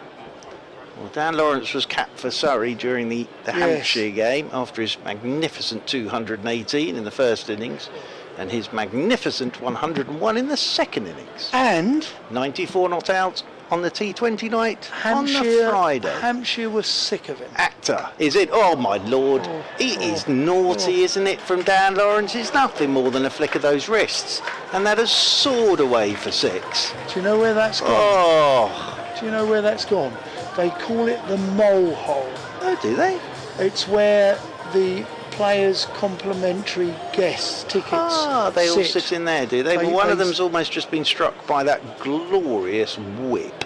Well, Dan Lawrence was capped for Surrey during the Hampshire game after his magnificent 218 in the first innings and his magnificent 101 in the second innings. And 94 not out on the T20 night on the Hampshire, Friday. Hampshire was sick of him. Actor, is it? Oh my lord, it is naughty, isn't it, from Dan Lawrence? It's nothing more than a flick of those wrists, and that has soared away for 6. Do you know where that's gone? Oh, Do you know where that's gone? They call it the mole hole. oh, do they? It's where the players' complimentary guest tickets They all sit in there, do they? Well, one of them's almost just been struck by that glorious whip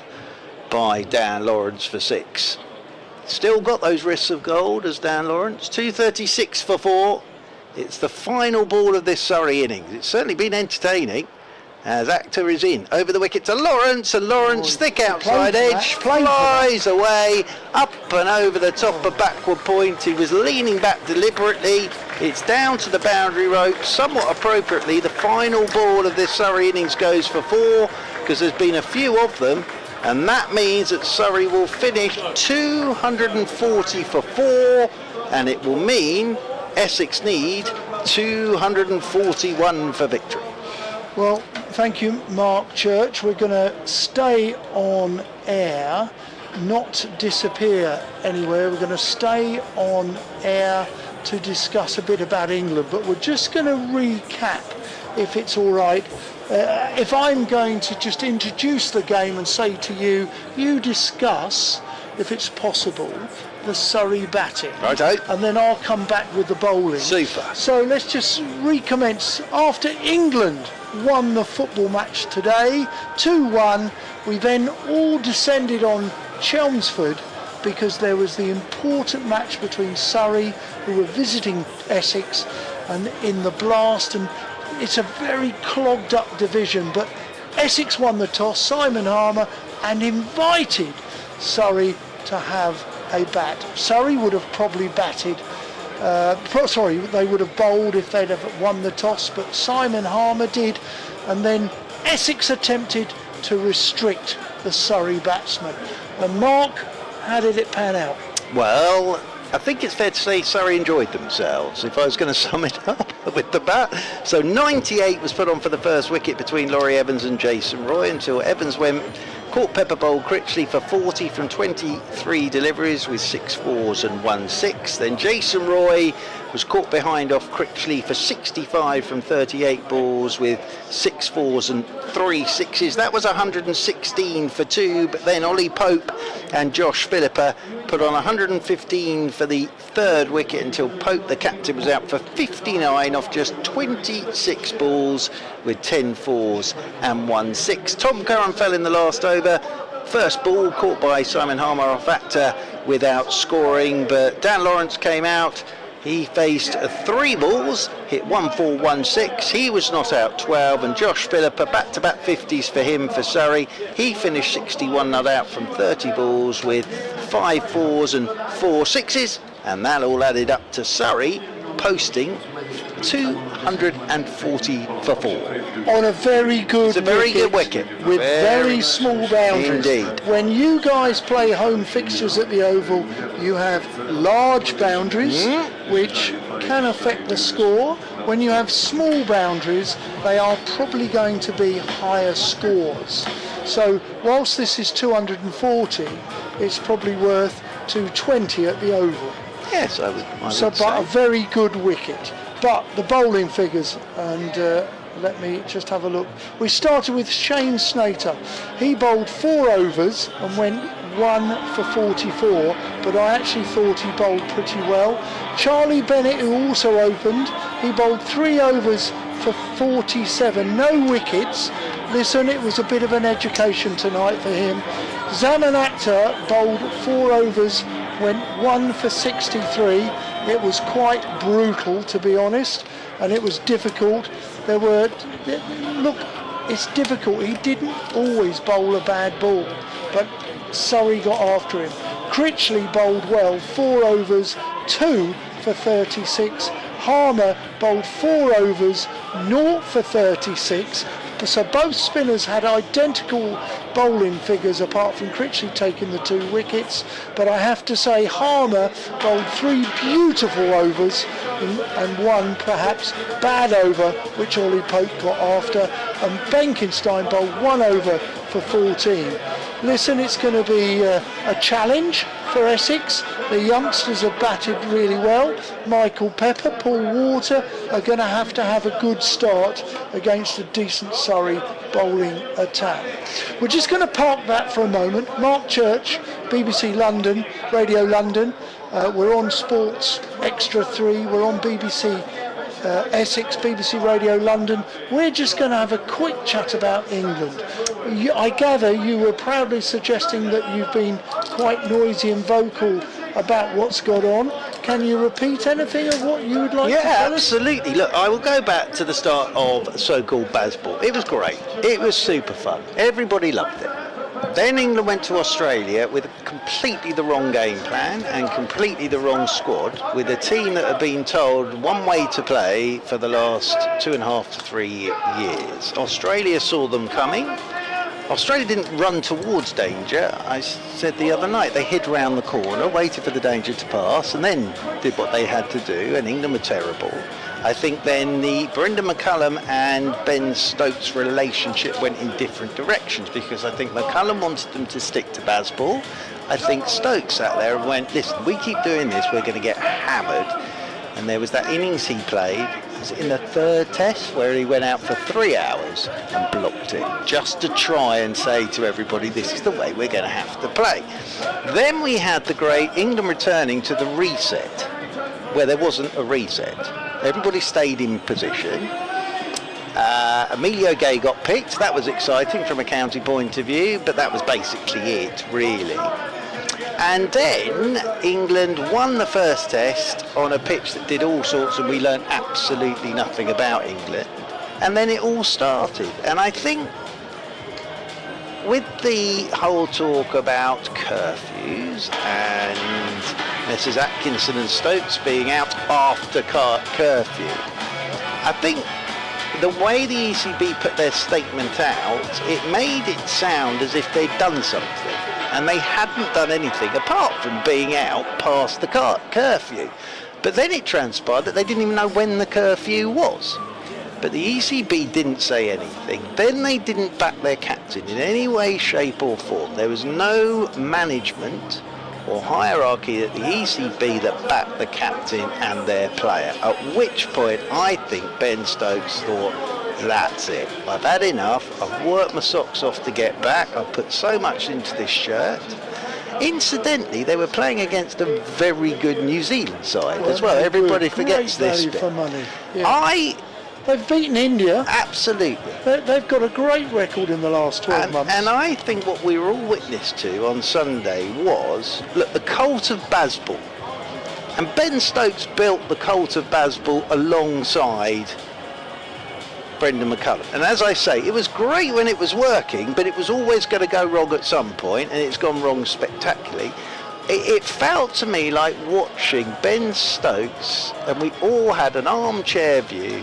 by Dan Lawrence for 6. Still got those wrists of gold as Dan Lawrence. 236 for 4. It's the final ball of this Surrey innings. It's certainly been entertaining. As Actor is in over the wicket to Lawrence, and Lawrence, thick outside edge, flies away up and over the top of backward point. He was leaning back deliberately. It's down to the boundary rope, somewhat appropriately. The final ball of this Surrey innings goes for 4 because there's been a few of them, and that means that Surrey will finish 240 for 4, and it will mean Essex need 241 for victory. Well, thank you, Mark Church. We're going to stay on air, not disappear anywhere. We're going to stay on air to discuss a bit about England, but we're just going to recap, if it's all right. If I'm going to just introduce the game and say to you, you discuss, if it's possible, the Surrey batting. Righto. And then I'll come back with the bowling. Super. So let's just recommence. After England won the football match today, 2-1, we then all descended on Chelmsford because there was the important match between Surrey, who were visiting Essex, and in the blast, and it's a very clogged up division, but Essex won the toss, Simon Harmer, and invited Surrey to have a bat. Surrey would have probably batted, they would have bowled if they'd have won the toss, but Simon Harmer did, and then Essex attempted to restrict the Surrey batsmen. And Mark, how did it pan out? Well, I think it's fair to say Surrey enjoyed themselves, if I was going to sum it up with the bat. So 98 was put on for the first wicket between Laurie Evans and Jason Roy until Evans went, caught pepper bowled Critchley for 40 from 23 deliveries with 6 fours and 1 6. Then Jason Roy was caught behind off Critchley for 65 from 38 balls with 6 fours and 3 sixes. That was 116 for 2, but then Ollie Pope and Josh Philippa put on 115 for the third wicket until Pope, the captain, was out for 59 off just 26 balls with 10 fours and 1 6. Tom Curran fell in the last over. First ball caught by Simon Harmer off actor without scoring, but Dan Lawrence came out. He faced 3 balls, hit 1 4 1 6. He was not out 12, and Josh Philippa back-to-back 50s for him for Surrey. He finished 61 not out from 30 balls with 5 fours and 4 sixes, and that all added up to Surrey posting 240 for 4. On a very good It's a very good wicket. with very small boundaries. Indeed. When you guys play home fixtures at the Oval, you have large boundaries which can affect the score. When you have small boundaries, they are probably going to be higher scores. So whilst this is 240, it's probably worth 220 at the Oval. Yes, I would But say. a very good wicket. But the bowling figures, and let me just have a look. We started with Shane Snater. He bowled 4 overs and went 1 for 44, but I actually thought he bowled pretty well. Charlie Bennett, who also opened, he bowled 3 overs for 47, no wickets. Listen, it was a bit of an education tonight for him. Zaman Akhtar bowled 4 overs, went 1 for 63. It was quite brutal, to be honest, and it was difficult. It's difficult. He didn't always bowl a bad ball, but Surrey got after him. Critchley bowled well, 4 overs, 2 for 36. Harmer bowled 4 overs, 0 for 36. So both spinners had identical bowling figures apart from Critchley taking the 2 wickets, but I have to say Harmer bowled 3 beautiful overs and 1 perhaps bad over which Ollie Pope got after, and Benkenstein bowled 1 over for 14. Listen, it's going to be a challenge for Essex. The youngsters have batted really well. Michael Pepper, Paul Water are going to have a good start against a decent Surrey bowling attack. We're just going to park that for a moment. Mark Church, BBC London, Radio London. We're on Sports Extra 3. We're on BBC Essex, BBC Radio London. We're just going to have a quick chat about England. I gather you were proudly suggesting that you've been quite noisy and vocal about what's gone on. Can you repeat anything of what you would like to tell us? Yeah, absolutely. Look, I will go back to the start of so-called Bazball. It was great. It was super fun. Everybody loved it. Then England went to Australia with completely the wrong game plan and completely the wrong squad, with a team that had been told one way to play for the last 2.5 to 3 years. Australia saw them coming. Australia didn't run towards danger. I said the other night they hid round the corner, waited for the danger to pass, and then did what they had to do, and England were terrible. I think then the Brendan McCullum and Ben Stokes relationship went in different directions, because I think McCullum wanted them to stick to Bazball. I think Stokes sat there and went, listen, we keep doing this, we're going to get hammered. And there was that innings he played, was it in the 3rd test, where he went out for 3 hours and blocked it, just to try and say to everybody, this is the way we're going to have to play. Then we had the great England returning to the reset, where there wasn't a reset. Everybody stayed in position. Emilio Gay got picked. That was exciting from a county point of view, but that was basically it, really. And then England won the first test on a pitch that did all sorts, and we learned absolutely nothing about England. And then it all started. And I think with the whole talk about curfews and Messrs Atkinson and Stokes being out after curfew, I think the way the ECB put their statement out, it made it sound as if they'd done something. And they hadn't done anything apart from being out past the curfew. But then it transpired that they didn't even know when the curfew was. But the ECB didn't say anything. Then they didn't back their captain in any way, shape or form. There was no management or hierarchy at the ECB that backed the captain and their player. At which point I think Ben Stokes thought, that's it. I've had enough. I've worked my socks off to get back. I've put so much into this shirt. Incidentally, they were playing against a very good New Zealand side as well. They're Everybody good. forgets Great this value bit. for money. Yeah. They've beaten India. Absolutely. They've got a great record in the last 12 months. And I think what we were all witness to on Sunday was, look, the cult of Bazball. And Ben Stokes built the cult of Bazball alongside Brendan McCullum. And as I say, it was great when it was working, but it was always going to go wrong at some point, and it's gone wrong spectacularly. It felt to me like watching Ben Stokes, and we all had an armchair view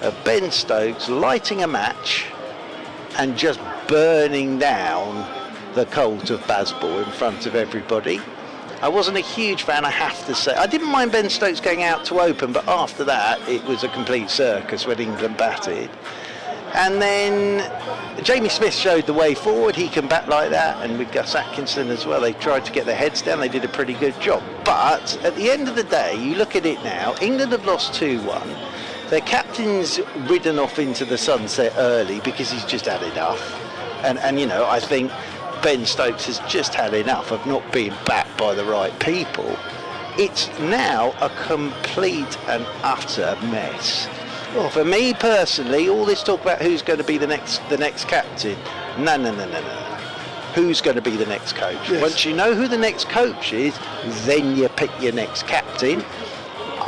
of Ben Stokes lighting a match and just burning down the cult of Bazball in front of everybody. I wasn't a huge fan, I have to say. I didn't mind Ben Stokes going out to open, but after that it was a complete circus when England batted. And then Jamie Smith showed the way forward. He can bat like that, and with Gus Atkinson as well, they tried to get their heads down. They did a pretty good job. But at the end of the day, you look at it now, England have lost 2-1. Their captain's ridden off into the sunset early because he's just had enough. And you know, I think Ben Stokes has just had enough of not being backed by the right people. It's now a complete and utter mess. Well, for me personally, all this talk about who's going to be the next captain, no. Who's going to be the next coach? Yes. Once you know who the next coach is, then you pick your next captain.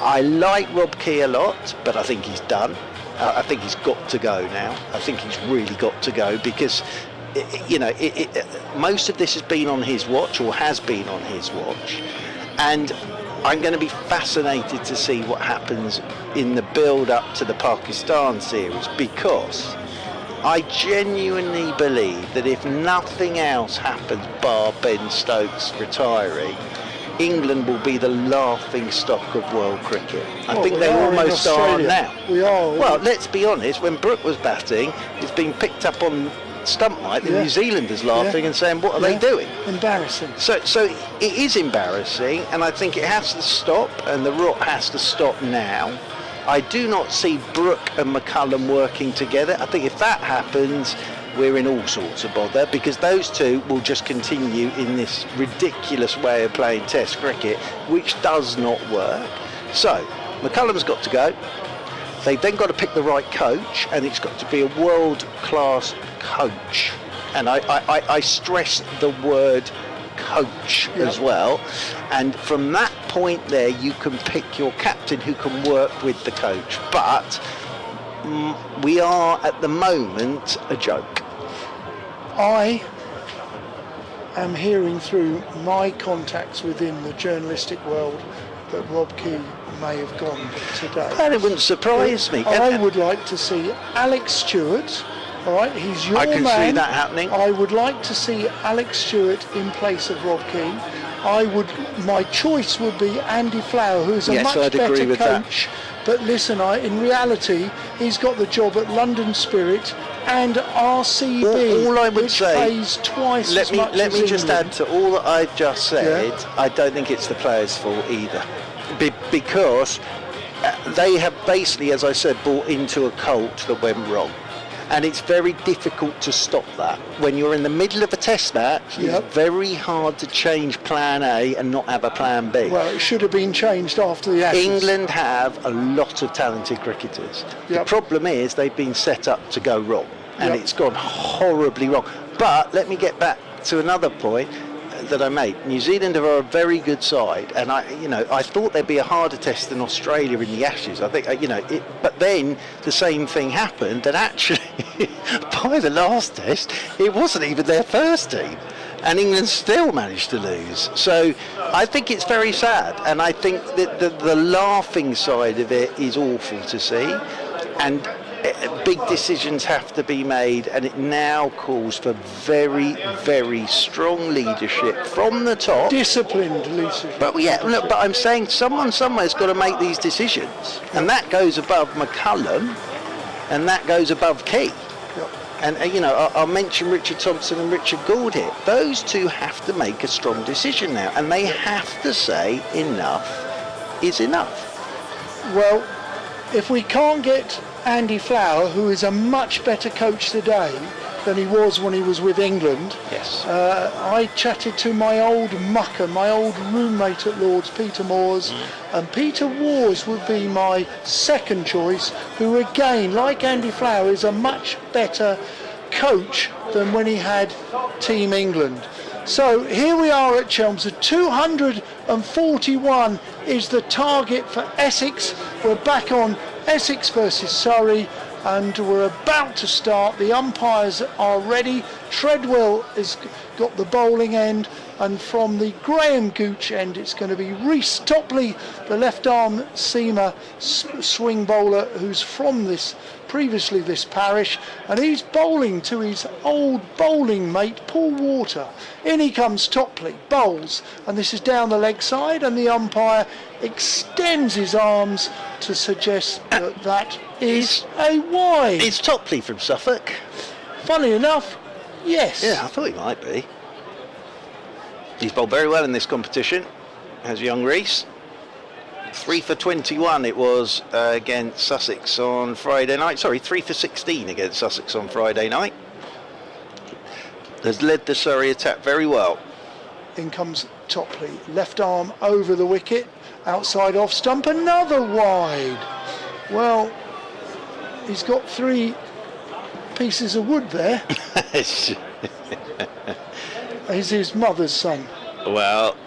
I like Rob Key a lot, but I think he's done. I think he's got to go now. I think he's really got to go because, most of this has been on his watch, or has been on his watch, and I'm going to be fascinated to see what happens in the build-up to the Pakistan series, because I genuinely believe that if nothing else happens bar Ben Stokes retiring, England will be the laughing stock of world cricket. I think they almost are now. We are. Well, let's be honest, when Brooke was batting, it's been picked up on stump night, the New Zealanders laughing and saying, what are they doing? Embarrassing. So it is embarrassing, and I think it has to stop, and the rot has to stop now. I do not see Brooke and McCullum working together. I think if that happens, we're in all sorts of bother, because those two will just continue in this ridiculous way of playing Test cricket, which does not work. So McCullum's got to go. They've then got to pick the right coach, and it's got to be a world-class coach. And I stress the word coach as well. And from that point there, you can pick your captain who can work with the coach. But we are, at the moment, a joke. I am hearing through my contacts within the journalistic world that Rob Key may have gone today. And it wouldn't surprise me. I would like to see Alex Stewart. All right, he's your man. I can see that happening. I would like to see Alex Stewart in place of Rob Key. My choice would be Andy Flower, who's a much I'd better agree with coach. But listen, in reality, he's got the job at London Spirit and RCB, all I would which say, pays twice as much let me as just England. add to all that I've just said. I don't think it's the players' fault either, because they have basically, as I said, bought into a cult that went wrong. And it's very difficult to stop that. When you're in the middle of a test match, it's very hard to change plan A and not have a plan B. Well, it should have been changed after the Ashes. England have a lot of talented cricketers. The problem is they've been set up to go wrong, and it's gone horribly wrong. But let me get back to another point that I made. New Zealand are a very good side, and I thought there'd be a harder test than Australia in the Ashes. I think but then the same thing happened, and actually by the last test it wasn't even their first team, and England still managed to lose. So I think it's very sad, and I think that the laughing side of it is awful to see, and big decisions have to be made, and it now calls for very, very strong leadership from the top. Disciplined leadership. But but I'm saying someone somewhere's got to make these decisions, and that goes above McCullum, and that goes above Key. And I'll mention Richard Thompson and Richard Gould here. Those two have to make a strong decision now, and they have to say enough is enough. Well, if we can't get Andy Flower, who is a much better coach today, than he was when he was with England. Yes. I chatted to my old mucker, my old roommate at Lord's, Peter Moores, and Peter Moores would be my second choice, who again, like Andy Flower, is a much better coach than when he had Team England. So here we are at Chelmsford. 241 is the target for Essex. We're back on Essex versus Surrey, and we're about to start. The umpires are ready. Treadwell has got the bowling end, and from the Graham Gooch end it's going to be Rhys Topley, the left arm seamer swing bowler, who's from previously this parish, and he's bowling to his old bowling mate Paul Walter. In he comes Topley, bowls, and this is down the leg side, and the umpire extends his arms to suggest that that is a wide. Is Topley from Suffolk? Funny enough, yes. Yeah, I thought he might be. He's bowled very well in this competition, as young Rhys. 3 for 21 it was against Sussex on Friday night. Sorry, 3 for 16 against Sussex on Friday night. Has led the Surrey attack very well. In comes Topley, left arm over the wicket, outside off stump, another wide. Well, he's got 3 pieces of wood there. He's his mother's son. Well,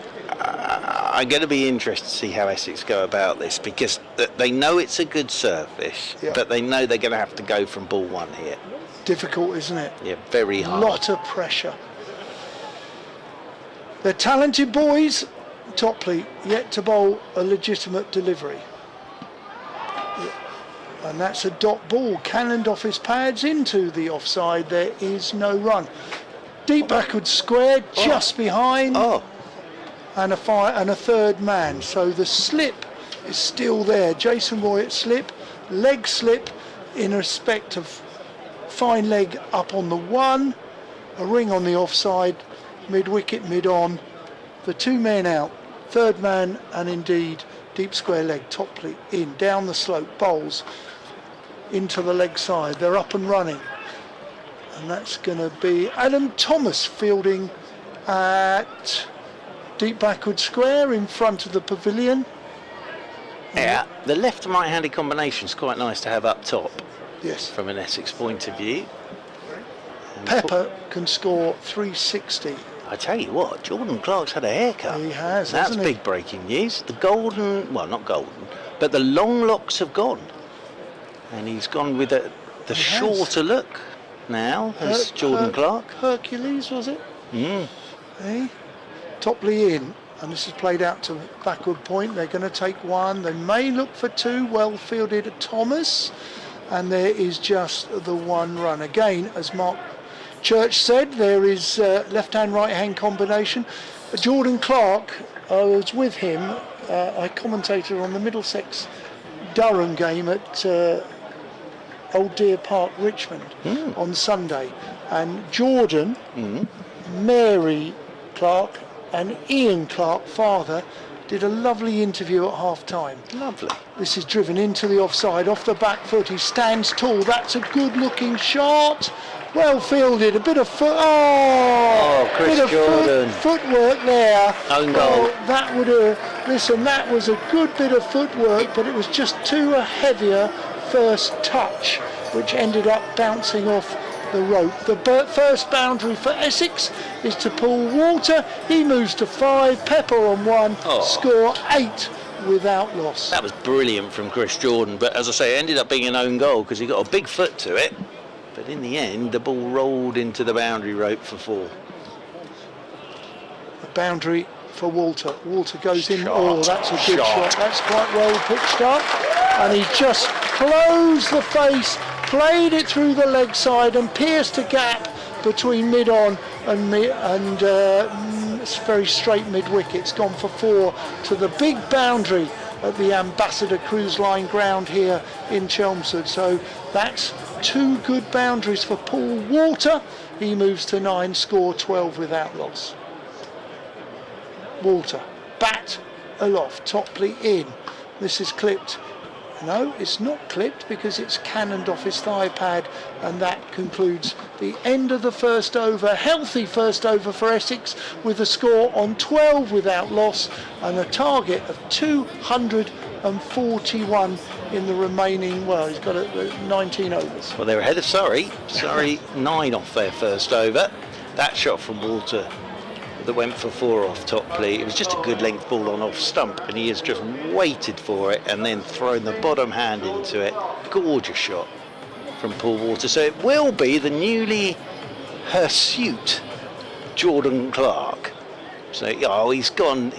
I'm going to be interested to see how Essex go about this, because they know it's a good service, but they know they're going to have to go from ball 1 here. Difficult, isn't it? Yeah, very hard. Lot of pressure. They're talented boys. Topley yet to bowl a legitimate delivery. And that's a dot ball, cannoned off his pads into the offside. There is no run. Deep backward square, just behind. And a third man. So the slip is still there. Jason Roy at slip, leg slip in respect of fine leg up on the 1, a ring on the offside, mid wicket, mid on. The 2 men out, third man, and indeed deep square leg. Topley in, down the slope, bowls into the leg side. They're up and running. And that's going to be Adam Thomas fielding at deep backward square in front of the pavilion. Yeah, the left and right-handed combination is quite nice to have up top. Yes. From an Essex point of view. Pepper can score 360. I tell you what, Jordan Clark's had a haircut. He has, That's hasn't he? big breaking news. The golden, well, not golden, but the long locks have gone. And he's gone with the shorter look now as Jordan Clark. Hercules, was it? Mm. Hey? Topley in, and this is played out to backward point. They're going to take 1. They may look for 2. Well fielded Thomas, and there is just the 1 run. Again, as Mark Church said, there is left-hand, right-hand combination. Jordan Clark, I was with him. I commentated on the Middlesex Durham game at Old Deer Park, Richmond, on Sunday, and Jordan, Mary Clark, and Ian Clark, father, did a lovely interview at half-time. Lovely. This is driven into the offside, off the back foot. He stands tall. That's a good-looking shot. Well fielded. A bit of foot. Chris Jordan. Footwork there. Own goal. That would have. Listen, that was a good bit of footwork, but it was just too heavier first touch, which ended up bouncing off the rope. The first boundary for Essex is to Paul Walter. He moves to 5. Pepper on 1. Score 8 without loss. That was brilliant from Chris Jordan, but as I say, it ended up being an own goal because he got a big foot to it. But in the end, the ball rolled into the boundary rope for 4. The boundary for Walter. Walter goes in. Shot. That's a good shot. That's quite well pitched up. And he just closed the face, played it through the leg side and pierced a gap between mid-on and it's very straight mid-wicket. It's gone for 4 to the big boundary at the Ambassador Cruise Line ground here in Chelmsford. So that's 2 good boundaries for Paul Walter. He moves to 9, score 12 without loss. Walter, bat aloft, Topley in. This is clipped No, it's not clipped because it's cannoned off his thigh pad, and that concludes the end of the first over. Healthy first over for Essex with a score on 12 without loss and a target of 241 in the remaining, well, he's got 19 overs. Well, they're ahead of Surrey. Surrey 9 off their first over. That shot from Walter that went for 4 off top plea. It was just a good length ball on off stump, and he has just waited for it and then thrown the bottom hand into it. Gorgeous shot from Paul Walter. So it will be the newly hirsute Jordan Clark. So he's gone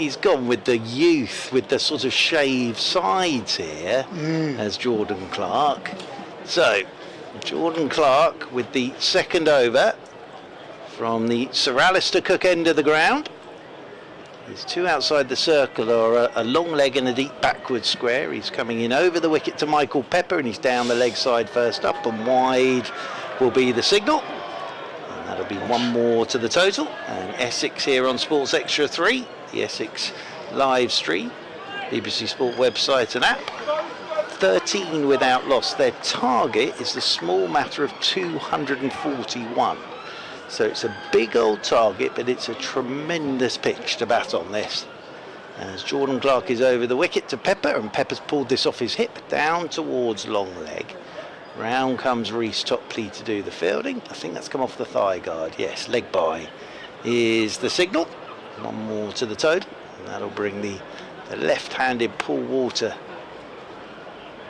with the youth, with the sort of shaved sides here as Jordan Clark. So Jordan Clark with the second over from the Sir Alistair Cook end of the ground. His 2 outside the circle are a long leg and a deep backward square. He's coming in over the wicket to Michael Pepper, and he's down the leg side first up, and wide will be the signal. And that'll be 1 more to the total. And Essex here on Sports Extra 3, the Essex live stream, BBC Sport website and app. 13 without loss. Their target is the small matter of 241. So it's a big old target, but it's a tremendous pitch to bat on this. As Jordan Clark is over the wicket to Pepper, and Pepper's pulled this off his hip down towards long leg. Round comes Reece Topley to do the fielding. I think that's come off the thigh guard. Yes, leg by is the signal. 1 more to the total, and that'll bring the left-handed Paul Walter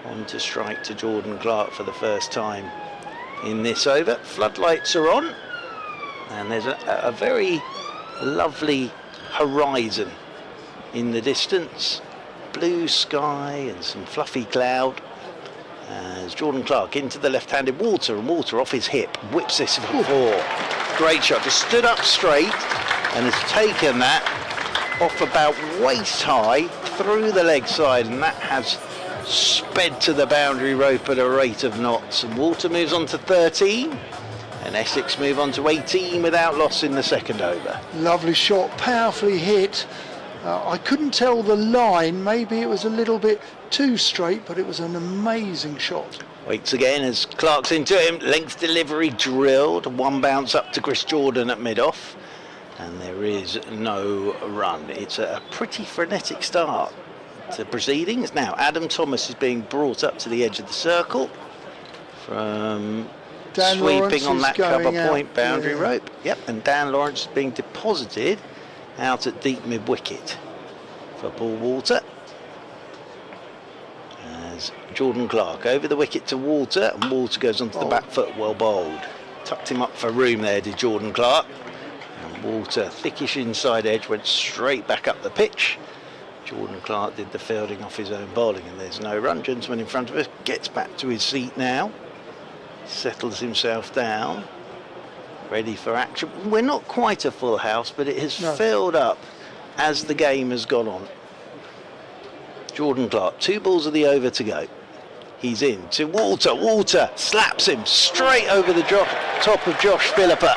on to strike to Jordan Clark for the first time in this over. Floodlights are on. And there's a very lovely horizon in the distance. Blue sky and some fluffy cloud. As Jordan Clark into the left-handed Walter, and Walter off his hip whips this for 4. Great shot. Just stood up straight and has taken that off about waist high through the leg side, and that has sped to the boundary rope at a rate of knots. And Walter moves on to 13. And Essex move on to 18 without loss in the second over. Lovely shot, powerfully hit. I couldn't tell the line, maybe it was a little bit too straight, but it was an amazing shot. Waits again as Clark's into him, length delivery drilled, 1 bounce up to Chris Jordan at mid-off, and there is no run. It's a pretty frenetic start to proceedings. Now Adam Thomas is being brought up to the edge of the circle from Dan sweeping Lawrence on that cover point out, boundary rope. Yep, and Dan Lawrence is being deposited out at deep mid wicket for Paul Walter. As Jordan Clark over the wicket to Walter, and Walter goes onto the back foot, well bowled. Tucked him up for room there, did Jordan Clark. And Walter, thickish inside edge, went straight back up the pitch. Jordan Clark did the fielding off his own bowling, and there's no run. Gentleman in front of us gets back to his seat now. Settles himself down, ready for action. We're not quite a full house, but it has filled up as the game has gone on. Jordan Clark, 2 balls of the over to go. He's in to Walter. Walter slaps him straight over the top of Josh Philipper.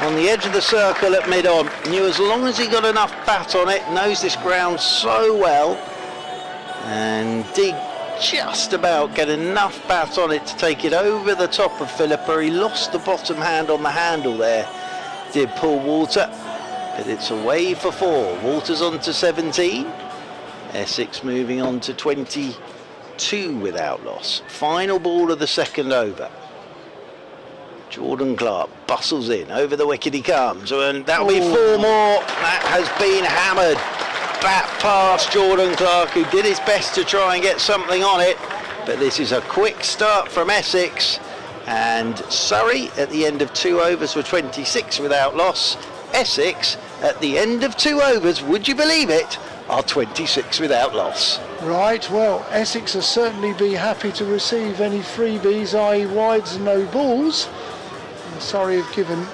On the edge of the circle at mid-on. Knew as long as he got enough bat on it, knows this ground so well, and did just about get enough bat on it to take it over the top of Philipper. He lost the bottom hand on the handle there, did Paul Walter, but it's away for 4. Walter's on to 17. Essex moving on to 22 without loss. Final ball of the second over. Jordan Clark bustles in, over the wicket he comes, and that'll be 4 more. That has been hammered. Bat past Jordan Clark, who did his best to try and get something on it, but this is a quick start from Essex, and Surrey at the end of 2 overs were 26 without loss. Essex at the end of 2 overs, would you believe it, are 26 without loss. Right, well, Essex will certainly be happy to receive any freebies, i.e. wides and no balls. And Surrey have given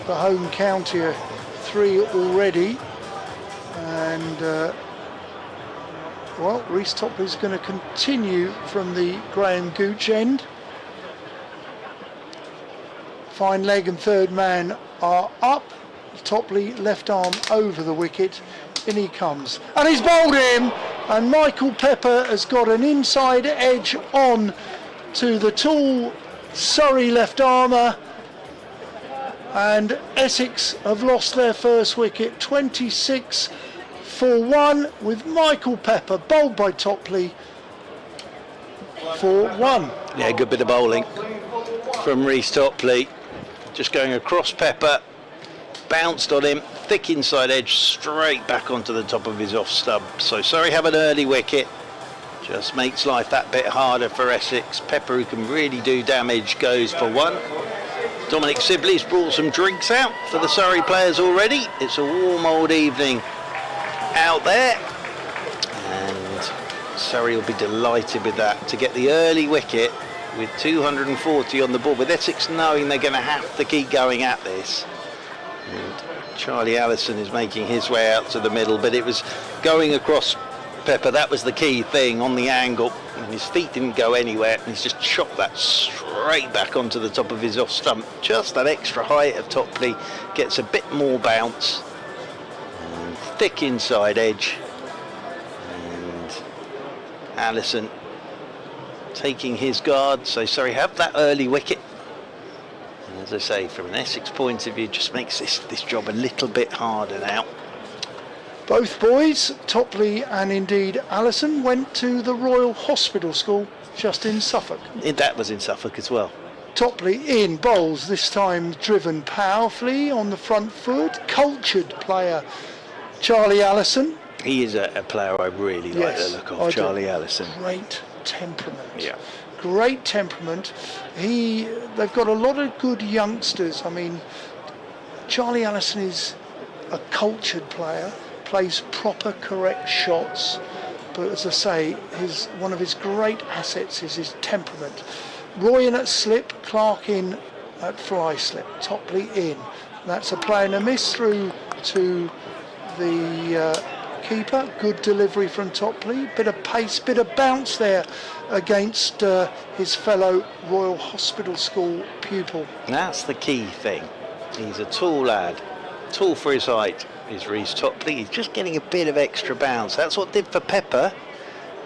the home county 3 already. And well, Reece Topley's going to continue from the Graham Gooch end. Fine leg and third man are up. Topley left arm over the wicket. In he comes, and he's bowled him. and Michael Pepper has got an inside edge on to the tall Surrey left armour, and Essex have lost their first wicket 26 for 1 with Michael Pepper bowled by Topley for 1. Yeah, good bit of bowling from Reece Topley, just going across Pepper, bounced on him, thick inside edge, straight back onto the top of his off stump. So Surrey have an early wicket, just makes life that bit harder for Essex. Pepper, who can really do damage, goes for 1. Dominic Sibley's brought some drinks out for the Surrey players already. It's a warm old evening out there, and Surrey will be delighted with that, to get the early wicket with 240 on the board, with Essex knowing they're going to have to keep going at this. And Charlie Allison is making his way out to the middle, but it was going across Pepper, that was the key thing on the angle, and his feet didn't go anywhere, and he's just chopped that straight back onto the top of his off stump. Just that extra height of Topley gets a bit more bounce, and thick inside edge, and Allison taking his guard. So Surrey have that early wicket, and as I say, from an Essex point of view, just makes this job a little bit harder now. Both boys, Topley and indeed Allison, went to the Royal Hospital School just in Suffolk. That was in Suffolk as well. Topley in bowls, this time driven powerfully on the front foot. Cultured player Charlie Allison. He is a player I really like the look of, Charlie Allison. Great temperament. Yeah. Great temperament. They've got a lot of good youngsters. I mean, Charlie Allison is a cultured player, plays proper, correct shots. But as I say, one of his great assets is his temperament. Roy in at slip, Clark in at fly slip, Topley in. That's a play and a miss through to the keeper. Good delivery from Topley. Bit of pace, bit of bounce there against his fellow Royal Hospital School pupil. That's the key thing. He's a tall lad, tall for his height. Is Reece Topley. He's just getting a bit of extra bounce. That's what did for Pepper,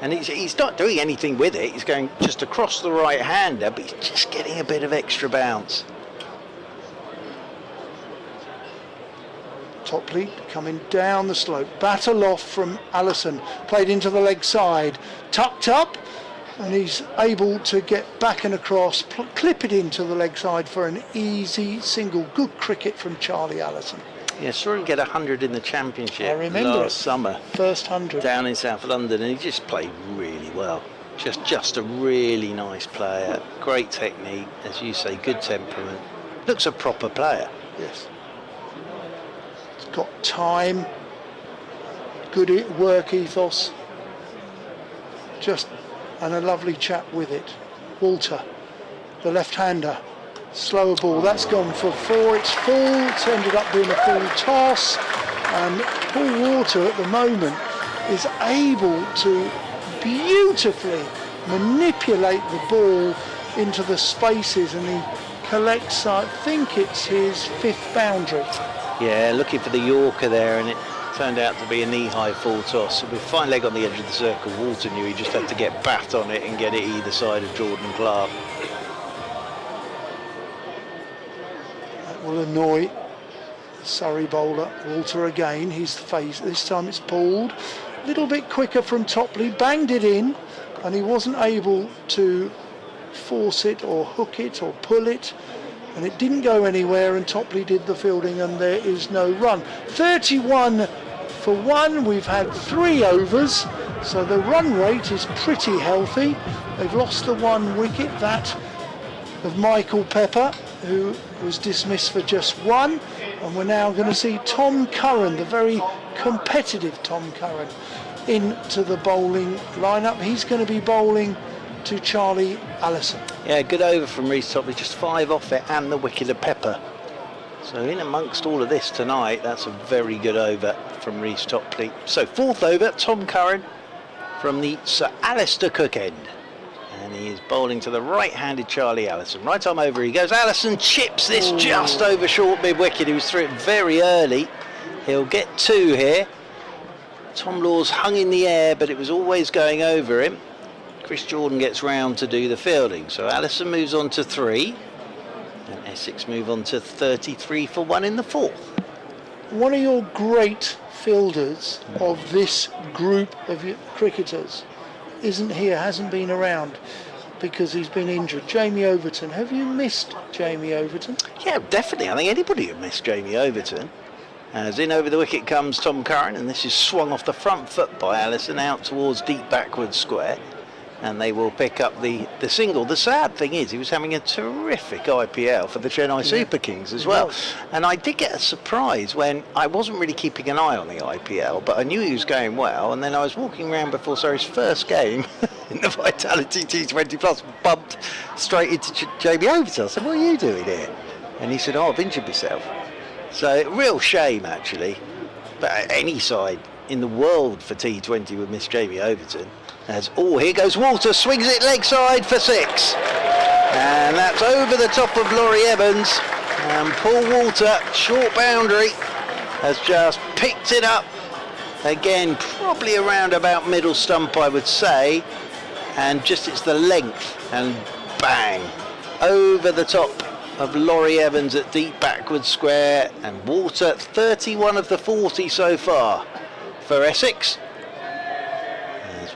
and he's not doing anything with it. He's going just across the right hander, but he's just getting a bit of extra bounce. Topley coming down the slope, bat aloft from Allison, played into the leg side, tucked up, and he's able to get back and across, clip it into the leg side for an easy single. Good cricket from Charlie Allison. Yeah, saw him get 100 in the Championship I remember last summer. First 100. Down in South London, and he just played really well. Just a really nice player. Great technique, as you say, good temperament. Looks a proper player. Yes. He's got time, good work ethos, and a lovely chap with it. Walter, the left-hander. Slower ball, that's gone for 4, it's full, it's ended up being a full toss, and Paul Walter at the moment is able to beautifully manipulate the ball into the spaces, and he collects, I think it's his 5th boundary. Yeah, looking for the Yorker there, and it turned out to be a knee-high full toss. So with fine leg on the edge of the circle, Walter knew he just had to get bat on it and get it either side of Jordan Clark. Will annoy Surrey bowler. Walter again, he's faced, this time it's pulled. A little bit quicker from Topley, banged it in, and he wasn't able to force it or hook it or pull it, and it didn't go anywhere, and Topley did the fielding, and there is no run. 31 for 1, we've had 3 overs, so the run rate is pretty healthy. They've lost the 1 wicket, that of Michael Pepper, who was dismissed for just 1, and we're now going to see Tom Curran, the very competitive Tom Curran, into the bowling lineup. He's going to be bowling to Charlie Allison. Yeah, good over from Reece Topley, just 5 off it and the wicket of Pepper. So in amongst all of this tonight, that's a very good over from Reece Topley. So 4th over, Tom Curran from the Sir Alistair Cook end. And he is bowling to the right-handed Charlie Allison. Right arm over he goes. Allison chips this just over short mid-wicket. He was through it very early. He'll get 2 here. Tom Lawes hung in the air, but it was always going over him. Chris Jordan gets round to do the fielding. So Allison moves on to 3. And Essex move on to 33 for 1 in the 4th. One of your great fielders of this group of cricketers isn't here, hasn't been around because he's been injured. Jamie Overton. Have you missed Jamie Overton? Yeah, definitely. I think anybody would miss Jamie Overton. As in over the wicket comes Tom Curran, and this is swung off the front foot by Allison out towards deep backward square. And they will pick up the single. The sad thing is he was having a terrific IPL for the Chennai Super Kings as well. And I did get a surprise when I wasn't really keeping an eye on the IPL, but I knew he was going well. And then I was walking around before Surrey's first game in the Vitality T20 Plus, bumped straight into Jamie Overton. I said, "What are you doing here?" And he said, "Oh, I've injured myself." So real shame actually. But any side in the world for T20 would miss Jamie Overton. Here goes Walter, swings it leg side for 6. And that's over the top of Laurie Evans. And Paul Walter, short boundary, has just picked it up. Again, probably around about middle stump, I would say. And just it's the length, and bang, over the top of Laurie Evans at deep backward square. And Walter, 31 of the 40 so far for Essex.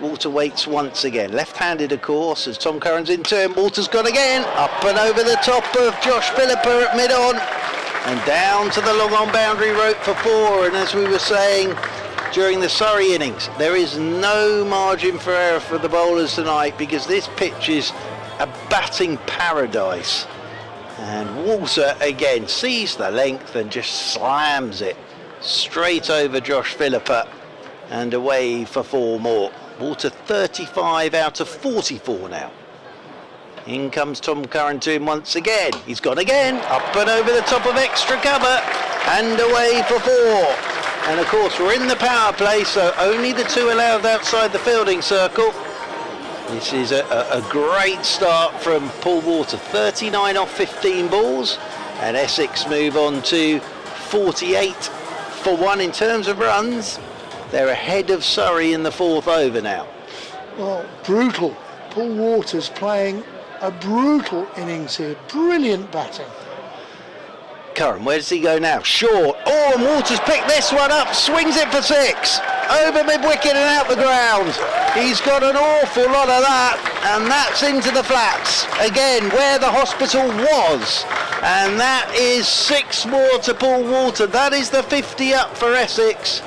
Walter waits once again, left-handed of course, as Tom Curran's in turn. Walter's gone again, up and over the top of Josh Philippa at mid-on, and down to the long-on boundary rope for 4. And as we were saying during the Surrey innings, there is no margin for error for the bowlers tonight, because this pitch is a batting paradise. And Walter again sees the length and just slams it straight over Josh Philippa, and away for 4 more. Walter 35 out of 44 now. In comes Tom Curran to him once again. He's gone again, up and over the top of extra cover, and away for 4. And of course we're in the power play, so only the 2 allowed outside the fielding circle. This is a great start from Paul Walter, 39 off 15 balls, and Essex move on to 48 for 1 in terms of runs. They're ahead of Surrey in the 4th over now. Well, brutal. Paul Waters playing a brutal innings here. Brilliant batting. Curran, where does he go now? Short. Oh, and Waters picked this one up, swings it for 6. Over mid-wicket and out the ground. He's got an awful lot of that, and that's into the flats. Again, where the hospital was. And that is 6 more to Paul Walter. That is the 50 up for Essex.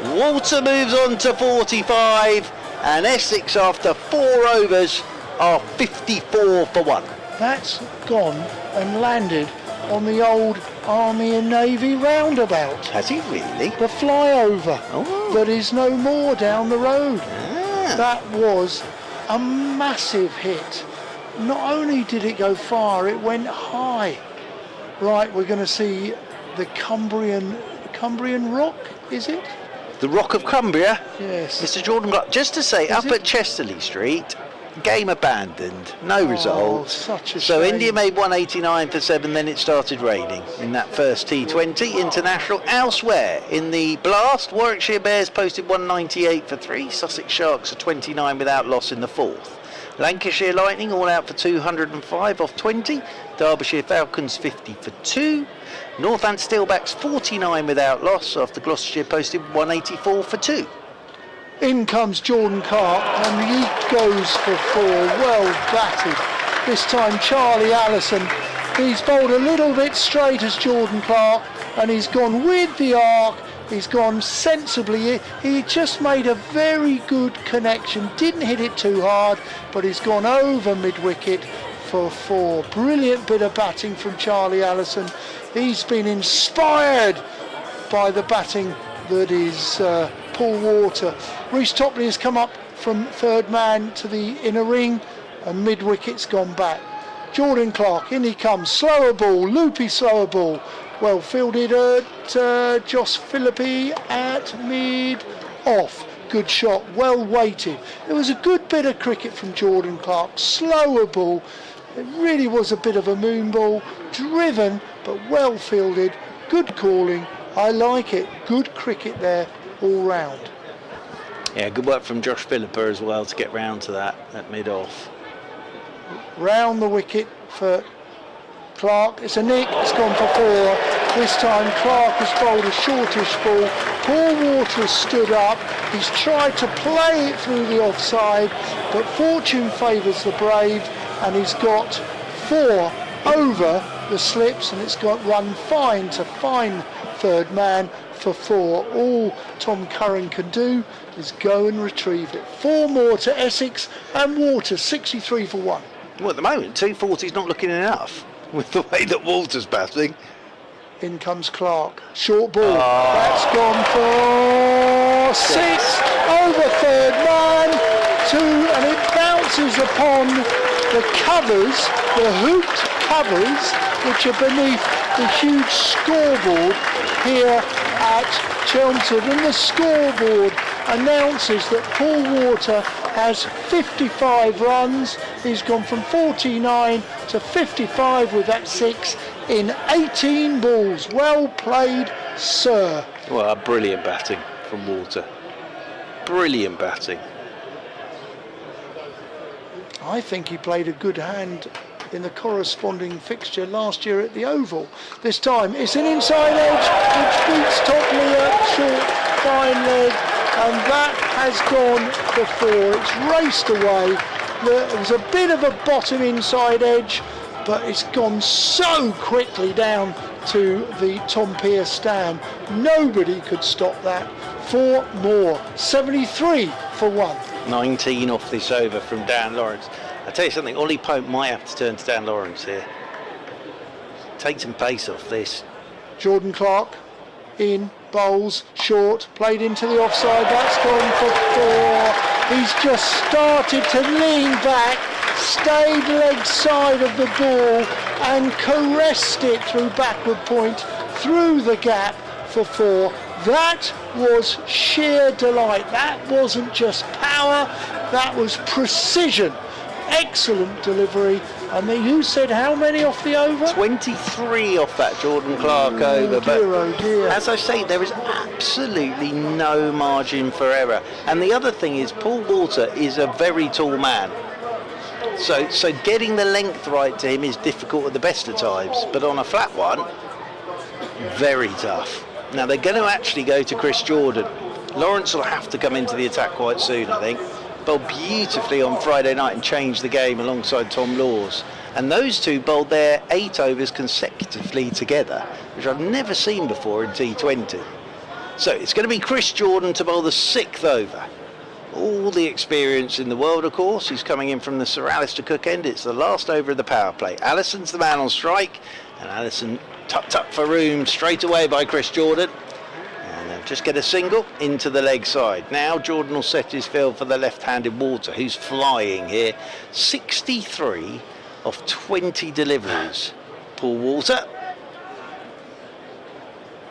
Walter moves on to 45, and Essex after 4 overs are 54 for 1. That's gone and landed on the old Army and Navy roundabout. Has he really? The flyover that is no more down the road. That was a massive hit. Not only did it go far, it went high. Right, we're going to see the Cumbrian Rock, is it? The Rock of Cumbria? Yes. Mr. Jordan Clark, just to say, up at Chesterley Street, game abandoned, no result. Such a so shame. India made 189 for 7, then it started raining in that first T20 international. Elsewhere in the blast, Warwickshire Bears posted 198 for 3, Sussex Sharks are 29 without loss in the 4th. Lancashire Lightning all out for 205 off 20, Derbyshire Falcons 50 for 2, Northants Steelbacks 49 without loss after Gloucestershire posted 184 for 2. In comes Jordan Clark, and he goes for 4, well batted. This time Charlie Allison, he's bowled a little bit straight as Jordan Clark, and he's gone with the arc, he's gone sensibly. He just made a very good connection, didn't hit it too hard, but he's gone over mid-wicket for 4. Brilliant bit of batting from Charlie Allison. He's been inspired by the batting that is Paul Walter. Reece Topley has come up from 3rd man to the inner ring, and mid-wicket's gone back. Jordan Clark, in he comes, slower ball, loopy slower ball, well fielded at Josh Philippi at mid-off. Good shot, well weighted. It was a good bit of cricket from Jordan Clark, slower ball. It really was a bit of a moon ball, driven but well fielded, good calling. I like it, good cricket there all round. Yeah, good work from Josh Philipper as well to get round to that mid-off. Round the wicket for Clark. It's a nick. It's gone for 4. This time Clark has bowled a shortish ball. Paul Water has stood up. He's tried to play it through the offside, but fortune favours the brave, and he's got 4 over the slips, and it's got run fine to fine third man for 4. All Tom Curran can do is go and retrieve it. 4 more to Essex, and Water 63 for 1. Well, at the moment, 240 is not looking enough with the way that Walter's batting. In comes Clark. Short ball. That's gone for 6 over third man. 2, and it bounces upon the covers, the hooped covers, which are beneath the huge scoreboard here at Chelmsford. And the scoreboard announces that Paul Water has 55 runs. He's gone from 49 to 55 with that 6 in 18 balls. Well played, sir. Well, brilliant batting from Water. Brilliant batting. I think he played a good hand in the corresponding fixture last year at the Oval. This time it's an inside edge which beats Topley, short, fine leg, and that has gone for 4. It's raced away. There was a bit of a bottom inside edge, but it's gone so quickly down to the Tom Pearce stand. Nobody could stop that. 4 more. 73 for 1. 19 off this over from Dan Lawrence. I tell you something, Ollie Pope might have to turn to Dan Lawrence here. Take some pace off this. Jordan Clark in, bowls, short, played into the offside. That's gone for 4. He's just started to lean back, stayed leg side of the ball and caressed it through backward point, through the gap for 4. That was sheer delight. That wasn't just power, that was precision. Excellent delivery. I mean, who said how many off the over? 23 off that Jordan Clark over. Dear, dear. As I say, there is absolutely no margin for error. And the other thing is, Paul Water is a very tall man. So getting the length right to him is difficult at the best of times. But on a flat one, very tough. Now they're going to actually go to Chris Jordan. Lawrence will have to come into the attack quite soon, I think. Bowled beautifully on Friday night and changed the game alongside Tom Laws. And those two bowled their 8 overs consecutively together, which I've never seen before in T20. So it's going to be Chris Jordan to bowl the 6th over. All the experience in the world, of course. He's coming in from the Sir Alistair Cook end. It's the last over of the power play. Allison's the man on strike, and Allison tucked up for room straight away by Chris Jordan. And they'll just get a single into the leg side. Now Jordan will set his field for the left-handed Water, who's flying here. 63 of 20 deliveries. Paul Water.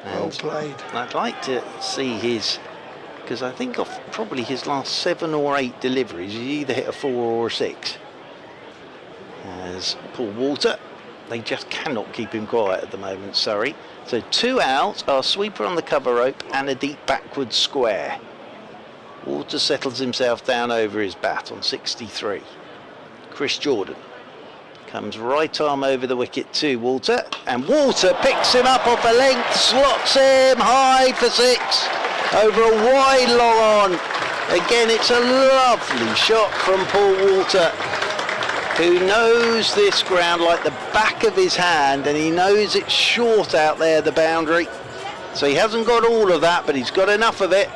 Well played. I'd like to see his, because I think of probably his last 7 or 8 deliveries, he either hit a 4 or a 6. As Paul Water, they just cannot keep him quiet at the moment, Surrey. So 2 out, our sweeper on the cover rope and a deep backward square. Water settles himself down over his bat on 63. Chris Jordan comes right arm over the wicket to Water, and Water picks him up off a length, slots him high for 6 over a wide long on. Again, it's a lovely shot from Paul Water, who knows this ground like the back of his hand, and he knows it's short out there, the boundary. So he hasn't got all of that, but he's got enough of it.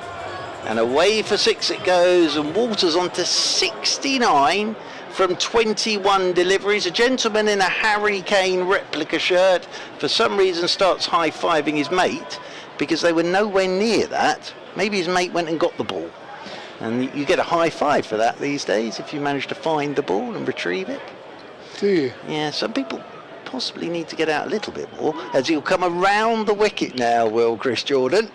And away for 6 it goes, and Water's on to 69 from 21 deliveries. A gentleman in a Harry Kane replica shirt for some reason starts high-fiving his mate because they were nowhere near that. Maybe his mate went and got the ball. And you get a high five for that these days if you manage to find the ball and retrieve it. Do you? Yeah, some people possibly need to get out a little bit more, as he'll come around the wicket now, will Chris Jordan,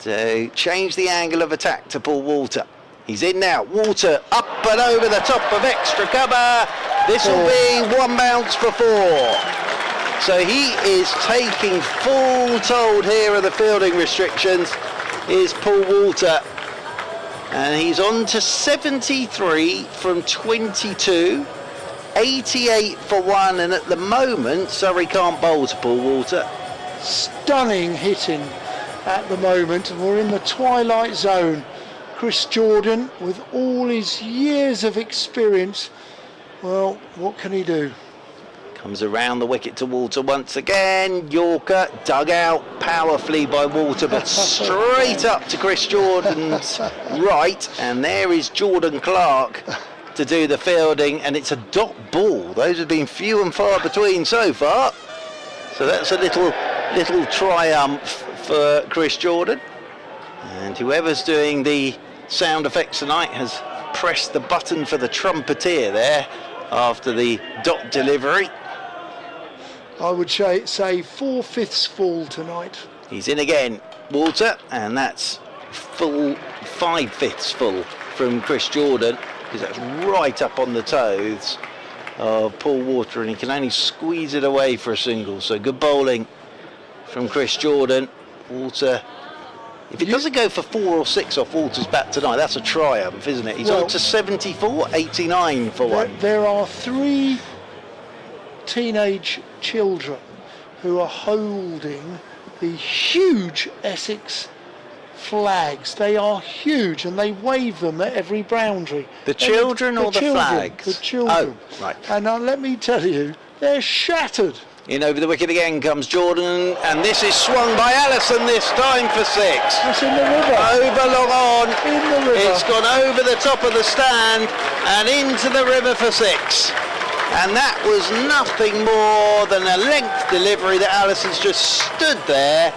to change the angle of attack to Paul Water. He's in now. Water up and over the top of extra cover. This will be 1 bounce for 4. So he is taking full toll here of the fielding restrictions. Is Paul Water. And he's on to 73 from 22, 88 for 1, and at the moment Surrey can't bowl to Paul Walter. Stunning hitting at the moment, and we're in the twilight zone. Chris Jordan, with all his years of experience, well, what can he do? Comes around the wicket to Walter once again. Yorker dug out powerfully by Walter, but straight up to Chris Jordan's right, and there is Jordan Clark to do the fielding, and it's a dot ball. Those have been few and far between so far, so that's a little triumph for Chris Jordan. And whoever's doing the sound effects tonight has pressed the button for the trumpeter there after the dot delivery. I would say 4/5 full tonight. He's in again, Walter, and that's full 5/5 full from Chris Jordan, because that's right up on the toes of Paul Walter, and he can only squeeze it away for a single. So good bowling from Chris Jordan. Walter, if he doesn't go for 4 or 6 off Walter's bat tonight, that's a triumph, isn't it? He's on to 74, 89 for 1. There are 3 teenage children who are holding the huge Essex flags. They are huge, and they wave them at every boundary. The children or the flags? The children. Oh, right. And let me tell you, they're shattered. In over the wicket again comes Jordan, and this is swung by Allison this time for 6. That's in the river. Over long on. In the river. It's gone over the top of the stand and into the river for 6. And that was nothing more than a length delivery that Allison's just stood there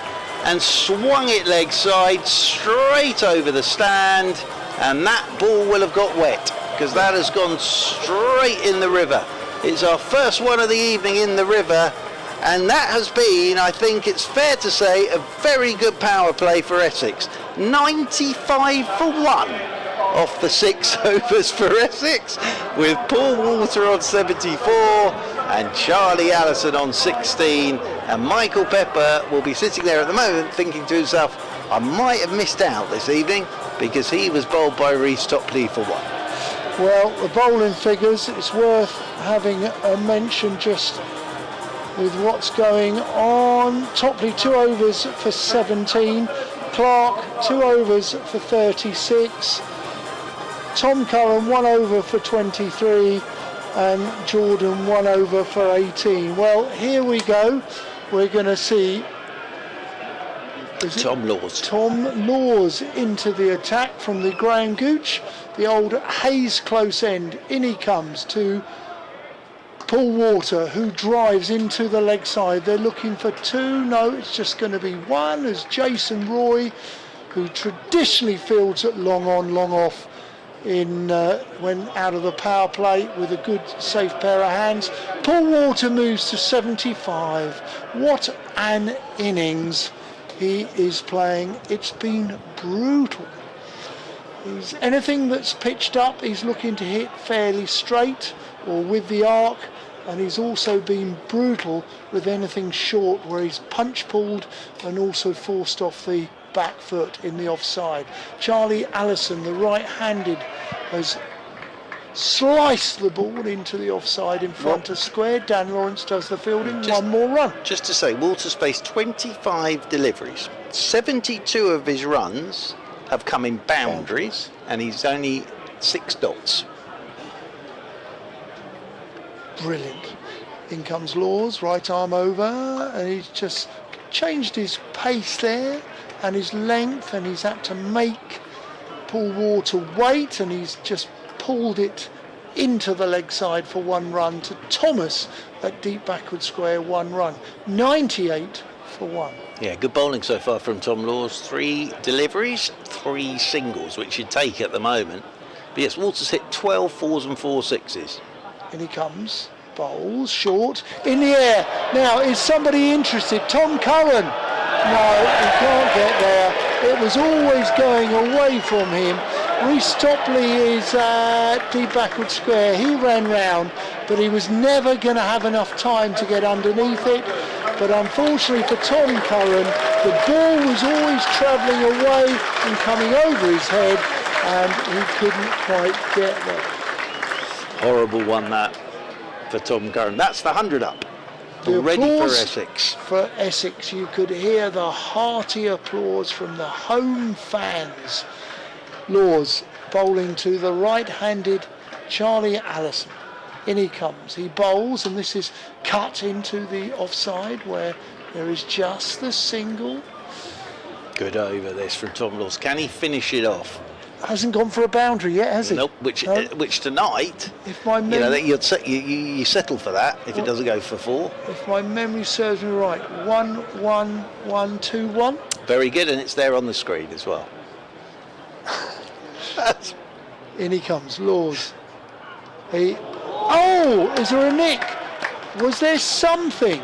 and swung it leg side straight over the stand, and that ball will have got wet because that has gone straight in the river. It's our first one of the evening in the river, and that has been, I think it's fair to say, a very good power play for Essex. 95 for 1 off the 6 overs for Essex, with Paul Walter on 74 and Charlie Allison on 16, and Michael Pepper will be sitting there at the moment thinking to himself, I might have missed out this evening, because he was bowled by Reece Topley for 1. Well, the bowling figures, it's worth having a mention just with what's going on. Topley 2 overs for 17, Clark 2 overs for 36, Tom Curran 1 over for 23, and Jordan 1 over for 18. Well, here we go. We're going to see Tom Laws. Tom Laws into the attack from the Graham Gooch, the old Hayes close end. In he comes to Paul Walter, who drives into the leg side. They're looking for 2. No, it's just going to be 1, as Jason Roy, who traditionally fields at long on, long off, when out of the power play with a good safe pair of hands. Paul Walter moves to 75. What an innings he is playing. It's been brutal. Anything that's pitched up, he's looking to hit fairly straight or with the arc, and he's also been brutal with anything short where he's punch pulled and also forced off the back foot in the offside. Charlie Allison, the right-handed, has sliced the ball into the offside in front of square. Dan Lawrence does the fielding. 1 more run. Just to say, Walter's faced 25 deliveries. 72 of his runs have come in boundaries, and he's only 6 dots. Brilliant. In comes Laws, right arm over, and he's just changed his pace there and his length, and he's had to make Paul Walter wait, and he's just pulled it into the leg side for 1 run to Thomas at deep backward square, 1 run. 98 for 1. Yeah, good bowling so far from Tom Laws. 3 deliveries, 3 singles, which you'd take at the moment. But yes, Walter's hit 12 4s and 4 6s. In he comes, bowls, short, in the air. Now, is somebody interested? Tom Curran. No, he can't get there. It was always going away from him. Reece Topley is deep backward square. He ran round, but he was never going to have enough time to get underneath it. But unfortunately for Tom Curran, the ball was always travelling away and coming over his head, and he couldn't quite get there. Horrible one that for Tom Curran. That's the 100 up. The Already for applause Essex. For Essex, you could hear the hearty applause from the home fans. Laws bowling to the right-handed Charlie Allison. In he comes. He bowls, and this is cut into the offside where there is just the single. Good over this from Tom Laws. Can he finish it off? Hasn't gone for a boundary yet, has he? Nope. Which tonight, if my you know, that you settle for that if it doesn't go for 4. If my memory serves me right, 1-1-1-2-1. Very good, and it's there on the screen as well. In he comes, Laws. Oh, is there a nick? Was there something?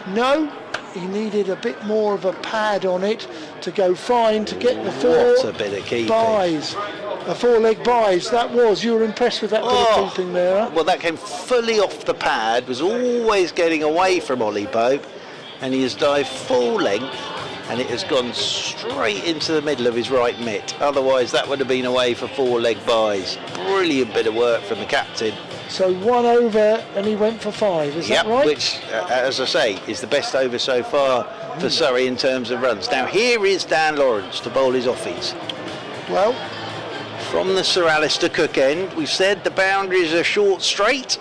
No, he needed a bit more of a pad on it to go fine to get the 4 What a bit of keeping. buys. A 4-leg buys, that was. You were impressed with that bit of keeping there, huh? Well, that came fully off the pad, was always getting away from Ollie Pope, and he has dived full length, and it has gone straight into the middle of his right mitt. Otherwise, that would have been away for 4-leg buys. Brilliant bit of work from the captain. So 1 over, and he went for 5, is that right? Which, as I say, is the best over so far for Surrey in terms of runs. Now, here is Dan Lawrence to bowl his offies. Well, from the Sir Alistair Cook end, we've said the boundaries are short straight.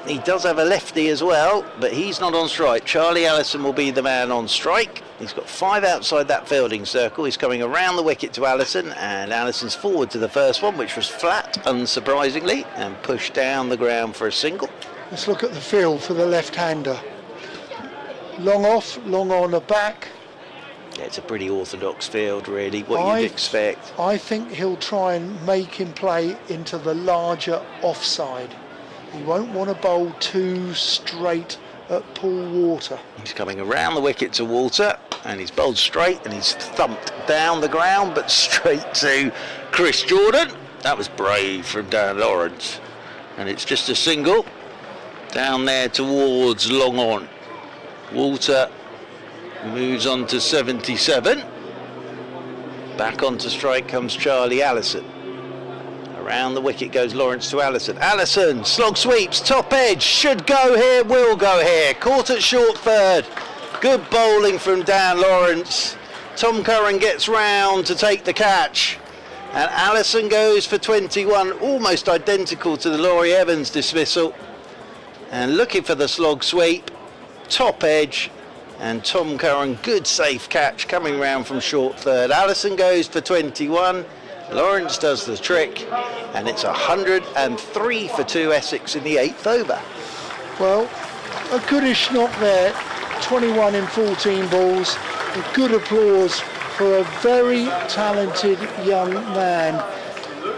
He does have a lefty as well, but he's not on strike. Charlie Allison will be the man on strike. He's got 5 outside that fielding circle. He's coming around the wicket to Allison, and Allison's forward to the first one, which was flat, unsurprisingly, and pushed down the ground for a single. let's look at the field for the left-hander. Long off, long on the back. Yeah, it's a pretty orthodox field, really, what you'd expect. I think he'll try and make him play into the larger offside. He won't want to bowl too straight at Paul Water. He's coming around the wicket to Walter, and he's bowled straight, and he's thumped down the ground, but straight to Chris Jordan. That was brave from Dan Lawrence. And it's just a single down there towards long on. Walter moves on to 77. Back onto strike comes Charlie Allison. Around the wicket goes Lawrence to Allison. Allison, slog sweeps, top edge, should go here, will go here. Caught at short third. Good bowling from Dan Lawrence. Tom Curran gets round to take the catch. And Allison goes for 21, almost identical to the Laurie Evans dismissal. And looking for the slog sweep, top edge, and Tom Curran, good safe catch coming round from short third. Allison goes for 21. Lawrence does the trick, and it's 103 for 2 Essex in the 8th over. Well, a goodish knock there, 21 in 14 balls. A good applause for a very talented young man.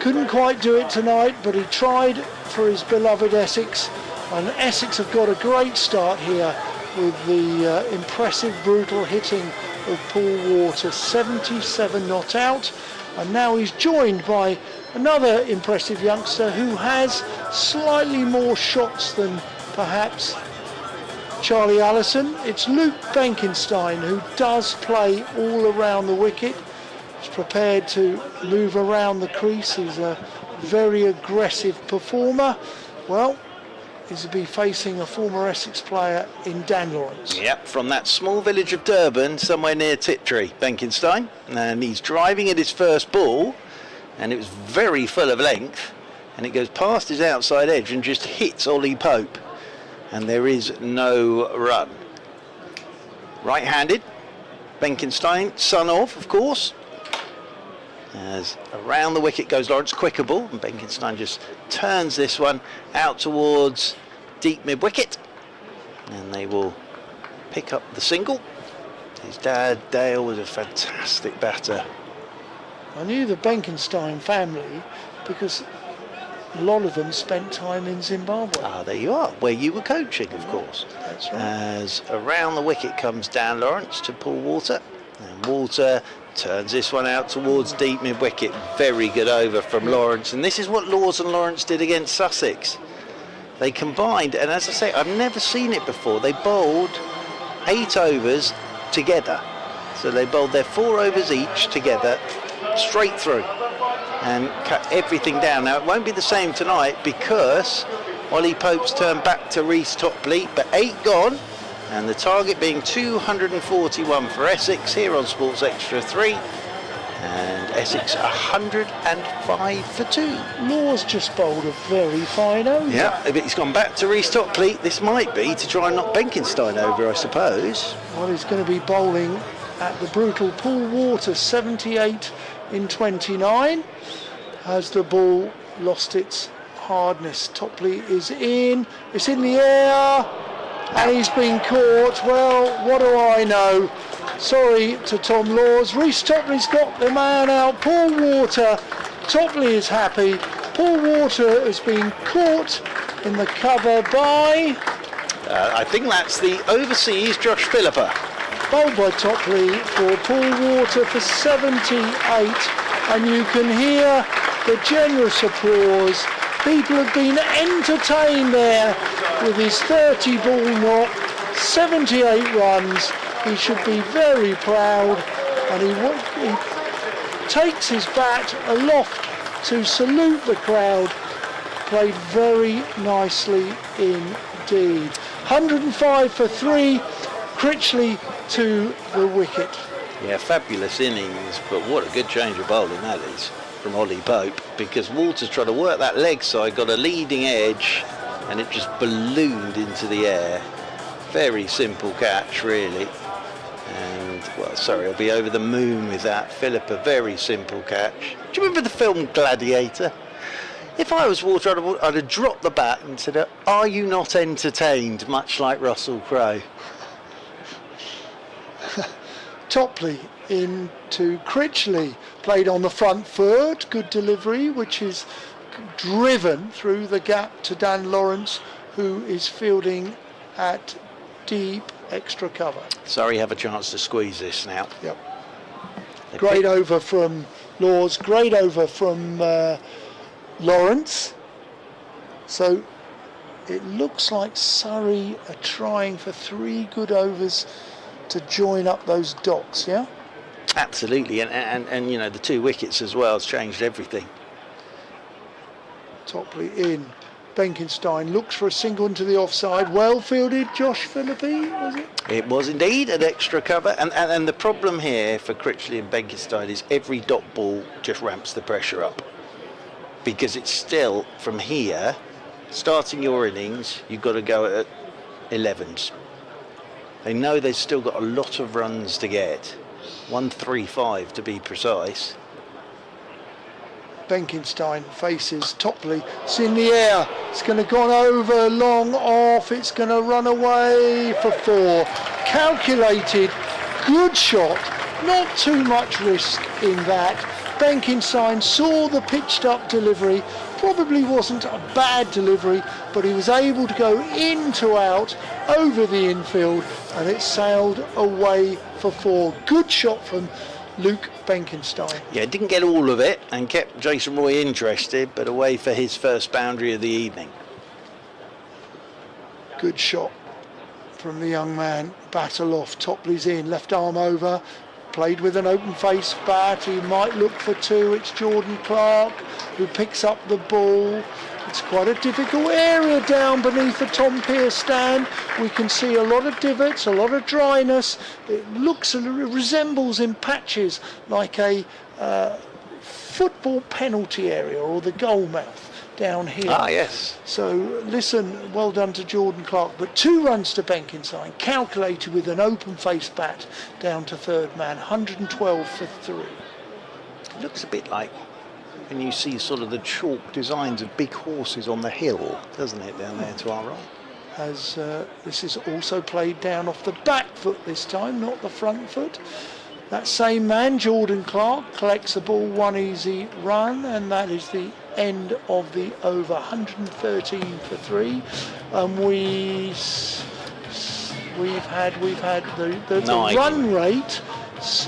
Couldn't quite do it tonight, but he tried for his beloved Essex, and Essex have got a great start here with the impressive brutal hitting of Paul Water, 77 not out. And now he's joined by another impressive youngster who has slightly more shots than perhaps Charlie Allison. It's Luke Benkenstein, who does play all around the wicket. He's prepared to move around the crease. He's a very aggressive performer. Well, he's to be facing a former Essex player in Dan Lawrence. Yep, from that small village of Durban, somewhere near Tiptree, Benkenstein. And he's driving at his first ball, and it was very full of length, and it goes past his outside edge and just hits Ollie Pope. And there is no run. Right-handed, Benkenstein, son of course. As around the wicket goes Lawrence, quicker ball, and Benkenstein just turns this one out towards deep mid-wicket, and they will pick up the single. His dad, Dale, was a fantastic batter. I knew the Benkenstein family because a lot of them spent time in Zimbabwe. Ah, there you are, where you were coaching, of course. That's right. As around the wicket comes Dan Lawrence to Paul Water, and Walter turns this one out towards deep mid-wicket. Very good over from Lawrence, and this is what Laws and Lawrence did against Sussex. They combined, and as I say, I've never seen it before. They bowled 8 overs together. So they bowled their 4 overs each together, straight through. and cut everything down. Now, it won't be the same tonight because Ollie Pope's turned back to Reece Topley, but 8 gone, and the target being 241 for Essex here on Sports Extra 3, and Essex 105 for 2. Law's just bowled a very fine over. Yeah, but he's gone back to Reece Topley. This might be to try and knock Benkenstein over, I suppose. Well, he's going to be bowling at the brutal Paul Water, 78 in 29. Has the ball lost its hardness? Topley is in. It's in the air. And he's been caught. Well, what do I know? Sorry to Tom Laws. Reece Topley's got the man out. Paul Water. Topley is happy. Paul Water has been caught in the cover by... I think that's the overseas Josh Philippa. Bowled by Topley for Paul Water for 78. And you can hear the generous applause. People have been entertained there with his 30 ball knock, 78 runs. He should be very proud, and he takes his bat aloft to salute the crowd. Played very nicely indeed. 105 for 3, Critchley to the wicket. Yeah, fabulous innings, but what a good change of bowling that is from Ollie Pope, because Walters tried to work that leg side, got a leading edge, and it just ballooned into the air. Very simple catch, really. And, well, sorry, I'll be over the moon with that. Philip, a very simple catch. Do you remember the film Gladiator? If I was Walter, I'd have dropped the bat and said, "Are you not entertained?" Much like Russell Crowe. Topley into Critchley, played on the front foot, good delivery, which is driven through the gap to Dan Lawrence, who is fielding at deep extra cover. Sorry, have a chance to squeeze this now. Yep. Great over from Laws, great over from Lawrence. So it looks like Surrey are trying for 3 good overs to join up those dots, yeah? Absolutely, and you know, the 2 wickets as well has changed everything. Topley in. Benkenstein looks for a single into the offside. Well fielded, Josh Philippi, was it? It was indeed an extra cover, and the problem here for Critchley and Benkenstein is every dot ball just ramps the pressure up, because it's still, from here, starting your innings, you've got to go at 11s. They know they've still got a lot of runs to get, 135 to be precise. Benkenstein faces Topley. It's in the air. It's going to go over, long off. It's going to run away for 4. Calculated, good shot. Not too much risk in that. Benkenstein saw the pitched up delivery. Probably wasn't a bad delivery, but he was able to go in to out over the infield, and it sailed away for 4. Good shot from Luke Benkenstein. Yeah, didn't get all of it and kept Jason Roy interested, but away for his first boundary of the evening. Good shot from the young man. Bat aloft, Topley's in, left arm over. Played with an open face bat. He might look for 2. It's Jordan Clark who picks up the ball. It's quite a difficult area down beneath the Tom Pearce stand. We can see a lot of divots, a lot of dryness. It resembles in patches like a football penalty area or the goal mouth down here. Ah, yes. So listen, well done to Jordan Clark, but 2 runs to Benkenstein, calculated with an open face bat down to third man, 112 for 3. It looks a bit like when you see sort of the chalk designs of big horses on the hill, doesn't it, down there to our right? As this is also played down off the back foot this time, not the front foot. That same man, Jordan Clark, collects the ball, 1 easy run, and that is the end of the over, 113 for 3. We've had the run rate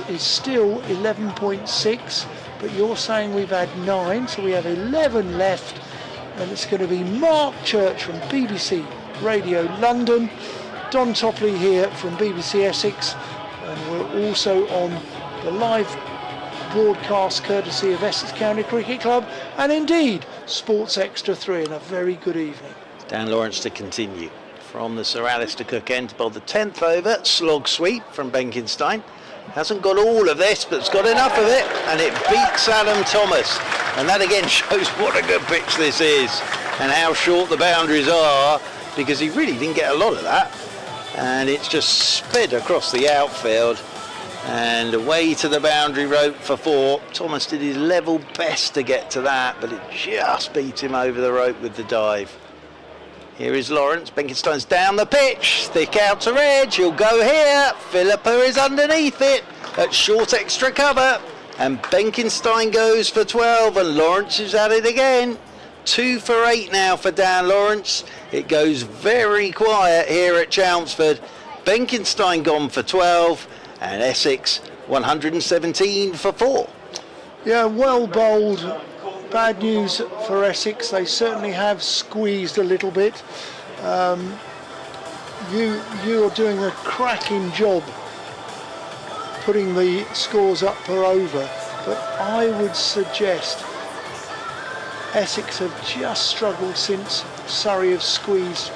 is still 11.6, but you're saying we've had 9, so we have 11 left, and it's going to be Mark Church from BBC Radio London, Don Topley here from BBC Essex, and we're also on the live broadcast courtesy of Essex County Cricket Club and indeed Sports Extra 3, and a very good evening. Dan Lawrence to continue. From the Sir Alistair Cook end to bowl the 10th over, slog sweep from Benkenstein. Hasn't got all of this, but it's got enough of it, and it beats Adam Thomas. And that again shows what a good pitch this is, and how short the boundaries are, because he really didn't get a lot of that. And it's just sped across the outfield, and away to the boundary rope for 4. Thomas did his level best to get to that, but it just beat him over the rope with the dive. Here is Lawrence. Benkenstein's down the pitch, thick outer edge, he'll go here. Philippa is underneath it at short extra cover, and Benkenstein goes for 12, and Lawrence is at it again. 2 for 8 now for Dan Lawrence. It goes very quiet here at Chelmsford. Benkenstein gone for 12, and Essex 117 for 4. Yeah, well bowled. Bad news for Essex. They certainly have squeezed a little bit. You're doing a cracking job putting the scores up per over, but I would suggest Essex have just struggled since Surrey have squeezed.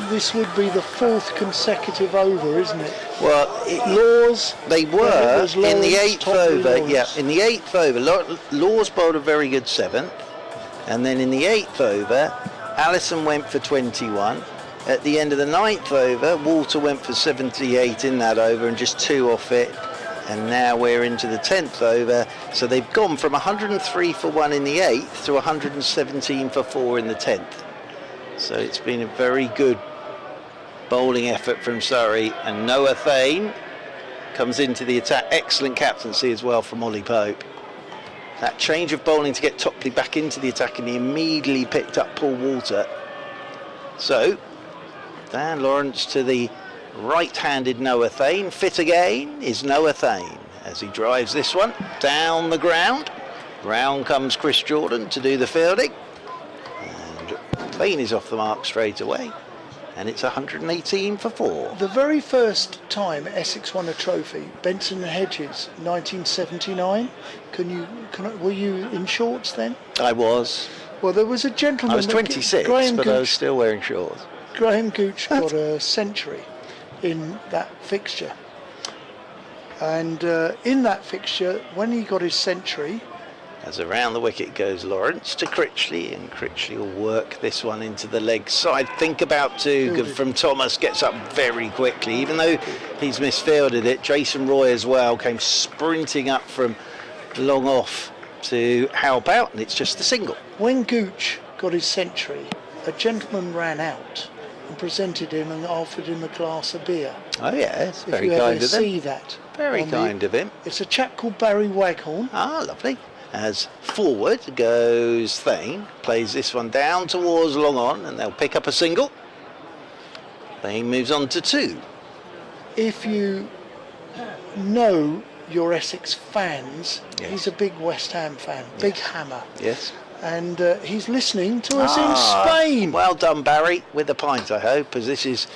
This would be the 4th consecutive over, isn't it? Well, Laws. They were in the 8th over. Lawrence. Yeah, in the 8th over, Laws bowled a very good 7th, and then in the 8th over, Allison went for 21. At the end of the 9th over, Walter went for 78 in that over and just 2 off it. And now we're into the 10th over, so they've gone from 103 for 1 in the 8th to 117 for 4 in the 10th. So it's been a very good bowling effort from Surrey, and Noah Thane comes into the attack. Excellent captaincy as well from Ollie Pope. That change of bowling to get Topley back into the attack, and he immediately picked up Paul Walter. So Dan Lawrence to the right-handed Noah Thane. Fit again is Noah Thane as he drives this one down the ground. Round comes Chris Jordan to do the fielding, and Thane is off the mark straight away, and it's 118 for 4. The very first time Essex won a trophy, Benson and Hedges, 1979. Were you in shorts then? I was. Well, there was a gentleman. I was 26, but I was still wearing shorts. Graham Gooch got a century in that fixture, and in that fixture, when he got his century, as around the wicket goes Lawrence to Critchley, and Critchley will work this one into the leg side. Think about 2 from Thomas, gets up very quickly, even though he's misfielded it. Jason Roy as well came sprinting up from long off to help out, and it's just the single. When Gooch got his century, a gentleman ran out and presented him and offered him a glass of beer. Oh yes, If very you kind ever of him. see that. Very kind of him. It's a chap called Barry Waghorn. Ah, lovely. As forward goes Thane, plays this one down towards long on, and they'll pick up a single. Thane moves on to 2. If you know your Essex fans, Yes. he's a big West Ham fan, big Hammer. Yes. And he's listening to us in Spain. Well done, Barry, with the pint, I hope, as this is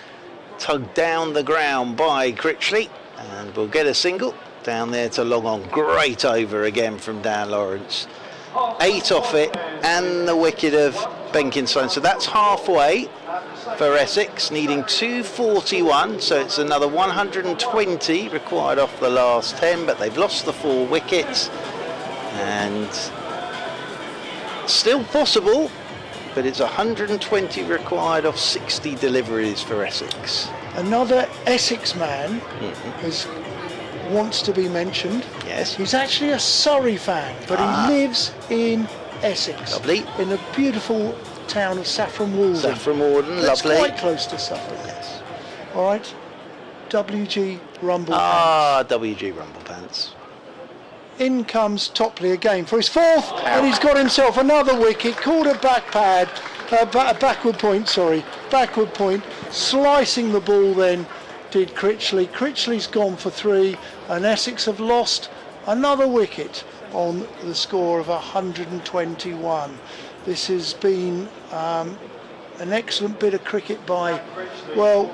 tugged down the ground by Critchley, and we'll get a single down there to long on. Great over again from Dan Lawrence. 8 off it, and the wicket of Benkenstein. So that's halfway for Essex, needing 241, so it's another 120 required off the last 10, but they've lost the 4 wickets, and still possible, but it's 120 required off 60 deliveries for Essex. Another Essex man wants to be mentioned. Yes. He's actually a Surrey fan, but he lives in Essex. Lovely. In the beautiful town of Saffron Walden. Saffron Walden, That's lovely. quite close to Suffolk. Yes. All right. WG Rumble. WG Rumble Pants. In comes Topley again for his 4th, and he's got himself another wicket. Called a backward point, slicing the ball then did Critchley. Critchley's gone for 3, and Essex have lost another wicket on the score of 121. This has been an excellent bit of cricket by, well,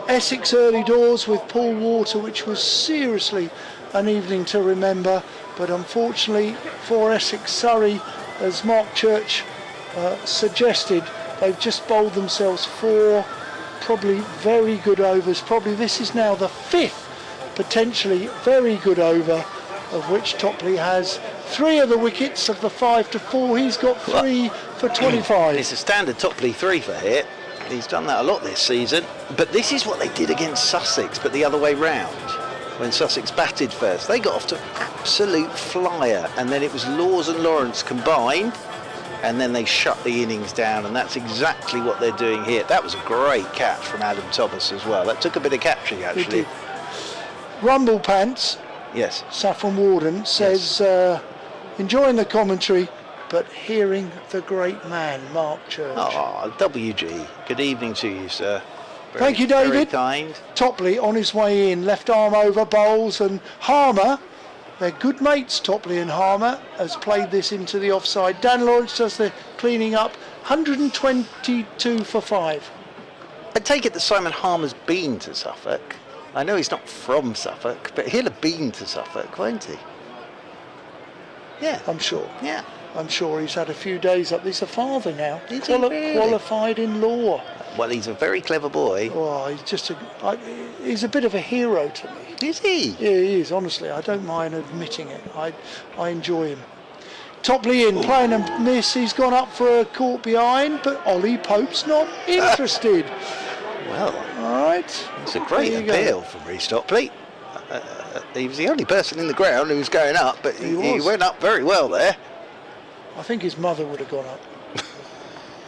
Essex early doors with Paul Water, which was seriously an evening to remember, but unfortunately for Essex, Surrey, as Mark Church suggested, they've just bowled themselves 4 probably very good overs. Probably this is now the 5th potentially very good over, of which Topley has 3 of the wickets of the 5 to 4. He's got 3 for 25. It's a standard Topley 3 for here. He's done that a lot this season, but this is what they did against Sussex, but the other way round. When Sussex batted first, they got off to an absolute flyer, and then it was Laws and Lawrence combined, and then they shut the innings down, and that's exactly what they're doing here. That was a great catch from Adam Thomas as well. That took a bit of catching, actually. Rumble Pants, yes. Saffron Warden, says, enjoying the commentary, but hearing the great man, Mark Church. Oh, WG. Good evening to you, sir. Thank you, David. Very kind. Topley on his way in, left arm over bowls, and Harmer, they're good mates, Topley and Harmer, has played this into the offside. Dan Lawrence does the cleaning up, 122 for 5. I take it that Simon Harmer's been to Suffolk. I know he's not from Suffolk, but he'll have been to Suffolk, won't he? Yeah. I'm sure. Yeah. I'm sure he's had a few days up. He's a father now. Is he really? Qualified in law. Well, he's a very clever boy. Oh, he's just he's a bit of a hero to me. Is he? Yeah, he is, honestly. I don't mind admitting it. I enjoy him. Topley in, playing a miss. He's gone up for a caught behind, but Ollie Pope's not interested. Well, all right. It's a great appeal from Rhys Topley. He was the only person in the ground who was going up, but he went up very well there. I think his mother would have gone up.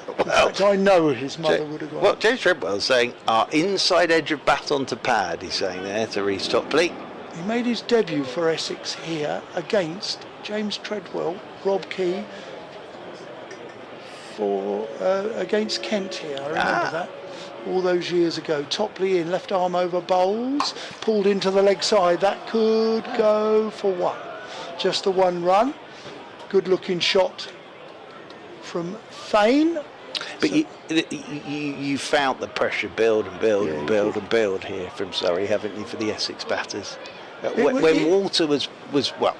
Well, in fact, I know his mother would have gone up. James Treadwell's saying, our inside edge of bat onto pad, he's saying there to Rhys Topley. He made his debut for Essex here against James Treadwell, Rob Key, against Kent here. I remember that. All those years ago. Topley in, left arm over bowls, pulled into the leg side. That could go for 1. Just the 1 run. Good looking shot from Fane. But you felt the pressure build and build and build and build here from Surrey, haven't you, for the Essex batters? When Walter was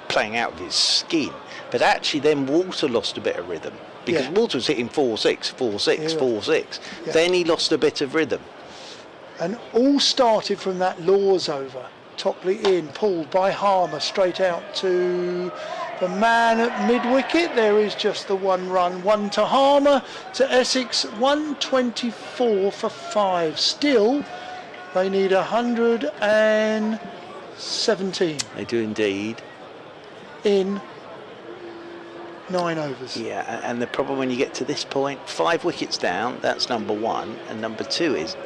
playing out of his skin, but actually then Walter lost a bit of rhythm. Because Walter was hitting 4-6, 4-6, 4-6. Yeah. Then he lost a bit of rhythm. And all started from that Laws over. Topley in, pulled by Harmer, straight out to the man at mid-wicket. There is just the 1 run. 1 to Harmer, to Essex, 124 for 5. Still, they need 117. They do indeed. In 9 overs. Yeah, and the problem when you get to this point, 5 wickets down, that's number 1, and number 2 is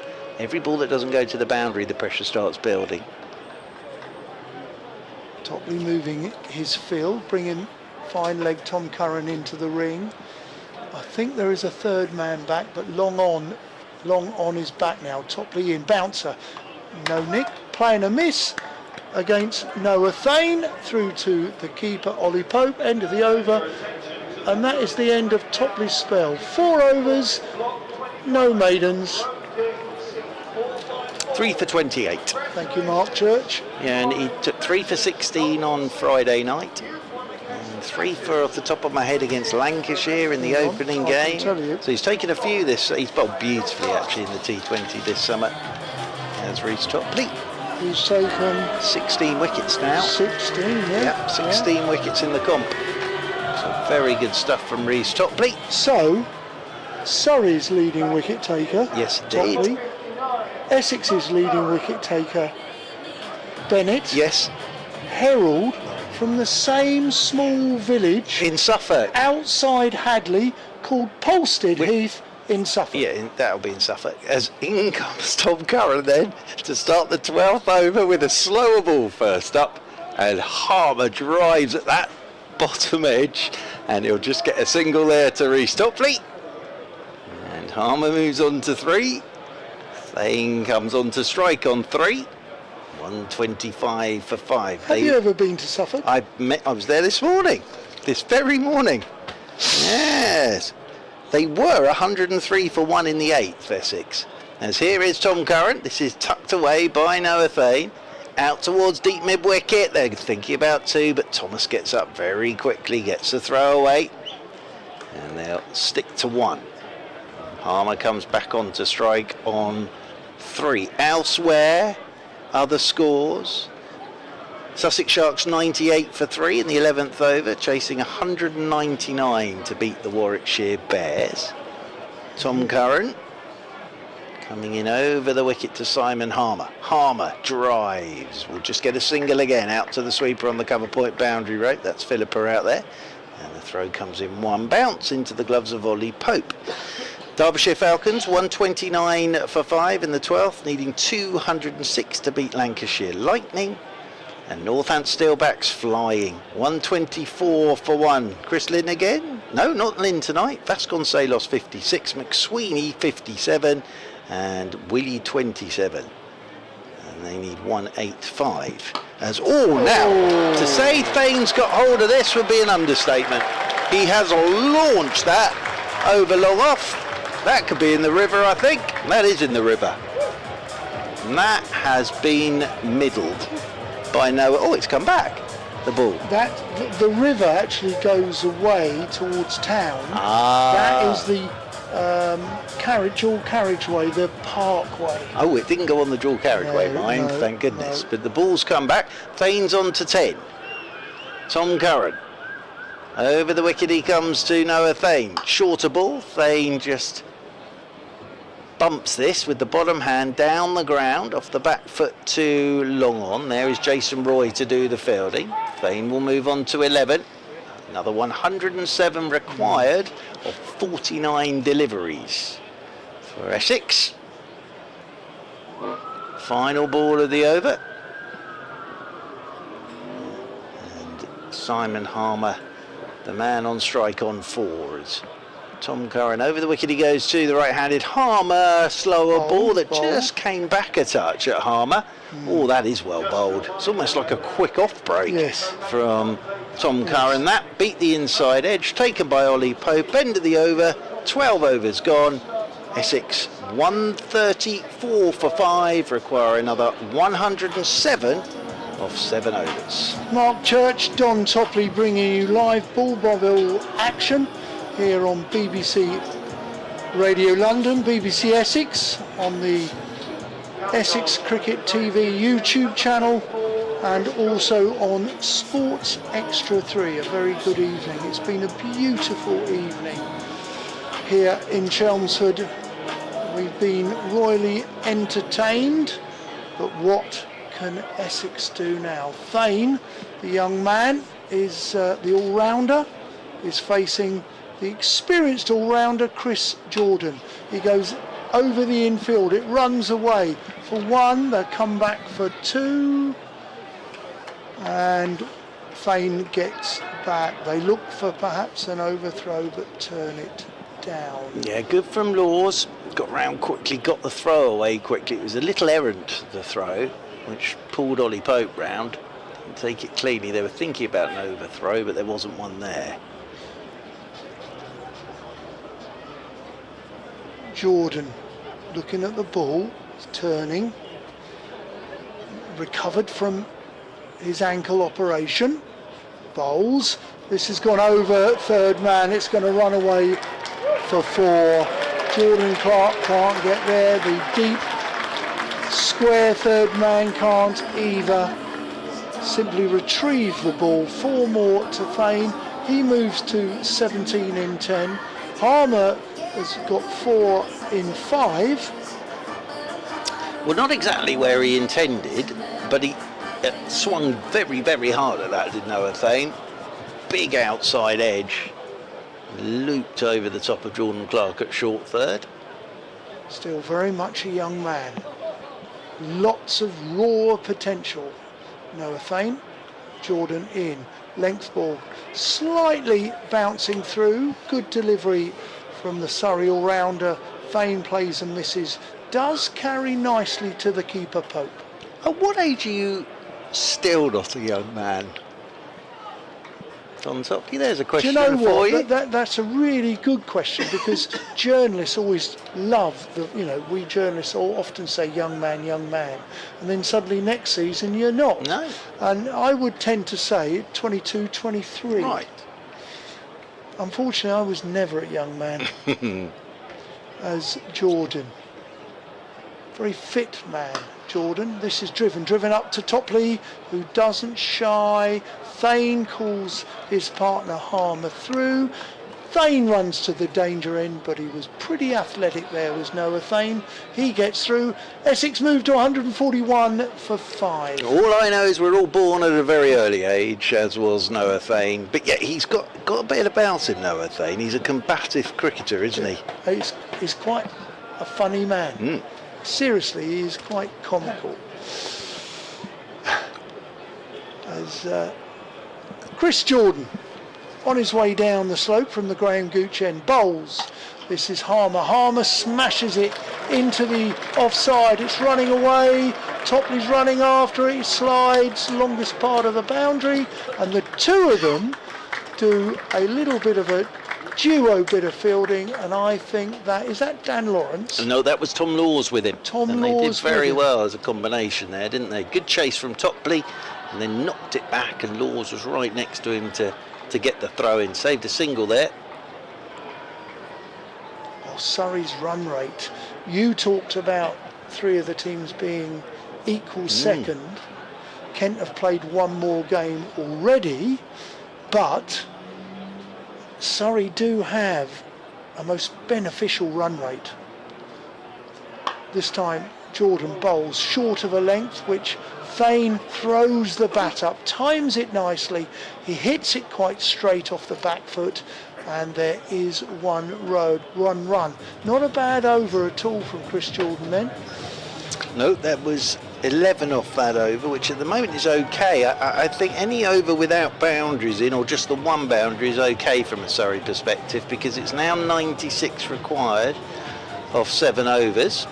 every ball that doesn't go to the boundary, the pressure starts building. Topley moving his field, bringing fine leg Tom Curran into the ring. I think there is a 3rd man back, but long on is back now. Topley in, bouncer, no nick, playing a miss against Noah Thane, through to the keeper Ollie Pope, end of the over, and that is the end of Topley's spell. 4 overs, no maidens. 3 for 28. Thank you, Mark Church. Yeah, and he took 3 for 16 on Friday night. And 3 for, off the top of my head, against Lancashire in the opening game. So he's taken a few he's bowled beautifully actually in the T20 this summer. As Rhys Topley. He's taken 16 wickets now. 16, yeah. 16 wickets in the comp. So very good stuff from Rhys Topley. So, Surrey's leading wicket taker. Yes, indeed. Topley. Essex's leading wicket taker, Bennett. Yes. Herald from the same small village in Suffolk, outside Hadley, called Polstead Heath in Suffolk. Yeah, that'll be in Suffolk. As in comes Tom Curran then to start the 12th over with a slower ball first up, and Harmer drives at that bottom edge, and he'll just get a single there to Rhys Topley. And Harmer moves on to 3. Thane comes on to strike on 3. 125 for 5. Have you ever been to Suffolk? I was there this morning. This very morning. Yes. They were 103 for 1 in the 8th, Essex. As here is Tom Curran. This is tucked away by Noah Thane. Out towards deep mid-wicket. They're thinking about two, but Thomas gets up very quickly, gets the throw away. And they'll stick to one. Harmer comes back on to strike on 3. Elsewhere, other scores. Sussex Sharks 98 for 3 in the 11th over, chasing 199 to beat the Warwickshire Bears. Tom Curran coming in over the wicket to Simon Harmer. Harmer drives. We'll just get a single again out to the sweeper on the cover point boundary rope. That's Philippa out there. And the throw comes in one bounce into the gloves of Ollie Pope. Derbyshire Falcons 129 for 5 in the 12th, needing 206 to beat Lancashire Lightning. And Northampton Steelbacks flying 124 for 1. Chris Lynn again? No, not Lynn tonight. Vasconcelos 56, McSweeney 57, and Willie 27. And they need 185. Now, to say Thane's got hold of this would be an understatement. He has launched that over long off. That could be in the river, I think. That is in the river. And that has been middled by Noah. Oh, it's come back, the ball. The river actually goes away towards town. That is the dual carriageway, the parkway. Oh, it didn't go on the dual carriageway, thank goodness. But the ball's come back. Thane's on to 10. Tom Curran. Over the wicket he comes to Noah Thane. Shorter ball. Thane just bumps this with the bottom hand down the ground off the back foot to long on. There is Jason Roy to do the fielding. Thane will move on to 11. Another 107 required of 49 deliveries for Essex. Final ball of the over. And Simon Harmer, the man on strike on 4. Tom Curran over the wicket he goes to the right-handed Harmer. Slower ball that just came back a touch at Harmer. Oh, that is well bowled. It's almost like a quick off break from Tom Curran. That beat the inside edge, taken by Ollie Pope. End of the over, 12 overs gone. Essex 134 for 5, require another 107 of 7 overs. Mark Church, Don Topley bringing you live ball bobble action here on BBC Radio London, BBC Essex, on the Essex Cricket TV YouTube channel, and also on Sports Extra 3. A very good evening. It's been a beautiful evening here in Chelmsford. We've been royally entertained, but what can Essex do now? Thane, the young man, is the all-rounder, is facing the experienced all-rounder Chris Jordan. He goes over the infield, it runs away for 1, they come back for 2, and Thane gets back. They look for perhaps an overthrow but turn it down. Yeah, good from Laws, got round quickly, got the throw away quickly. It was a little errant, the throw, which pulled Ollie Pope round. Didn't take it cleanly. They were thinking about an overthrow, but there wasn't one there. Jordan looking at the ball, turning, recovered from his ankle operation, bowls. This has gone over third man, it's going to run away for 4. Jordan Clark can't get there, the deep square third man can't either. Simply retrieve the ball, 4 more to Thane. He moves to 17 in 10. Harmer has got 4 in 5. Well, not exactly where he intended, but he swung very, very hard at that, did Noah Thane. Big outside edge, looped over the top of Jordan Clark at short third. Still very much a young man. Lots of raw potential. Noah Thane, Jordan in, length ball, slightly bouncing through, good delivery from the Surrey all-rounder. Thane plays and misses, does carry nicely to the keeper Pope. At what age are you still not a young man? on top. There's a Do question you know for what? you. That's a really good question, because journalists always love we journalists all often say young man, and then suddenly next season you're not. No. And I would tend to say 22, 23. Right. Unfortunately, I was never a young man as Jordan. Very fit man, Jordan. This is driven up to Topley, who doesn't shy. Thane calls his partner Harmer through. Thane runs to the danger end, but he was pretty athletic there, was Noah Thane. He gets through. Essex moved to 141 for 5. All I know is we're all born at a very early age, as was Noah Thane. But yeah, he's got a bit about him, Noah Thane. He's a combative cricketer, isn't he? He's quite a funny man. Seriously, he's quite comical. As Chris Jordan, on his way down the slope from the Graham Gooch end, bowls. This is Harmer. Harmer smashes it into the offside. It's running away. Topley's running after it. He slides longest part of the boundary, and the two of them do a little bit of a duo bit of fielding, and I think is that Dan Lawrence? No, that was Tom Laws with him. Tom They did Laws very with him. well as a combination there, didn't they? Good chase from Topley, and then knocked it back, and Laws was right next to him to get the throw in. Saved a single there. Oh, Surrey's run rate. You talked about three of the teams being equal second. Kent have played one more game already, but Surrey do have a most beneficial run rate. This time Jordan bowls short of a length, which Thane throws the bat up, times it nicely. He hits it quite straight off the back foot, and there is one run. Not a bad over at all from Chris Jordan then. No, that was 11 off that over, which at the moment is okay. I think any over without boundaries in, or just the one boundary, is okay from a Surrey perspective, because it's now 96 required off 7 overs.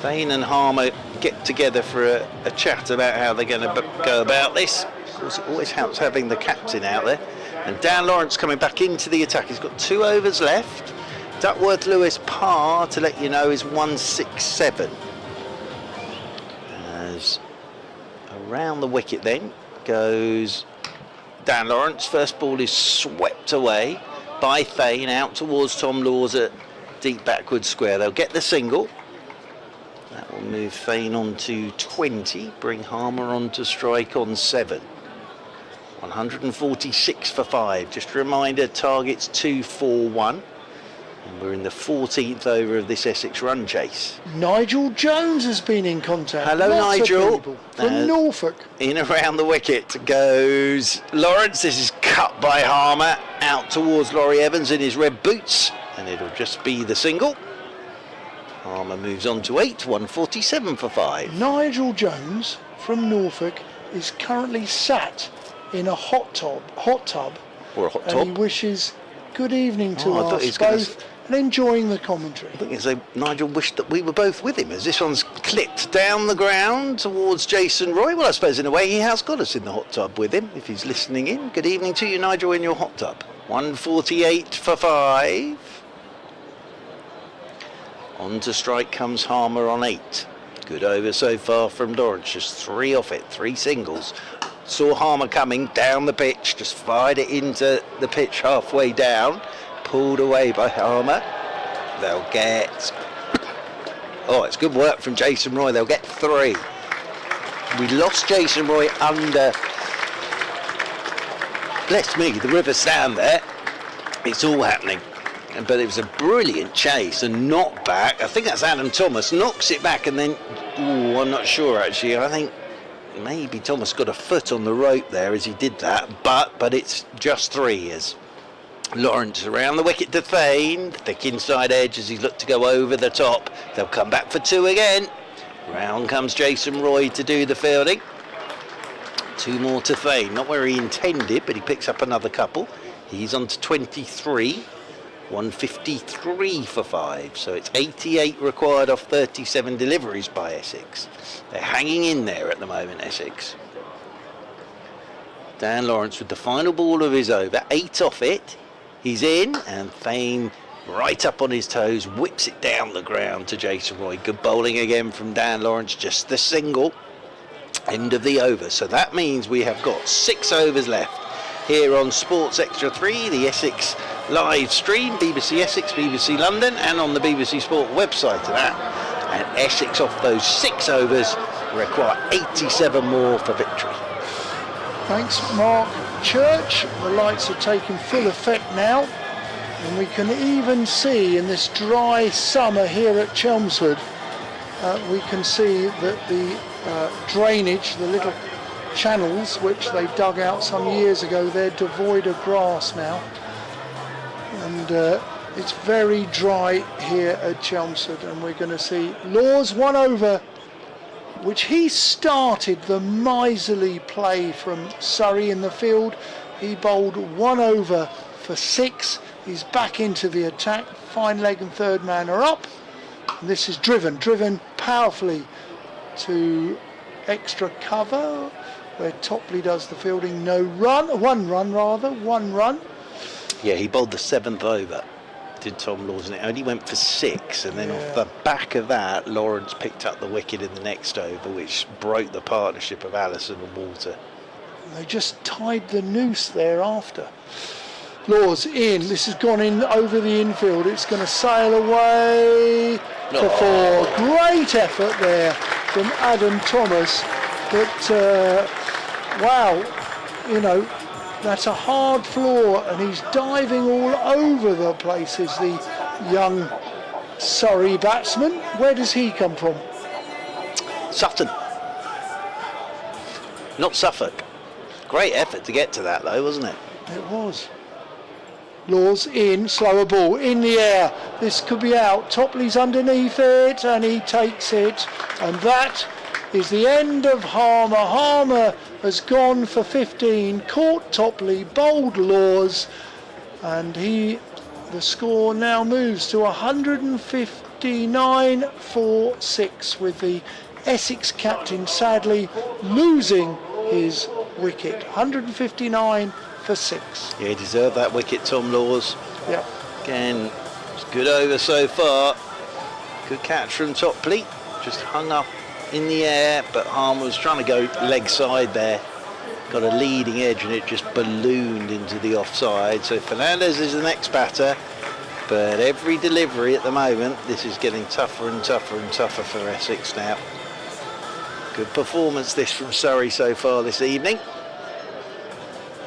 Thane and Harmer get together for a chat about how they're going to go about this. Of course, it always helps having the captain out there. And Dan Lawrence coming back into the attack. He's got 2 overs left. Duckworth Lewis par, to let you know, is 167. As around the wicket then goes Dan Lawrence. First ball is swept away by Thane out towards Tom Laws at deep backward square. They'll get the single. That will move Thane on to 20, bring Harmer on to strike on 7. 146 for 5. Just a reminder, target's 241. And we're in the 14th over of this Essex run chase. Nigel Jones has been in contact. Hello, Lots of Nigel. people from Norfolk. In around the wicket goes Lawrence. This is cut by Harmer out towards Laurie Evans in his red boots, and it'll just be the single. Harmer moves on to 8, 147 for 5. Nigel Jones from Norfolk is currently sat in a hot tub, Or a hot and top. he wishes good evening to I thought us he was gonna both and enjoying the commentary. I think it's Nigel wished that we were both with him, as this one's clipped down the ground towards Jason Roy. Well, I suppose in a way he has got us in the hot tub with him, if he's listening in. Good evening to you, Nigel, in your hot tub. 148 for 5. On to strike comes Harmer on 8. Good over so far from Lawrence, just 3 off it, 3 singles. Saw Harmer coming down the pitch, just fired it into the pitch halfway down. Pulled away by Harmer. They'll get... Oh, it's good work from Jason Roy. They'll get 3. We lost Jason Roy under... Bless me, the river stand there. It's all happening. But it was a brilliant chase and knock back. I think that's Adam Thomas. Knocks it back and then... Ooh, I'm not sure actually. I think maybe Thomas got a foot on the rope there as he did that. But it's just 3 as Lawrence around the wicket to Thane. Thick inside edge as he's looked to go over the top. They'll come back for 2 again. Round comes Jason Roy to do the fielding. 2 more to Thane. Not where he intended, but he picks up another couple. He's on to 23. 153 for 5, so it's 88 required off 37 deliveries by Essex. They're hanging in there at the moment, Essex. Dan Lawrence with the final ball of his over, 8 off it. He's in, and Thane right up on his toes, whips it down the ground to Jason Roy. Good bowling again from Dan Lawrence, just the single. End of the over. So that means we have got 6 overs left here on Sports Extra 3, the Essex live stream, BBC Essex, BBC London, and on the BBC Sport website to that. And Essex off those 6 overs require 87 more for victory. Thanks, Mark Church. The lights are taking full effect now, and we can even see in this dry summer here at Chelmsford, we can see that the drainage, the little channels which they dug out some years ago, they're devoid of grass now, and it's very dry here at Chelmsford. And we're going to see Laws 1 over, which he started the miserly play from Surrey in the field. He bowled 1 over for 6. He's back into the attack. Fine leg and third man are up. And this is driven powerfully to extra cover, where Topley does the fielding. One run. Yeah, he bowled the 7th over, did Tom Laws, and it only went for 6, and then off the back of that, Lawrence picked up the wicket in the next over, which broke the partnership of Allison and Walter. They just tied the noose thereafter. Laws in. This has gone in over the infield. It's going to sail away for 4. Great effort there from Adam Thomas. But wow, that's a hard floor, and he's diving all over the place. Is the young Surrey batsman. Where does he come from? Sutton, not Suffolk. Great effort to get to that though, wasn't it? It was. Laws in, slower ball in the air. This could be out. Topley's underneath it, and he takes it, and that is the end of Harmer. Harmer has gone for 15, caught Topley, bowled Laws, and the score now moves to 159 for 6, with the Essex captain sadly losing his wicket. 159 for 6. Yeah, he deserved that wicket, Tom Laws. Yep. Again, it's good over so far. Good catch from Topley. Just hung up in the air, but Harmer was trying to go leg side there. Got a leading edge, and it just ballooned into the offside. So Fernandez is the next batter, but every delivery at the moment, this is getting tougher and tougher and tougher for Essex now. Good performance this from Surrey so far this evening.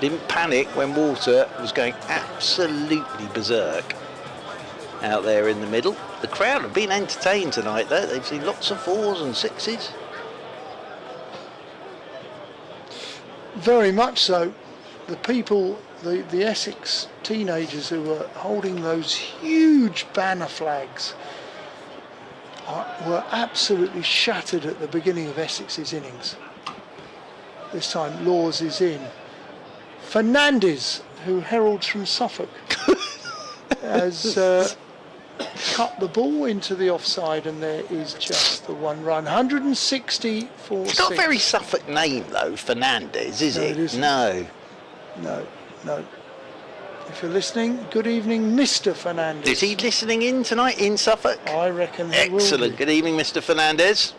Didn't panic when Walter was going absolutely berserk out there in the middle. The crowd have been entertained tonight though. They've seen lots of 4s and 6s. Very much so. The people, the Essex teenagers who were holding those huge banner flags were absolutely shattered at the beginning of Essex's innings. This time Laws is in. Fernandez, who heralds from Suffolk, has cut the ball into the offside, and there is just the 1 run. 160 for 6. It's not a very Suffolk name though, Fernandez, is it? It isn't. No. If you're listening, good evening, Mr. Fernandez. Is he listening in tonight in Suffolk? I reckon he Excellent. will be. Good evening, Mr. Fernandez.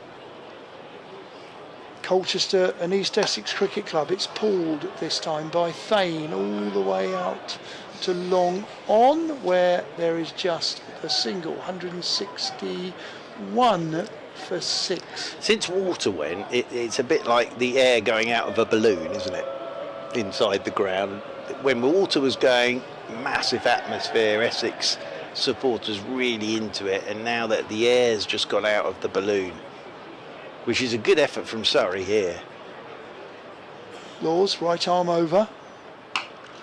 Colchester and East Essex Cricket Club. It's pulled this time by Thane all the way out to long on, where there is just a single. 161 for 6. Since Walter went, it's a bit like the air going out of a balloon, isn't it? Inside the ground. When Walter was going, massive atmosphere, Essex supporters really into it, and now that the air's just gone out of the balloon, which is a good effort from Surrey here. Laws, right arm over.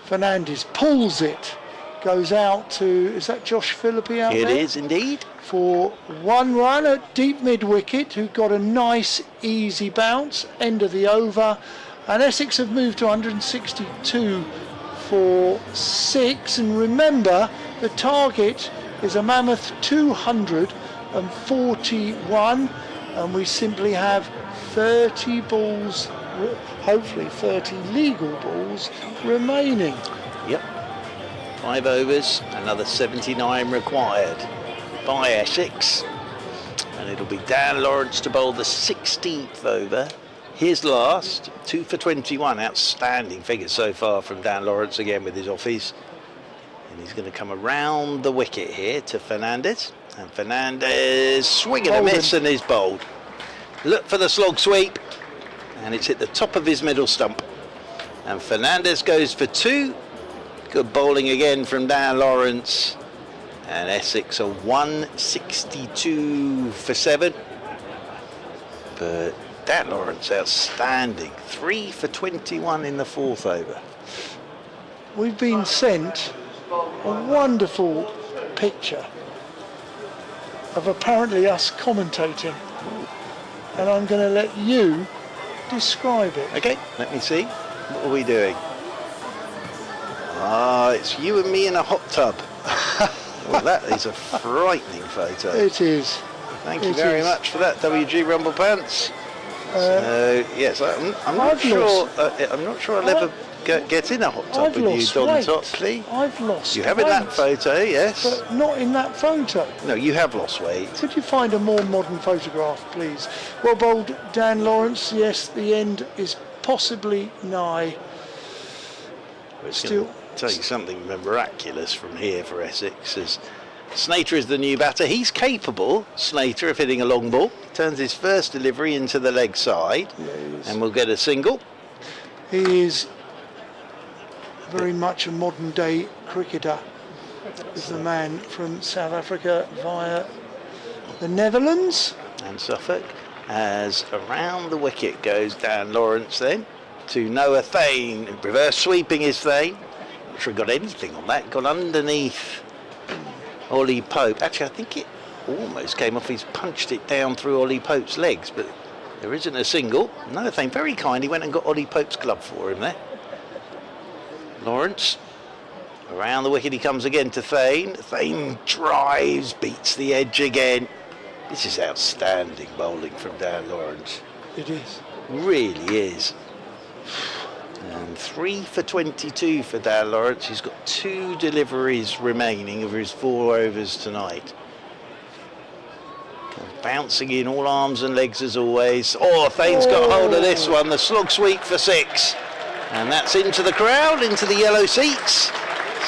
Fernandez pulls it, goes out to, is that Josh Philippi out there? It is indeed. For 1 run at deep mid wicket, who got a nice easy bounce, end of the over, and Essex have moved to 162 for 6, and remember the target is a mammoth 241, and we simply have 30 balls hopefully 30 legal balls remaining. Yep. 5 overs, another 79 required by Essex. And it'll be Dan Lawrence to bowl the 16th over. His last, 2 for 21. Outstanding figures so far from Dan Lawrence again with his offies. And he's going to come around the wicket here to Fernandez. And Fernandez swing and a miss and is bowled. Look for the slog sweep. And it's hit the top of his middle stump. And Fernandez goes for 2. Good bowling again from Dan Lawrence. And Essex are 162 for 7. But Dan Lawrence outstanding. 3 for 21 in the 4th over. We've been sent a wonderful picture of apparently us commentating. And I'm going to let you describe it. Okay, let me see. What are we doing? Ah, it's you and me in a hot tub. Well, that is a frightening photo. It is. Thank you very much for that, WG Rumble Pants. So, yes, I'm not sure. I'm not sure I'll ever get in a hot tub with you, Don Topley. I've lost You have in that photo, yes. But not in that photo. No, you have lost weight. Could you find a more modern photograph, please? Well bowled, Dan Lawrence. Yes, the end is possibly nigh. Still, tell you something miraculous from here for Essex. As Snater is the new batter. He's capable, Snater, of hitting a long ball. Turns his first delivery into the leg side, and we'll get a single. He is very much a modern day cricketer. Is the man from South Africa via the Netherlands. And Suffolk. As around the wicket goes Dan Lawrence then to Noah Thane. Reverse sweeping is Thane. Not sure he got anything on that. Got underneath Ollie Pope. Actually, I think it almost came off. He's punched it down through Ollie Pope's legs, but there isn't a single. Noah Thane very kindly went and got Ollie Pope's glove for him there. Lawrence. Around the wicket he comes again to Thane. Thane drives, beats the edge again. This is outstanding bowling from Dan Lawrence. It is. Really is. And 3 for 22 for Dan Lawrence. He's got 2 deliveries remaining of his 4 overs tonight. Bouncing in all arms and legs as always. Oh, Thane's got hold of this one. The slog sweep for 6. And that's into the crowd, into the yellow seats.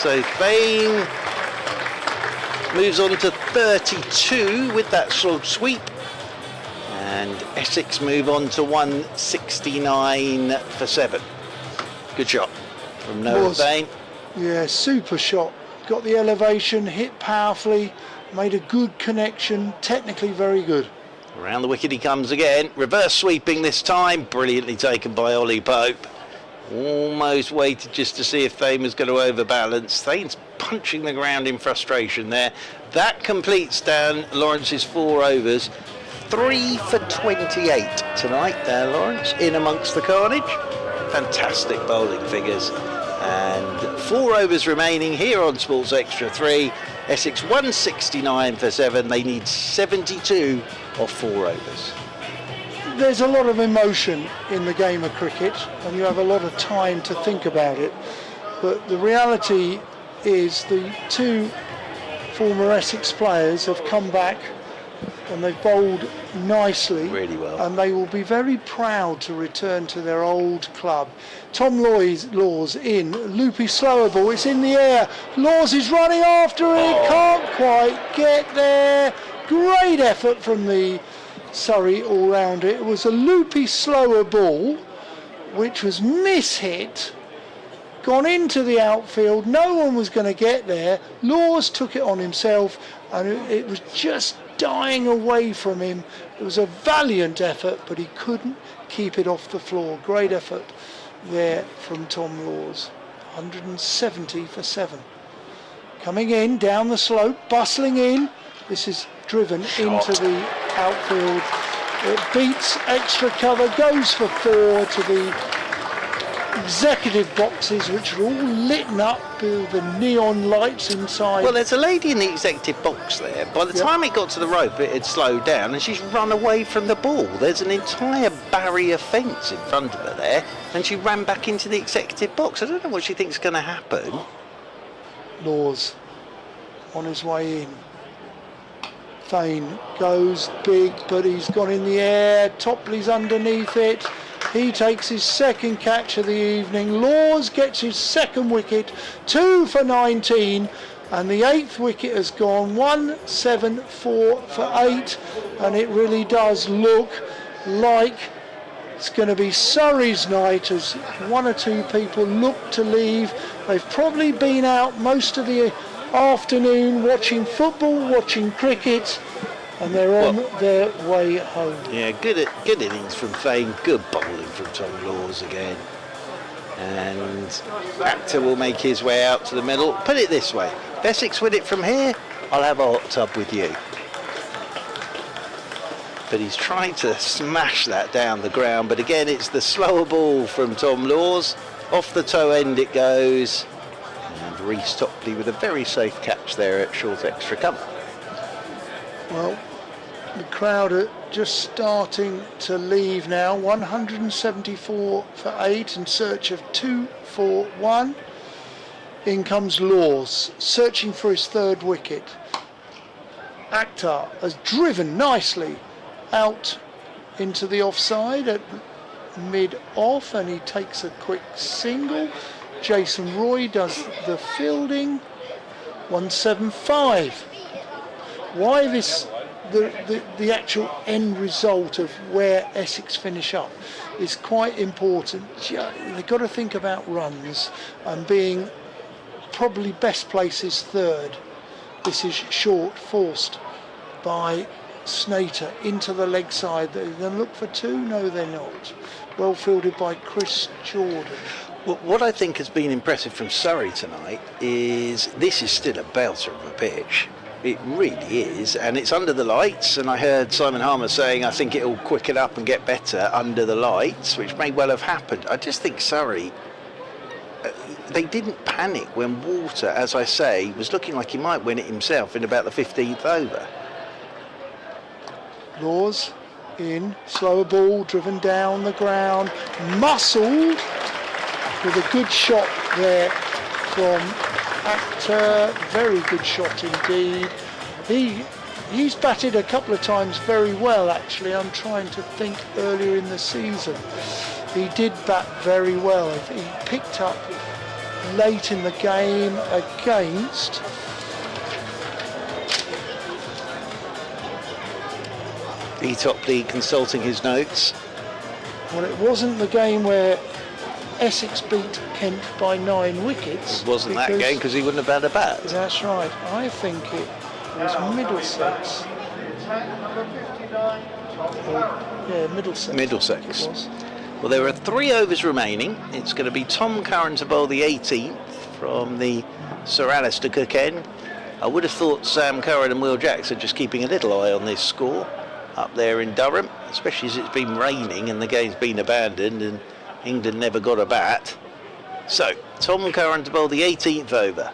So Thane moves on to 32 with that slog sweep. And Essex move on to 169 for 7. Good shot from Noah Thane. Yeah, super shot. Got the elevation, hit powerfully, made a good connection, technically very good. Around the wicket he comes again. Reverse sweeping this time. Brilliantly taken by Ollie Pope. Almost waited just to see if Thane was going to overbalance. Thane's punching the ground in frustration there. That completes Dan Lawrence's 4 overs. 3 for 28 tonight, Dan Lawrence, in amongst the carnage. Fantastic bowling figures. And 4 overs remaining here on Sports Extra 3. Essex 169 for 7. They need 72 of 4 overs. There's a lot of emotion in the game of cricket and you have a lot of time to think about it. But the reality is the 2 former Essex players have come back and they've bowled nicely. Really well. And they will be very proud to return to their old club. Tom Laws in, loopy slower ball, it's in the air. Laws is running after it, can't quite get there. Great effort from the Surrey all-rounder. It was a loopy slower ball which was mishit, gone into the outfield, no one was going to get there. Laws took it on himself and it was just dying away from him. It was a valiant effort, but he couldn't keep it off the floor. Great effort there from Tom Laws. 170 for 7. Coming in down the slope, bustling in. This is driven into the outfield. It beats extra cover, goes for 4 to the executive boxes, which are all lit up with the neon lights inside. Well, there's a lady in the executive box there. By the time it got to the rope, it had slowed down and she's run away from the ball. There's an entire barrier fence in front of her there, and she ran back into the executive box. I don't know what she thinks is going to happen. Laws on his way in. Thane goes big, but he's gone in the air. Topley's underneath it. He takes his second catch of the evening. Laws gets his second wicket, 2 for 19, and the 8th wicket has gone 1-7-4 for 8, and it really does look like it's going to be Surrey's night as one or two people look to leave. They've probably been out most of the afternoon watching football, watching cricket, and they're on their way home. Yeah, good innings from Thane, good bowling from Tom Laws again. And Actor will make his way out to the middle. Put it this way, if Essex win it from here, I'll have a hot tub with you. But he's trying to smash that down the ground, but again it's the slower ball from Tom Laws. Off the toe end it goes, and Reece Topley with a very safe catch there at short extra cover. Well, the crowd are just starting to leave now. 174 for 8 in search of 2 for 1. In comes Laws, searching for his third wicket. Akhtar has driven nicely out into the offside at mid-off, and he takes a quick single. Jason Roy does the fielding. 175. Why this? The actual end result of where Essex finish up is quite important. They've got to think about runs, and being probably best place is third. This is short, forced by Snater into the leg side. They're going to look for 2? No, they're not. Well fielded by Chris Jordan. Well, what I think has been impressive from Surrey tonight is this is still a belter of a pitch. It really is, and it's under the lights, and I heard Simon Harmer saying I think it'll quicken up and get better under the lights, which may well have happened. I just think Surrey, they didn't panic when Walter, as I say, was looking like he might win it himself in about the 15th over. Laws in, slower ball driven down the ground, muscled with a good shot there from Actor, very good shot indeed. He's batted a couple of times very well actually. I'm trying to think earlier in the season. He did bat very well. He picked up late in the game against Topley consulting his notes. Well, it wasn't the game where Essex beat Kent by 9 wickets. It wasn't that game because he wouldn't have had a bat. That's right. I think it was Middlesex. Yeah, Middlesex. Middlesex. It was. Well, there are 3 overs remaining. It's going to be Tom Curran to bowl the 18th from the Sir Alistair Cook end. I would have thought Sam Curran and Will Jackson just keeping a little eye on this score up there in Durham, especially as it's been raining and the game's been abandoned and England never got a bat. So, Tom Curran to bowl the 18th over.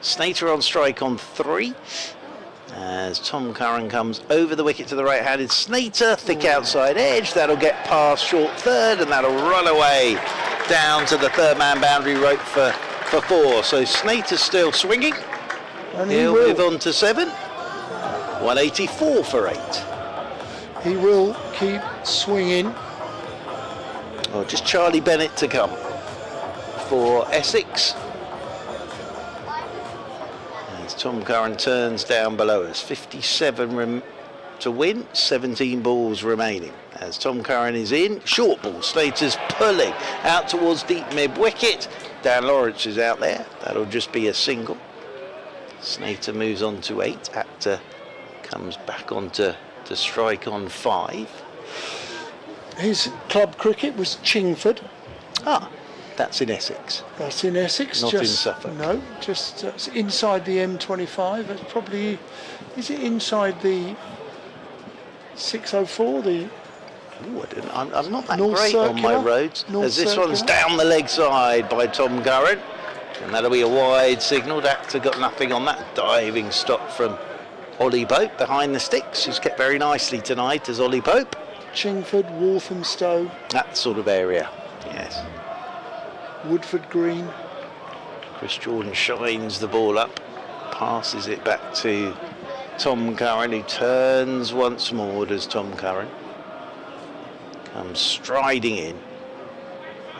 Snater on strike on 3. As Tom Curran comes over the wicket to the right-handed Snater, thick outside edge. That'll get past short third and that'll run away down to the third man boundary rope for 4. So Snater's still swinging. And He'll move on to 7. 184 for 8. He will keep swinging. Oh, just Charlie Bennett to come for Essex. As Tom Curran turns down below us. 57 to win, 17 balls remaining. As Tom Curran is in, short ball, Slater's pulling out towards deep mid-wicket. Dan Lawrence is out there. That'll just be a single. Snater moves on to 8. Actor comes back on to strike on 5. His club cricket was Chingford. Ah, that's in Essex. That's in Essex. Not in Suffolk. No, just inside the M25. It's probably, is it inside the 604? Ooh, I'm not that North great on my circular. roads. North As this one's circular. down the leg side by Tom Curran. And that'll be a wide signal. Actor got nothing on that diving stop from Ollie Pope behind the sticks. He's kept very nicely tonight as Ollie Pope. Chingford, Walthamstow, That sort of area, yes. Woodford Green. Chris Jordan shines the ball up, passes it back to Tom Curran, who turns once more, does Tom Curran. Comes striding in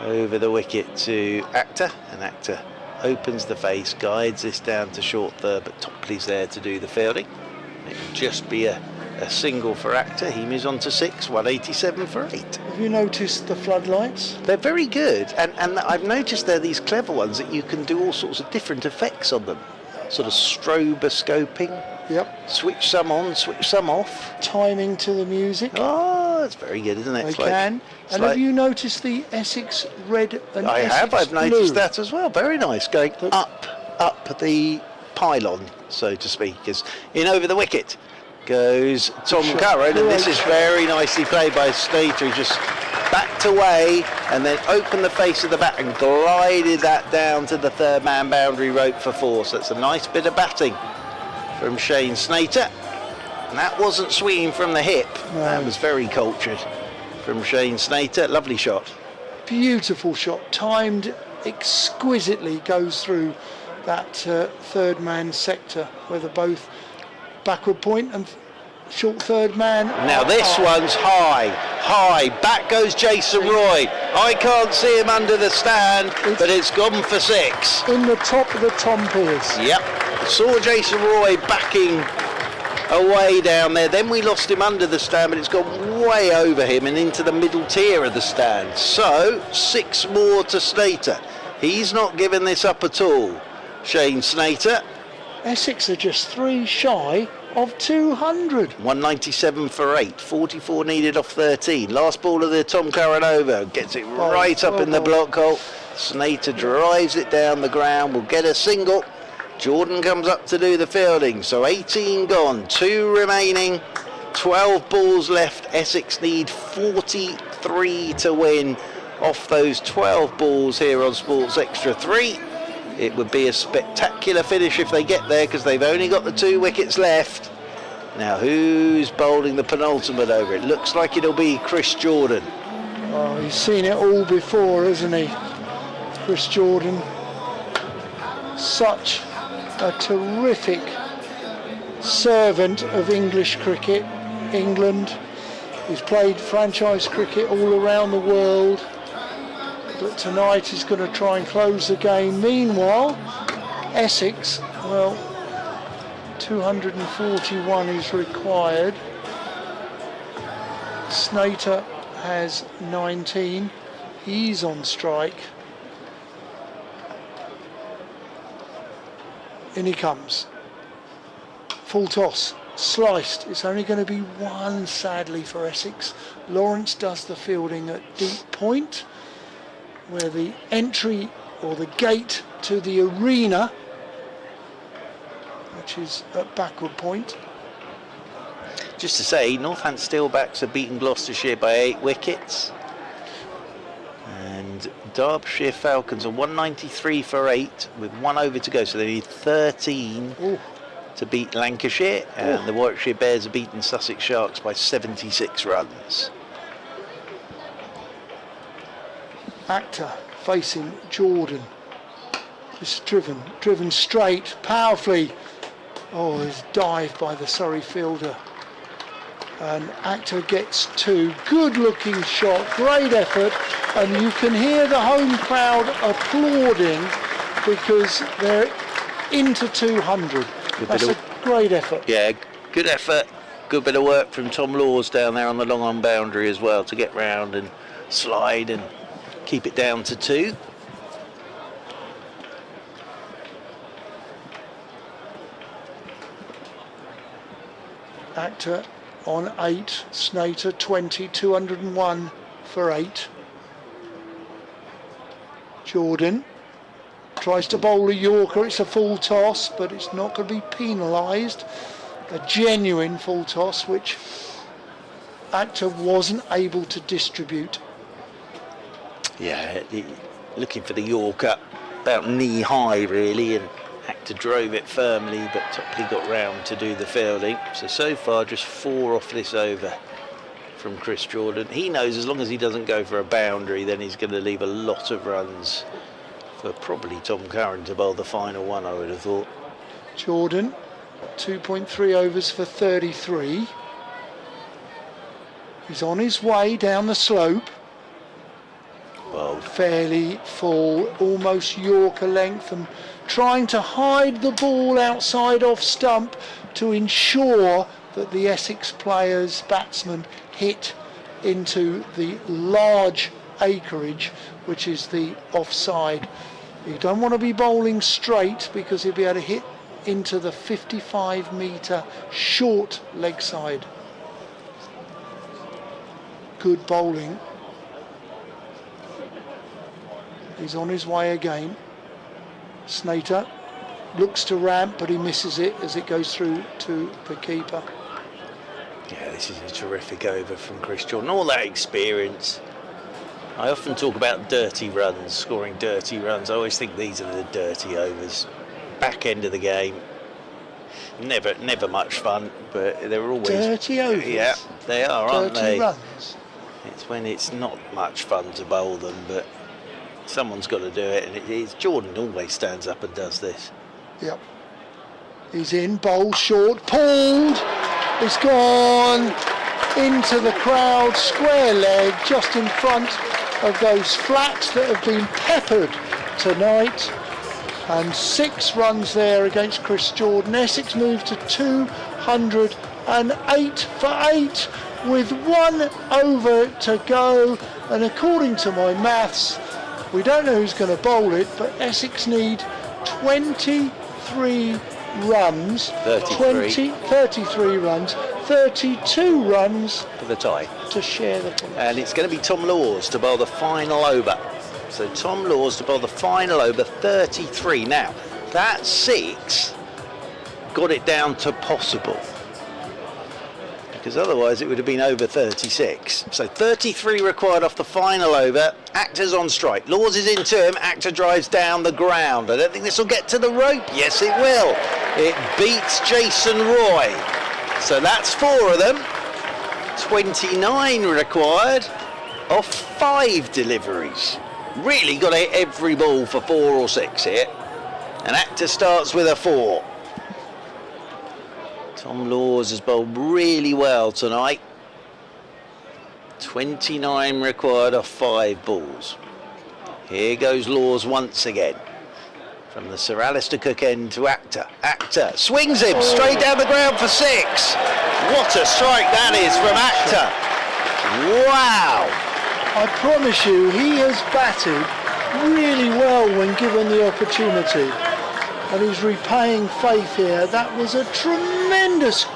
over the wicket to Actor, and Actor opens the face, guides this down to short third, but Topley's there to do the fielding. It will just be a single for Actor. He moves on to 6, 187 for 8. Have you noticed the floodlights? They're very good, and I've noticed they're these clever ones that you can do all sorts of different effects on them. Sort of stroboscoping. Yep. Switch some on, switch some off. Timing to the music. Oh, that's very good, isn't it? They It's can. it's And have you noticed the Essex red and I Essex have. I've blue? noticed that as well. Very nice, going up the pylon, so to speak. As in over the wicket goes Tom shot. Curran, and this Great is very nicely played by Slater. He just backed away and then opened the face of the bat and glided that down to the third man boundary rope for 4. So that's a nice bit of batting from Shane Snater. And that wasn't swinging from the hip. No. That was very cultured from Shane Snater. Lovely shot. Beautiful shot, timed exquisitely, goes through that third man sector where they're both backward point and short third man. Now this one's high. Back goes Jason Roy. I can't see him under the stand, but it's gone for 6. In the top of the Tom Piers. Yep. Saw Jason Roy backing away down there. Then we lost him under the stand, but it's gone way over him and into the middle tier of the stand. So 6 more to Snater. He's not giving this up at all, Shane Snater. Essex are just 3 shy of 200. 197 for 8, 44 needed off 13. Last ball of the Tom Curran over, gets it right up in the block hole. Snater drives it down the ground, will get a single. Jordan comes up to do the fielding, so 18 gone, 2 remaining, 12 balls left. Essex need 43 to win off those 12 balls here on Sports Extra 3. It would be a spectacular finish if they get there, because they've only got the 2 wickets left. Now who's bowling the penultimate over? It looks like it'll be Chris Jordan. Oh, he's seen it all before, hasn't he? Chris Jordan. Such a terrific servant of English cricket. England. He's played franchise cricket all around the world. But tonight he's going to try and close the game. Meanwhile, Essex, well, 241 is required. Snater has 19. He's on strike. In he comes. Full toss. Sliced. It's only going to be 1, sadly, for Essex. Lawrence does the fielding at deep point, where the entry or the gate to the arena, which is at backward point. Just to say, Northampton Steelbacks have beaten Gloucestershire by 8 wickets. And Derbyshire Falcons are 193 for 8 with 1 over to go, so they need 13 to beat Lancashire, and the Warwickshire Bears have beaten Sussex Sharks by 76 runs. Actor facing Jordan. It's driven straight, powerfully. Oh, it's dived by the Surrey fielder. And Actor gets 2. Good looking shot, great effort. And you can hear the home crowd applauding because they're into 200. That's a great effort. Yeah, good effort. Good bit of work from Tom Laws down there on the long on boundary as well to get round and slide and keep it down to 2. Actor on 8, Snater 20, 201 for 8. Jordan tries to bowl a Yorker. It's a full toss, but it's not going to be penalised. A genuine full toss, which Actor wasn't able to distribute. Yeah, looking for the Yorker, about knee high really, and Actor drove it firmly, but Topley got round to do the fielding. So far just 4 off this over from Chris Jordan. He knows as long as he doesn't go for a boundary, then he's going to leave a lot of runs for probably Tom Curran to bowl the final one, I would have thought. Jordan, 2.3 overs for 33. He's on his way down the slope. Well, Fairly full, almost Yorker length, and trying to hide the ball outside off stump to ensure that the Essex players, batsmen, hit into the large acreage, which is the offside. You don't want to be bowling straight because he'll be able to hit into the 55-metre short leg side. Good bowling. He's on his way again. Snater looks to ramp, but he misses it as it goes through to the keeper. yeah, this is a terrific over from Chris Jordan. All that experience. I often talk about dirty runs, scoring dirty runs. I always think these are the dirty overs. Back end of the game. Never much fun, but they're always Dirty overs? Yeah, they are, aren't Dirty they? runs. It's when it's not much fun to bowl them, but someone's got to do it, and it is. Jordan always stands up and does this. Yep. He's in, bowl short, pulled. It's gone into the crowd, square leg, just in front of those flats that have been peppered tonight. And 6 runs there against Chris Jordan. Essex moved to 208 for 8 with 1 over to go. And according to my maths, we don't know who's going to bowl it, but Essex need 23 runs. 33 runs. 32 runs For the tie. to share the points. And it's going to be Tom Laws to bowl the final over. So Tom Laws to bowl the final over, 33. Now, that 6 got it down to possible, because otherwise it would have been over 36. So 33 required off the final over. Actor's on strike. Laws is into him. Actor drives down the ground. I don't think this will get to the rope. Yes, it will. It beats Jason Roy. So that's 4 of them. 29 required off 5 deliveries. Really got to hit every ball for 4 or 6 here. And Actor starts with a 4. Tom Laws has bowled really well tonight. 29 required off 5 balls. Here goes Laws once again. From the Sir Alistair Cook end to Actor. Actor swings him straight down the ground for 6. What a strike that is from Actor. Wow. I promise you, he has batted really well when given the opportunity. And he's repaying faith here. That was a tremendous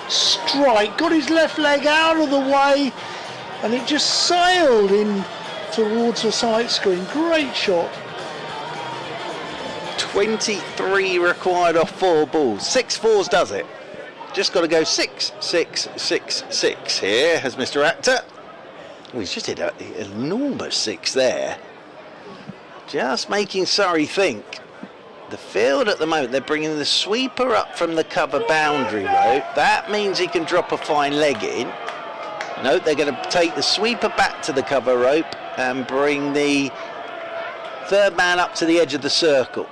strike. Got his left leg out of the way, and it just sailed in towards the sight screen. Great shot. 23 required off 4 balls. 6 fours does it. Just got to go 6, 6, 6, 6 here has Mr. Actor. Oh, he's just hit an enormous 6 there. Just making Surrey think. The field at the moment, they're bringing the sweeper up from the cover boundary rope. That means he can drop a fine leg in. No, they're going to take the sweeper back to the cover rope and bring the 3rd man up to the edge of the circle.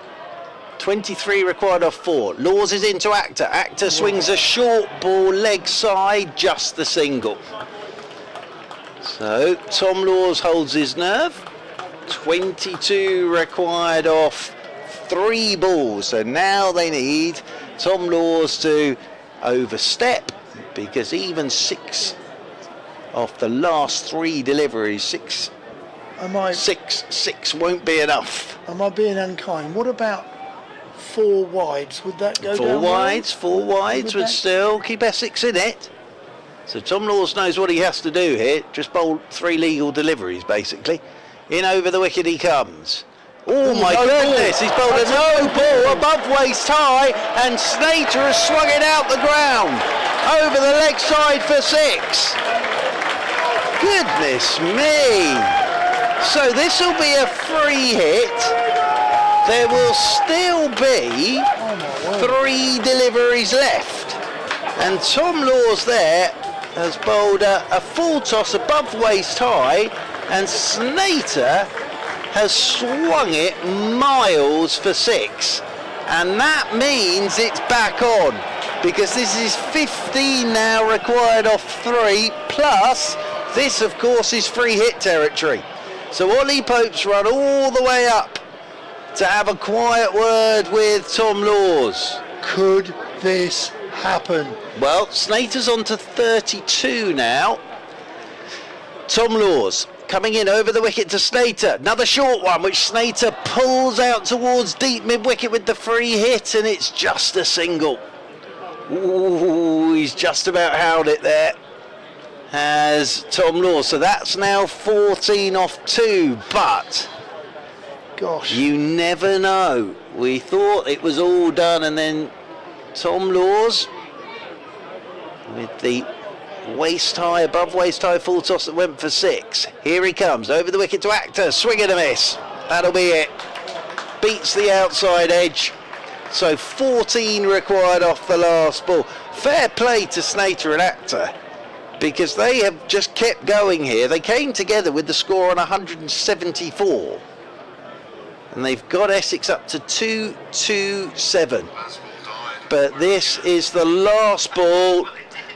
23 required off 4. Laws is into Actor. Actor swings a short ball, leg side, just the single. So Tom Laws holds his nerve. 22 required off 3 balls. So now they need Tom Laws to overstep, because even 6 off the last 3 deliveries, 6 won't be enough. Am I being unkind? What about 4 wides? Would that go 4 down wides, well? 4 wides would still keep Essex in it. So Tom Laws knows what he has to do here. Just bowl 3 legal deliveries, basically. In over the wicket he comes. Oh my goodness, he's bowled a no ball above waist high, and Snater has swung it out the ground over the leg side for 6. Goodness me! So this will be a free hit. There will still be 3 deliveries left. And Tom Laws there has bowled a full toss above waist high, and Snater has swung it miles for 6. And that means it's back on, because this is 15 now required off 3, plus this of course is free hit territory. So Ollie Pope's run all the way up to have a quiet word with Tom Laws. Could this happen? Well, Snater's on to 32 now. Tom Laws coming in over the wicket to Snater. Another short one, which Snater pulls out towards deep mid-wicket with the free hit, and it's just a single. Ooh, he's just about howled it there, has Tom Laws. So that's now 14 off 2, but gosh, you never know. We thought it was all done, and then Tom Laws with the waist high, above waist high full toss that went for 6. Here he comes over the wicket to Actor, swing and a miss. That'll be it. Beats the outside edge. So 14 required off the last ball. Fair play to Snater and Actor, because they have just kept going here. They came together with the score on 174, and they've got Essex up to 227. But this is the last ball,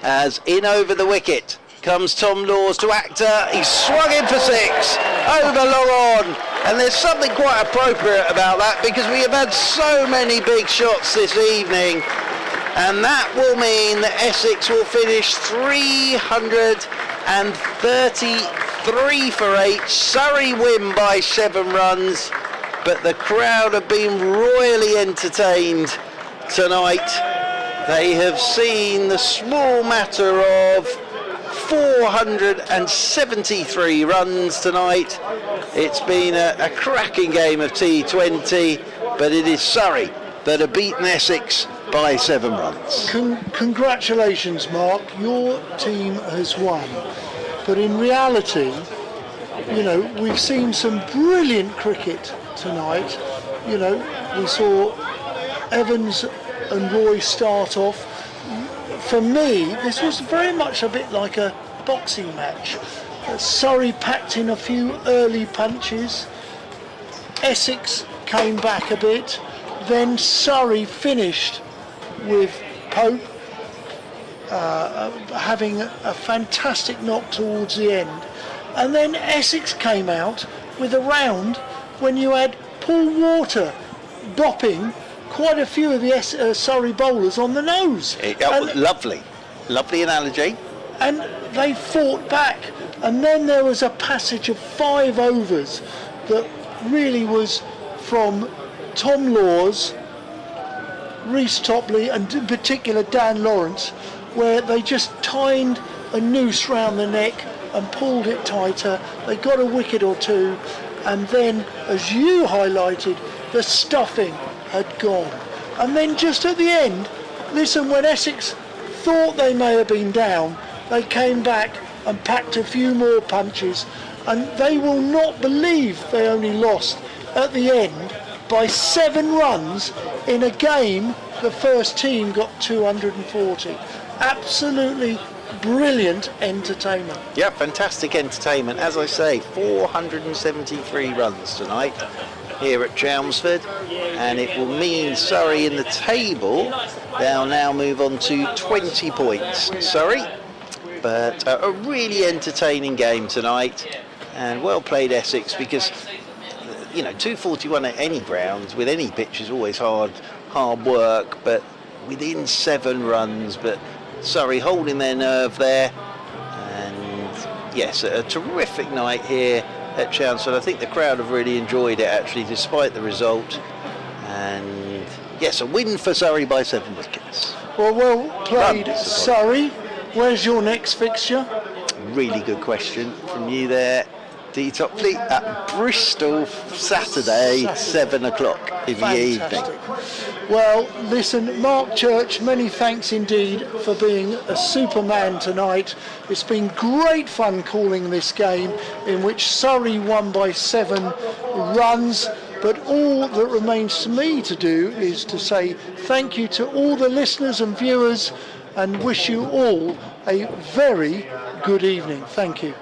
as in over the wicket comes Tom Laws to Actor. He's swung in for 6, over long on, and there's something quite appropriate about that, because we have had so many big shots this evening, and that will mean that Essex will finish 333 for 8. Surrey win by 7 runs, but the crowd have been royally entertained tonight. They have seen the small matter of 473 runs tonight. It's been a cracking game of T20, but it is Surrey that have beaten Essex by 7 runs. Congratulations, Mark. Your team has won. But in reality, you know, we've seen some brilliant cricket tonight. You know, we saw Evans and Roy start off. For me, this was very much a bit like a boxing match. Surrey packed in a few early punches. Essex came back a bit. Then Surrey finished with Pope having a fantastic knock towards the end. And then Essex came out with a round when you had Paul Water bopping quite a few of the Surrey bowlers on the nose. Lovely analogy. And they fought back, and then there was a passage of 5 overs that really was from Tom Laws, Reece Topley, and in particular Dan Lawrence, where they just tied a noose round the neck and pulled it tighter. They got a wicket or 2, and then, as you highlighted, the stuffing had gone. And then just at the end, listen, when Essex thought they may have been down, they came back and packed a few more punches, and they will not believe they only lost at the end by 7 runs in a game the first team got 240. Absolutely brilliant entertainment. Yeah, fantastic entertainment. As I say, 473 runs tonight here at Chelmsford, and it will mean Surrey in the table. They'll now move on to 20 points. Surrey, but a really entertaining game tonight, and well played Essex, because you know 241 at any ground with any pitch is always hard work, but within 7 runs. But Surrey holding their nerve there, and yes, a terrific night here at Chelmsford. I think the crowd have really enjoyed it actually, despite the result, and yes, a win for Surrey by 7 wickets. Well played, Surrey. Where's your next fixture? Really good question from you there. D Top Fleet at Bristol Saturday, 7 o'clock in the evening. Fantastic. Well, listen, Mark Church, many thanks indeed for being a superman tonight. It's been great fun calling this game, in which Surrey won by 7 runs. But all that remains to me to do is to say thank you to all the listeners and viewers, and wish you all a very good evening. Thank you.